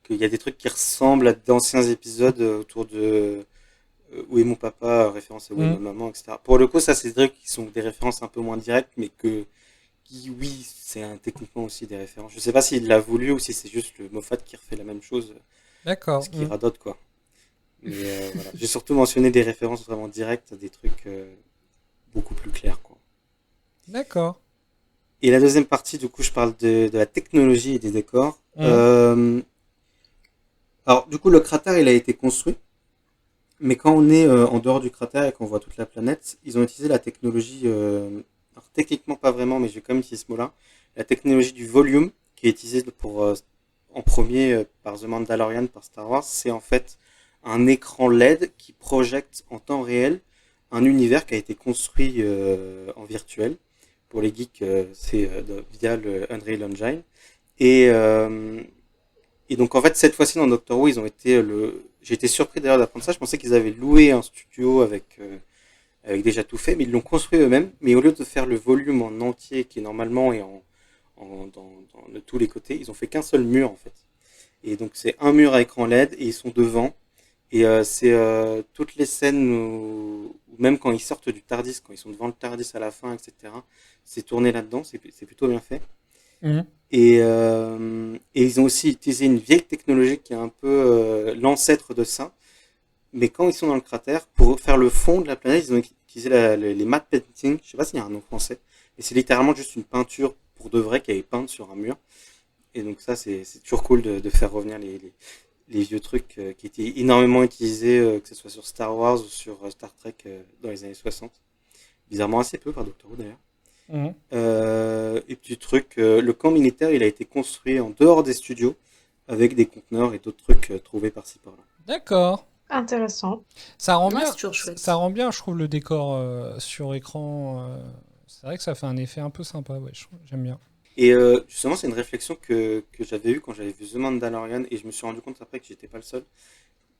qu'il y a des trucs qui ressemblent à d'anciens épisodes autour de Où est mon papa, référence à Où est ma maman, etc. Pour le coup, ça c'est des trucs qui sont des références un peu moins directes, mais qui, oui, c'est techniquement aussi des références. Je sais pas s'il l'a voulu ou si c'est juste le Moffat qui refait la même chose. D'accord. Ce qui radote, quoi. Mais voilà. J'ai surtout mentionné des références vraiment directes à des trucs beaucoup plus clairs, quoi. D'accord. Et la deuxième partie, du coup, je parle de la technologie et des décors. Alors, du coup, le cratère, il a été construit. Mais quand on est en dehors du cratère et qu'on voit toute la planète, ils ont utilisé la technologie... alors techniquement pas vraiment, mais je vais quand même utiliser ce mot-là. La technologie du volume, qui est utilisée en premier par The Mandalorian, par Star Wars, c'est en fait un écran LED qui projette en temps réel un univers qui a été construit en virtuel. Pour les geeks, c'est via le Unreal Engine. Et donc en fait, cette fois-ci dans Doctor Who, ils ont été j'ai été surpris d'ailleurs d'apprendre ça. Je pensais qu'ils avaient loué un studio avec déjà tout fait, mais ils l'ont construit eux-mêmes. Mais au lieu de faire le volume en entier, qui normalement est de tous les côtés, ils ont fait qu'un seul mur en fait. Et donc c'est un mur à écran LED et ils sont devant. Et c'est toutes les scènes où même quand ils sortent du TARDIS, quand ils sont devant le TARDIS à la fin, etc., c'est tourné là-dedans, c'est plutôt bien fait. Et ils ont aussi utilisé une vieille technologie qui est un peu l'ancêtre de ça. Mais quand ils sont dans le cratère, pour faire le fond de la planète, ils ont utilisé les matte painting. Je sais pas s'il y a un nom français. Mais c'est littéralement juste une peinture pour de vrai qui est peinte sur un mur. Et donc ça, c'est toujours cool de faire revenir les vieux trucs qui étaient énormément utilisés, que ce soit sur Star Wars ou sur Star Trek dans les années 60. Bizarrement assez peu par Doctor Who d'ailleurs. Et petit truc, le camp militaire, il a été construit en dehors des studios avec des conteneurs et d'autres trucs trouvés par-ci par-là. D'accord. Intéressant. Ça rend Ouais, bien. c'est toujours chouette. Ça rend bien, je trouve, le décor sur écran. C'est vrai que ça fait un effet un peu sympa. Ouais, j'aime bien. Et justement, c'est une réflexion que j'avais eue quand j'avais vu The Mandalorian et je me suis rendu compte après que j'étais pas le seul.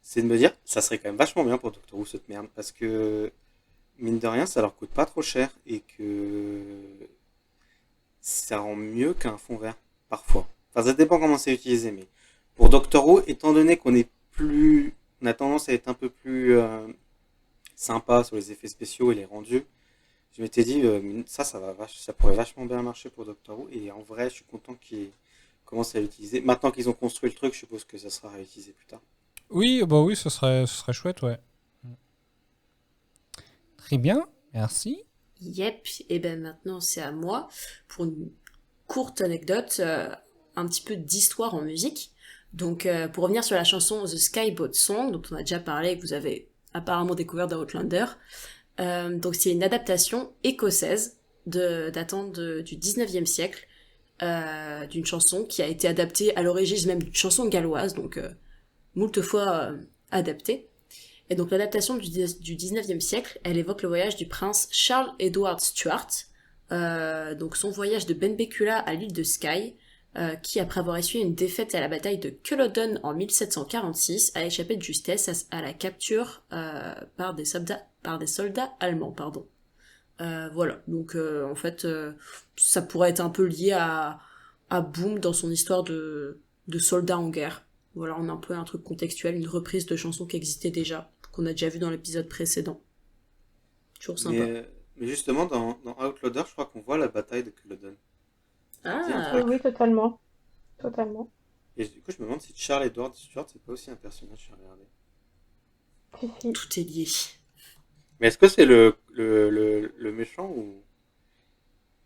C'est de me dire, ça serait quand même vachement bien pour Doctor Who cette merde parce que mine de rien, ça leur coûte pas trop cher et que ça rend mieux qu'un fond vert parfois. Enfin, ça dépend comment c'est utilisé, mais pour Doctor Who, étant donné qu'on a tendance à être un peu plus sympa sur les effets spéciaux et les rendus. Je m'étais dit, ça pourrait vachement bien marcher pour Doctor Who. Et en vrai, je suis content qu'ils commencent à l'utiliser. Maintenant qu'ils ont construit le truc, je suppose que ça sera réutilisé plus tard. Oui, bah oui, ce serait chouette, ouais. Très bien, merci. Yep, et ben maintenant c'est à moi pour une courte anecdote, un petit peu d'histoire en musique. Donc pour revenir sur la chanson The Skyboat Song, dont on a déjà parlé, que vous avez apparemment découvert dans Outlander. Donc c'est une adaptation écossaise datant du 19e siècle d'une chanson qui a été adaptée à l'origine même d'une chanson galloise, donc moult fois adaptée. Et donc l'adaptation du 19e siècle, elle évoque le voyage du prince Charles Edward Stuart, donc son voyage de Benbecula à l'île de Skye, qui après avoir essuyé une défaite à la bataille de Culloden en 1746, a échappé de justesse à la capture par des soldats allemands, pardon. Voilà, donc en fait, ça pourrait être un peu lié à Boom dans son histoire de soldats en guerre. Voilà, on a un peu un truc contextuel, une reprise de chansons qui existait déjà, qu'on a déjà vu dans l'épisode précédent. Toujours sympa. Mais justement, dans Outlander, je crois qu'on voit la bataille de Culloden. Ah. Oui, totalement. Totalement. Et du coup, je me demande si Charles Edward Stuart, c'est pas aussi un personnage, j'ai regardé. Si, si. Tout est lié. Mais est-ce que c'est le méchant ou...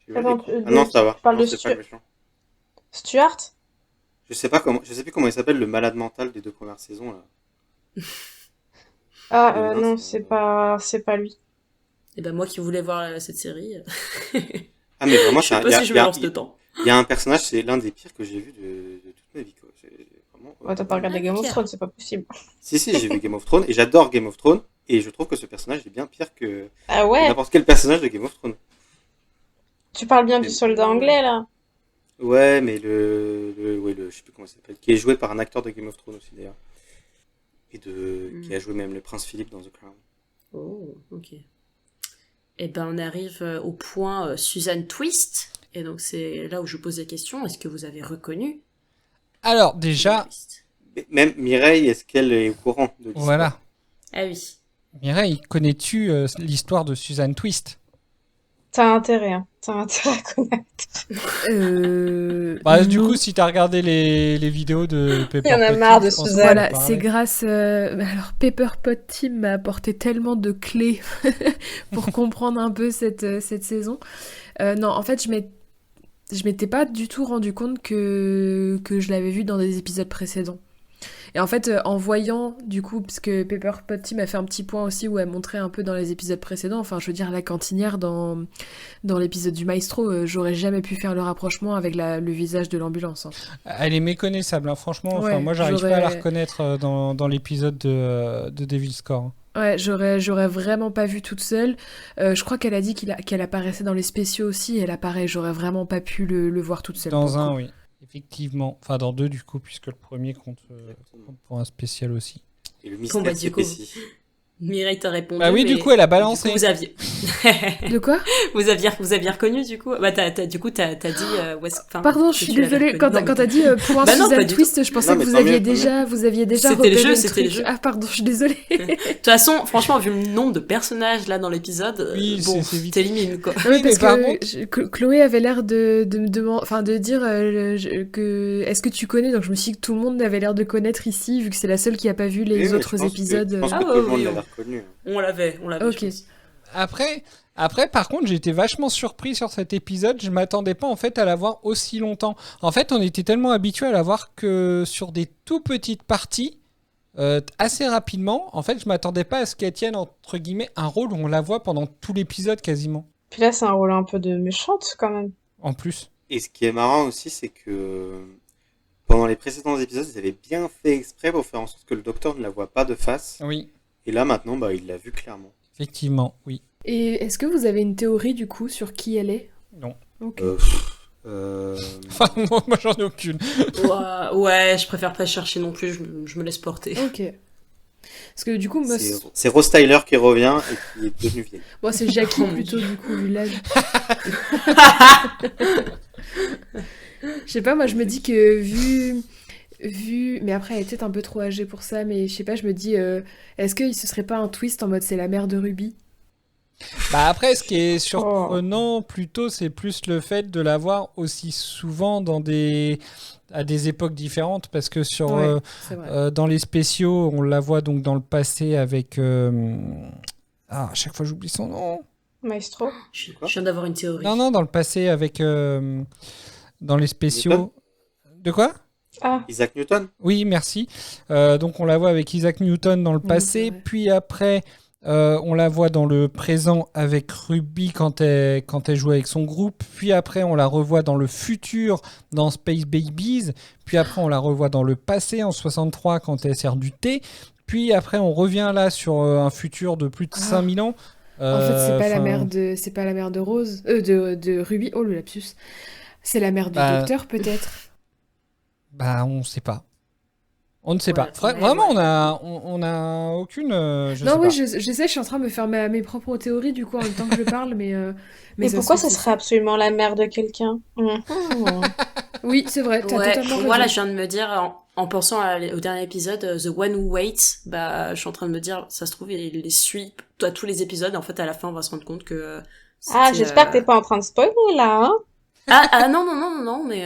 J'ai vu Attends, l'écran. Ah non, ça va. tu parles Non, de c'est pas le méchant. Stuart? Je sais plus comment il s'appelle, le malade mental des 2 premières saisons, là. Ah, Le nain, non, c'est- c'est pas lui. Et ben moi qui voulais voir cette série, Ah, mais vraiment, je sais pas si je me lance dedans. il y a un personnage, c'est l'un des pires que j'ai vu de toute ma vie, quoi. Vraiment, Ouais, t'as pas regardé Game of Pierre. Thrones, c'est pas possible. Si, j'ai vu Game of Thrones, et j'adore Game of Thrones, et je trouve que ce personnage est bien pire que Ah ouais? n'importe quel personnage de Game of Thrones. Tu parles bien du soldat anglais, là? Ouais, mais je sais plus comment il s'appelle, qui est joué par un acteur de Game of Thrones aussi, d'ailleurs. Et qui a joué même le prince Philippe dans The Crown. Oh, ok. Et ben on arrive au point Suzanne Twist. Et donc c'est là où je pose la question, est-ce que vous avez reconnu Alors, déjà, Twist? Mais même Mireille, est-ce qu'elle est au courant de l'histoire? voilà. Ah oui. Mireille, connais-tu l'histoire de Suzanne Twist? T'as intérêt, hein. T'as intérêt à connaître. Bah, du non. coup, si t'as regardé les vidéos de Pepper Il y en a Potty, marre de je pense que Suzanne. ça Voilà, va c'est parler. grâce. Alors, Pepper Pot Team m'a apporté tellement de clés pour comprendre un peu cette saison. Non, en fait, je m'étais pas du tout rendu compte que je l'avais vu dans des épisodes précédents. Et en fait, en voyant, du coup, parce que Pepper Pot Team a fait un petit point aussi où elle montrait un peu dans les épisodes précédents, enfin, je veux dire, la cantinière dans l'épisode du Maestro, j'aurais jamais pu faire le rapprochement avec le visage de l'ambulance. Hein. Elle est méconnaissable, hein, franchement. Enfin, Ouais, moi, j'arrive pas à la j'aurais- reconnaître dans l'épisode de Devil's Core. Ouais, j'aurais vraiment pas vu toute seule. Je crois qu'elle a dit qu'elle apparaissait dans les spéciaux aussi. Elle apparaît, j'aurais vraiment pas pu le voir toute seule. Dans pour le un, coup. oui. Effectivement. Enfin, dans 2, du coup, puisque le premier compte pour un spécial aussi. Et le Bon, mystère bah, du coup, s'épaissit. Mireille t'a répondu. Bah oui, du mais coup, elle a du coup, balancé. vous aviez... De quoi? vous aviez reconnu du coup. Bah t'as dit où est-ce... enfin, Pardon, que je suis tu l'avais désolée. reconnu. Non, Quand mais- t'as dit point Bah non, Suzanne pas du Twist, je pensais Non, que mais vous tant aviez mieux, tant déjà C'était repéré le jeu, le c'était le truc. jeu. Ah pardon, je suis désolée. De toute façon, franchement, vu le nombre de personnages là dans l'épisode, Oui, bon, c'est vite. t'élimines quoi. Oui, parce mais par que Chloé avait l'air de dire que est-ce que tu connais, donc je me suis dit que tout le monde avait l'air de connaître ici vu que c'est la seule qui a pas vu les Oui, mais autres je pense épisodes. je pense Ah que ouais, tout le monde oui, l'avait oui. reconnu. On l'avait, Ok. je pense. Après, par contre, j'ai été vachement surpris sur cet épisode. Je m'attendais pas en fait à la voir aussi longtemps. En fait, on était tellement habitué à la voir que sur des tout petites parties, assez rapidement. En fait, je m'attendais pas à ce qu'elle tienne entre guillemets un rôle où on la voit pendant tout l'épisode quasiment. Puis là, c'est un rôle un peu de méchante, quand même. En plus. Et ce qui est marrant aussi, c'est que pendant les précédents épisodes, ils avaient bien fait exprès pour faire en sorte que le docteur ne la voit pas de face. Oui, Et là, maintenant, bah, il l'a vu clairement. effectivement, oui. Et est-ce que vous avez une théorie du coup sur qui elle est? Non. Ok. Enfin, moi j'en ai aucune. Ouais, je préfère pas chercher non plus, je me laisse porter. Ok. Parce que du coup, moi, C'est Rose Tyler qui revient et qui est devenue vieille. bon, c'est Jackie Oh mon plutôt Dieu. du coup, vu l'âge. Je sais pas, moi je me dis que vu, mais après elle est peut-être un peu trop âgée pour ça, mais je sais pas, je me dis, est-ce que ce serait pas un twist en mode c'est la mère de Ruby? Bah après, ce qui est surprenant plutôt, c'est plus le fait de la voir aussi souvent à des époques différentes, parce que Ouais, c'est vrai. dans les spéciaux, on la voit donc dans le passé avec... à chaque fois j'oublie son nom. Maestro. Je viens d'avoir une théorie. Non, dans le passé avec... dans les spéciaux... Newton De quoi? Ah, Isaac Newton? Oui, merci. Donc on la voit avec Isaac Newton dans le Oui, passé, c'est vrai. puis après on la voit dans le présent avec Ruby quand elle joue avec son groupe, puis après on la revoit dans le futur dans Space Babies, puis après on la revoit dans le passé en 63 quand elle sert du thé, puis après on revient là sur un futur de plus de 5000 ans. En fait, c'est pas la enfin, mère de Rose, de Ruby. Oh le lapsus. C'est la mère du Bah, docteur peut-être. Bah on sait pas. On ne sait Ouais, pas. ouais, Vraiment, ouais. on a aucune... je Non, sais oui, pas. je sais, je suis en train de me faire mes propres théories du coup en même temps que je parle, mais ça pourquoi se ça trouve, c'est serait absolument la mère de quelqu'un? Oui, c'est vrai, t'as Ouais, totalement voilà, je raison. viens de me dire, en pensant au dernier épisode, The One Who Waits, bah, je suis en train de me dire, ça se trouve, il les suit à tous les épisodes, et en fait, à la fin, on va se rendre compte que Ah, c'était, j'espère que t'es pas en train de spoiler, là, hein? non, mais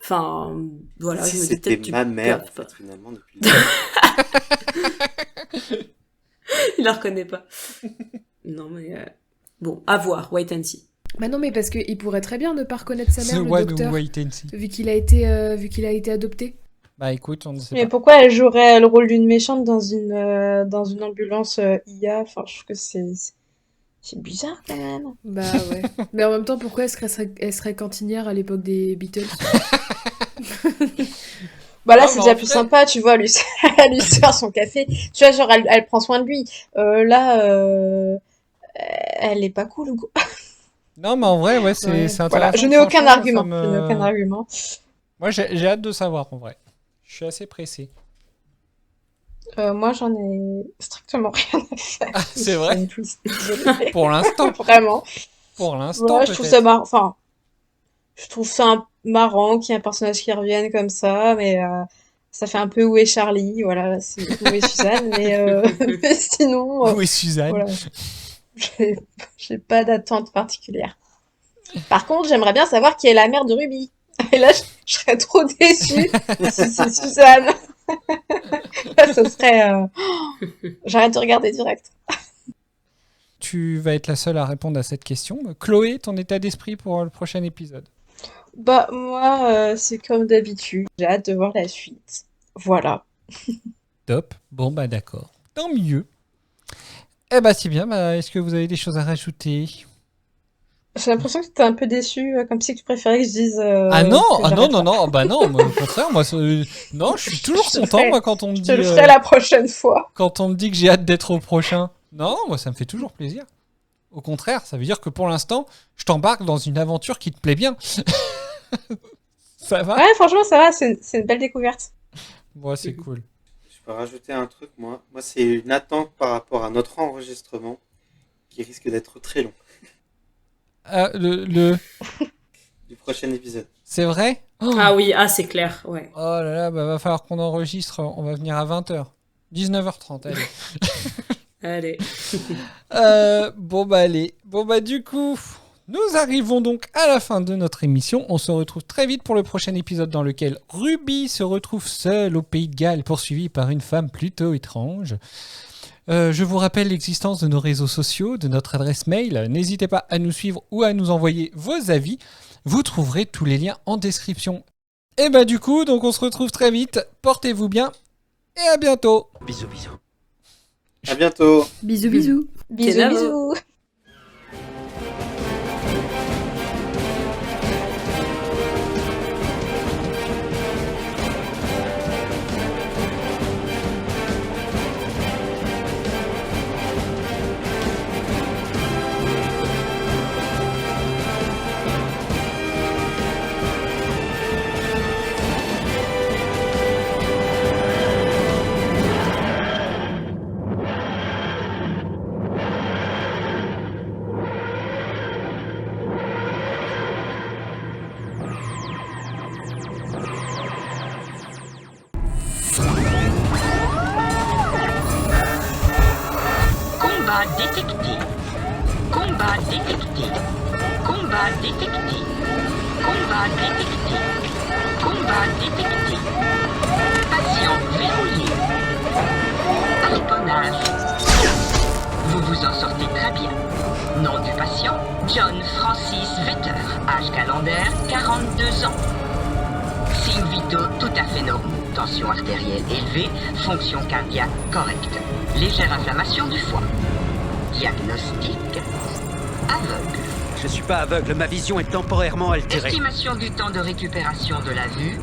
Enfin, voilà, Si je me dis c'était peut-être tu ma mère, perds en pas. fait, finalement, depuis le début. Il la reconnaît pas. Non, mais bon, à voir, wait and see. Bah non, mais parce qu'il pourrait très bien ne pas reconnaître sa The mère, le one who docteur, wait and see. vu qu'il a été adopté. Bah écoute, on ne sait Mais pas. pourquoi elle jouerait le rôle d'une méchante dans une ambulance IA? Enfin, je trouve que c'est bizarre quand même. Bah ouais. Mais en même temps, pourquoi elle serait cantinière à l'époque des Beatles? Bah là, Non, c'est mais déjà en plus fait- sympa, tu vois, lui sert son café. Tu vois, genre, elle prend soin de lui. Elle est pas cool, quoi. Non, mais en vrai, ouais, c'est Ouais. c'est Voilà, intéressant. je n'ai aucun Franchement, argument. ça Je n'ai aucun me... argument. Moi, j'ai hâte de savoir, en vrai. Je suis assez pressé. Moi, j'en ai strictement rien à faire. Ah, c'est vrai? Une twist, désolée. Pour l'instant. Vraiment. Pour l'instant, Voilà, je trouve ça peut-être. marrant. Enfin, je trouve ça marrant qu'il y ait un personnage qui revienne comme ça, mais ça fait un peu Où est Charlie? Voilà, c'est Où est Suzanne? Mais sinon, Où est Suzanne? voilà, j'ai j'ai pas d'attente particulière. Par contre, j'aimerais bien savoir qui est la mère de Ruby. Et là, je serais trop déçue si c'est Suzanne. Là, ce serait. J'arrête de regarder direct. Tu vas être la seule à répondre à cette question. Chloé, ton état d'esprit pour le prochain épisode? Bah, moi, c'est comme d'habitude. J'ai hâte de voir la suite. Voilà. Top. Bon, bah d'accord. Tant mieux. Eh bah, c'est bien. Bah, est-ce que vous avez des choses à rajouter? J'ai l'impression que t'es un peu déçu, comme si tu préférais que je dise Ah non, que ah non, j'arrête non, là. non, bah non, moi, au contraire, moi, non, je suis toujours Je te le content, ferai. moi, quand on me Je dit, te le ferai la prochaine fois. quand on me dit que j'ai hâte d'être au prochain. Non, moi, ça me fait toujours plaisir. Au contraire, ça veut dire que pour l'instant, je t'embarque dans une aventure qui te plaît bien. Ça va? Ouais, franchement, ça va, c'est une belle découverte. Moi, c'est cool. Je peux rajouter un truc, moi. Moi, c'est une attente par rapport à notre enregistrement qui risque d'être très long Ah, du prochain épisode. C'est vrai? Oh. Ah oui, ah c'est clair, ouais. Oh là là, bah va falloir qu'on enregistre. On va venir à 20h. 19h30, allez. Allez. Bon bah allez. Bon bah du coup, nous arrivons donc à la fin de notre émission. On se retrouve très vite pour le prochain épisode dans lequel Ruby se retrouve seule au Pays de Galles, poursuivie par une femme plutôt étrange. Je vous rappelle l'existence de nos réseaux sociaux, de notre adresse mail. N'hésitez pas à nous suivre ou à nous envoyer vos avis. Vous trouverez tous les liens en description. Et bah du coup, donc on se retrouve très vite. Portez-vous bien et à bientôt. Bisous, bisous. À bientôt. Bisous, bisous. Bisous, Kenavo. bisous. Combat détecté. Combat détecté. Combat détecté. Combat détecté. Combat détecté. Patient verrouillé. Harponnage. Vous vous en sortez très bien. Nom du patient, John Francis Vetter. Âge calendaire, 42 ans. Signes vitaux tout à fait normaux. Tension artérielle élevée, fonction cardiaque correcte. Légère inflammation du foie. Diagnostic aveugle. Je suis pas aveugle, ma vision est temporairement altérée. Estimation du temps de récupération de la vue.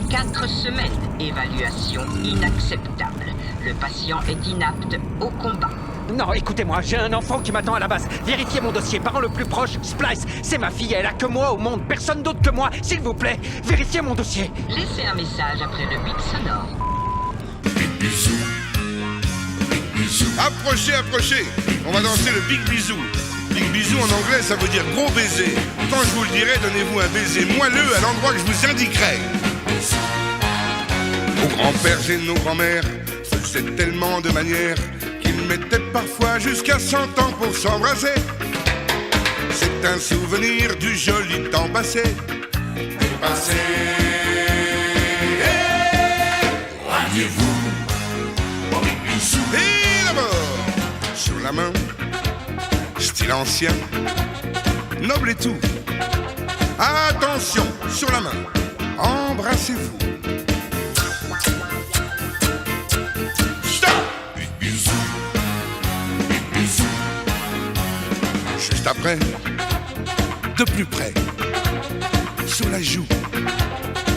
4 semaines. Évaluation inacceptable. Le patient est inapte au combat. Non, écoutez-moi, j'ai un enfant qui m'attend à la base. Vérifiez mon dossier, parent le plus proche, Splice. C'est ma fille, elle a que moi au monde, personne d'autre que moi. S'il vous plaît, vérifiez mon dossier. Laissez un message après le bip sonore. Approchez, approchez. On va danser le Big Bisou. Big Bisou en anglais, ça veut dire gros baiser. Quand je vous le dirai, donnez-vous un baiser moelleux à l'endroit que je vous indiquerai. Nos grands-pères et nos grands-mères faisaient tellement de manières qu'ils mettaient parfois jusqu'à 100 ans pour s'embrasser. C'est un souvenir du joli temps passé. passer. Ramenez-vous. Et d'abord, sur la main, style ancien, noble et tout. Attention, sur la main, embrassez-vous. Stop! Bisous. Bisous. Juste après, de plus près, sur la joue.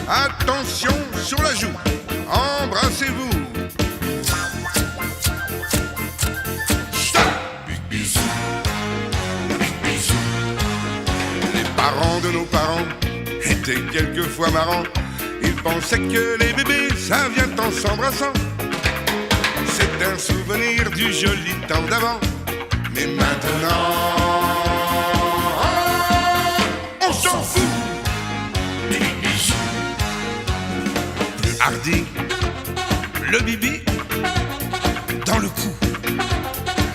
Attention, sur la joue, embrassez-vous. Stop! Bisous. Bisous. Les parents de nos parents étaient quelquefois marrants. Ils pensaient que les bébés, ça vient en s'embrassant. C'est un souvenir du joli temps d'avant. Mais maintenant, on s'en fout. Plus hardi, le bibi dans le cou.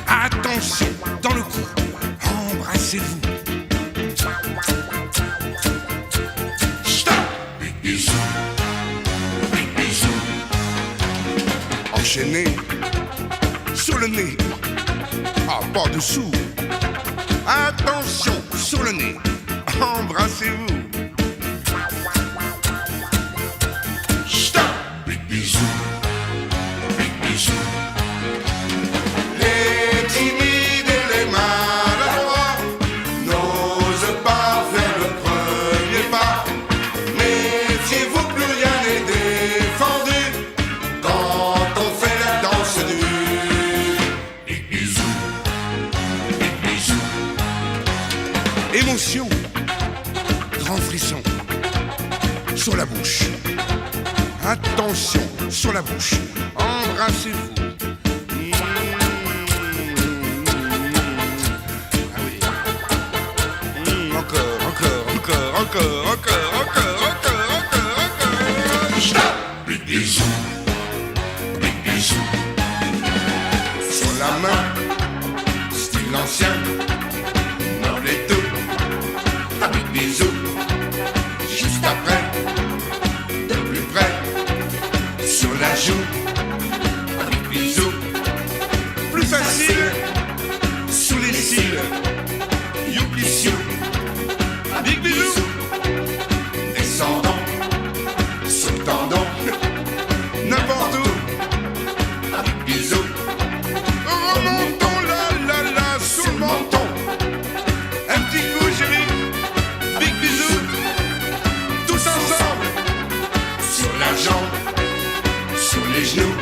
Attention, dans le cou, embrassez-vous. Stop! Bisous. Bisous. Enchaîné sur le nez. Ah, pas dessous. Attention, sur le nez. Embrassez-vous. Stop! Bisous. Bisous. Les timides et les maladroits n'osent pas faire le premier pas. Méfiez-vous, plus rien n'est défendu quand on fait la danse du bisou. Bisou. Émotion, grand frisson sur la bouche. Attention, sur la bouche. Embrassez-vous. Ah oui. Encore. Stop! Bisou. Bisou. Sur la main, style ancien, noble et tout. Bisou. Juste après, de plus près, sur la joue. Bisou. Plus facile, sous les cils. Youpi siou. Big bisou. Descendant, sautandant, n'importe où. Big bisou. Remontons là, sous le menton. Un petit coup, chérie. Big bisou. Tous ensemble. Sur la jambe, sur les genoux.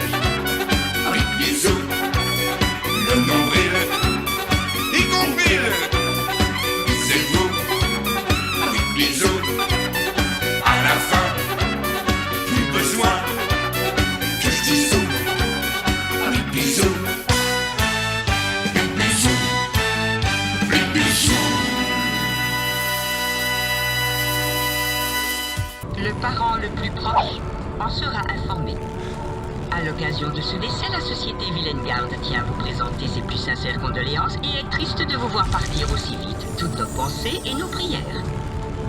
Big bisou. Le nombril, y compris le. Bisez-vous. Big bisou. À la fin, plus besoin que je dise où. Big bisou. Big bisou. Big bisou. Le parent le plus proche en sera informé. À l'occasion de ce décès, la société Villaine Garde tient à vous présenter ses plus sincères condoléances et est triste de vous voir partir aussi vite. Toutes nos pensées et nos prières.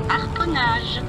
Harponnage.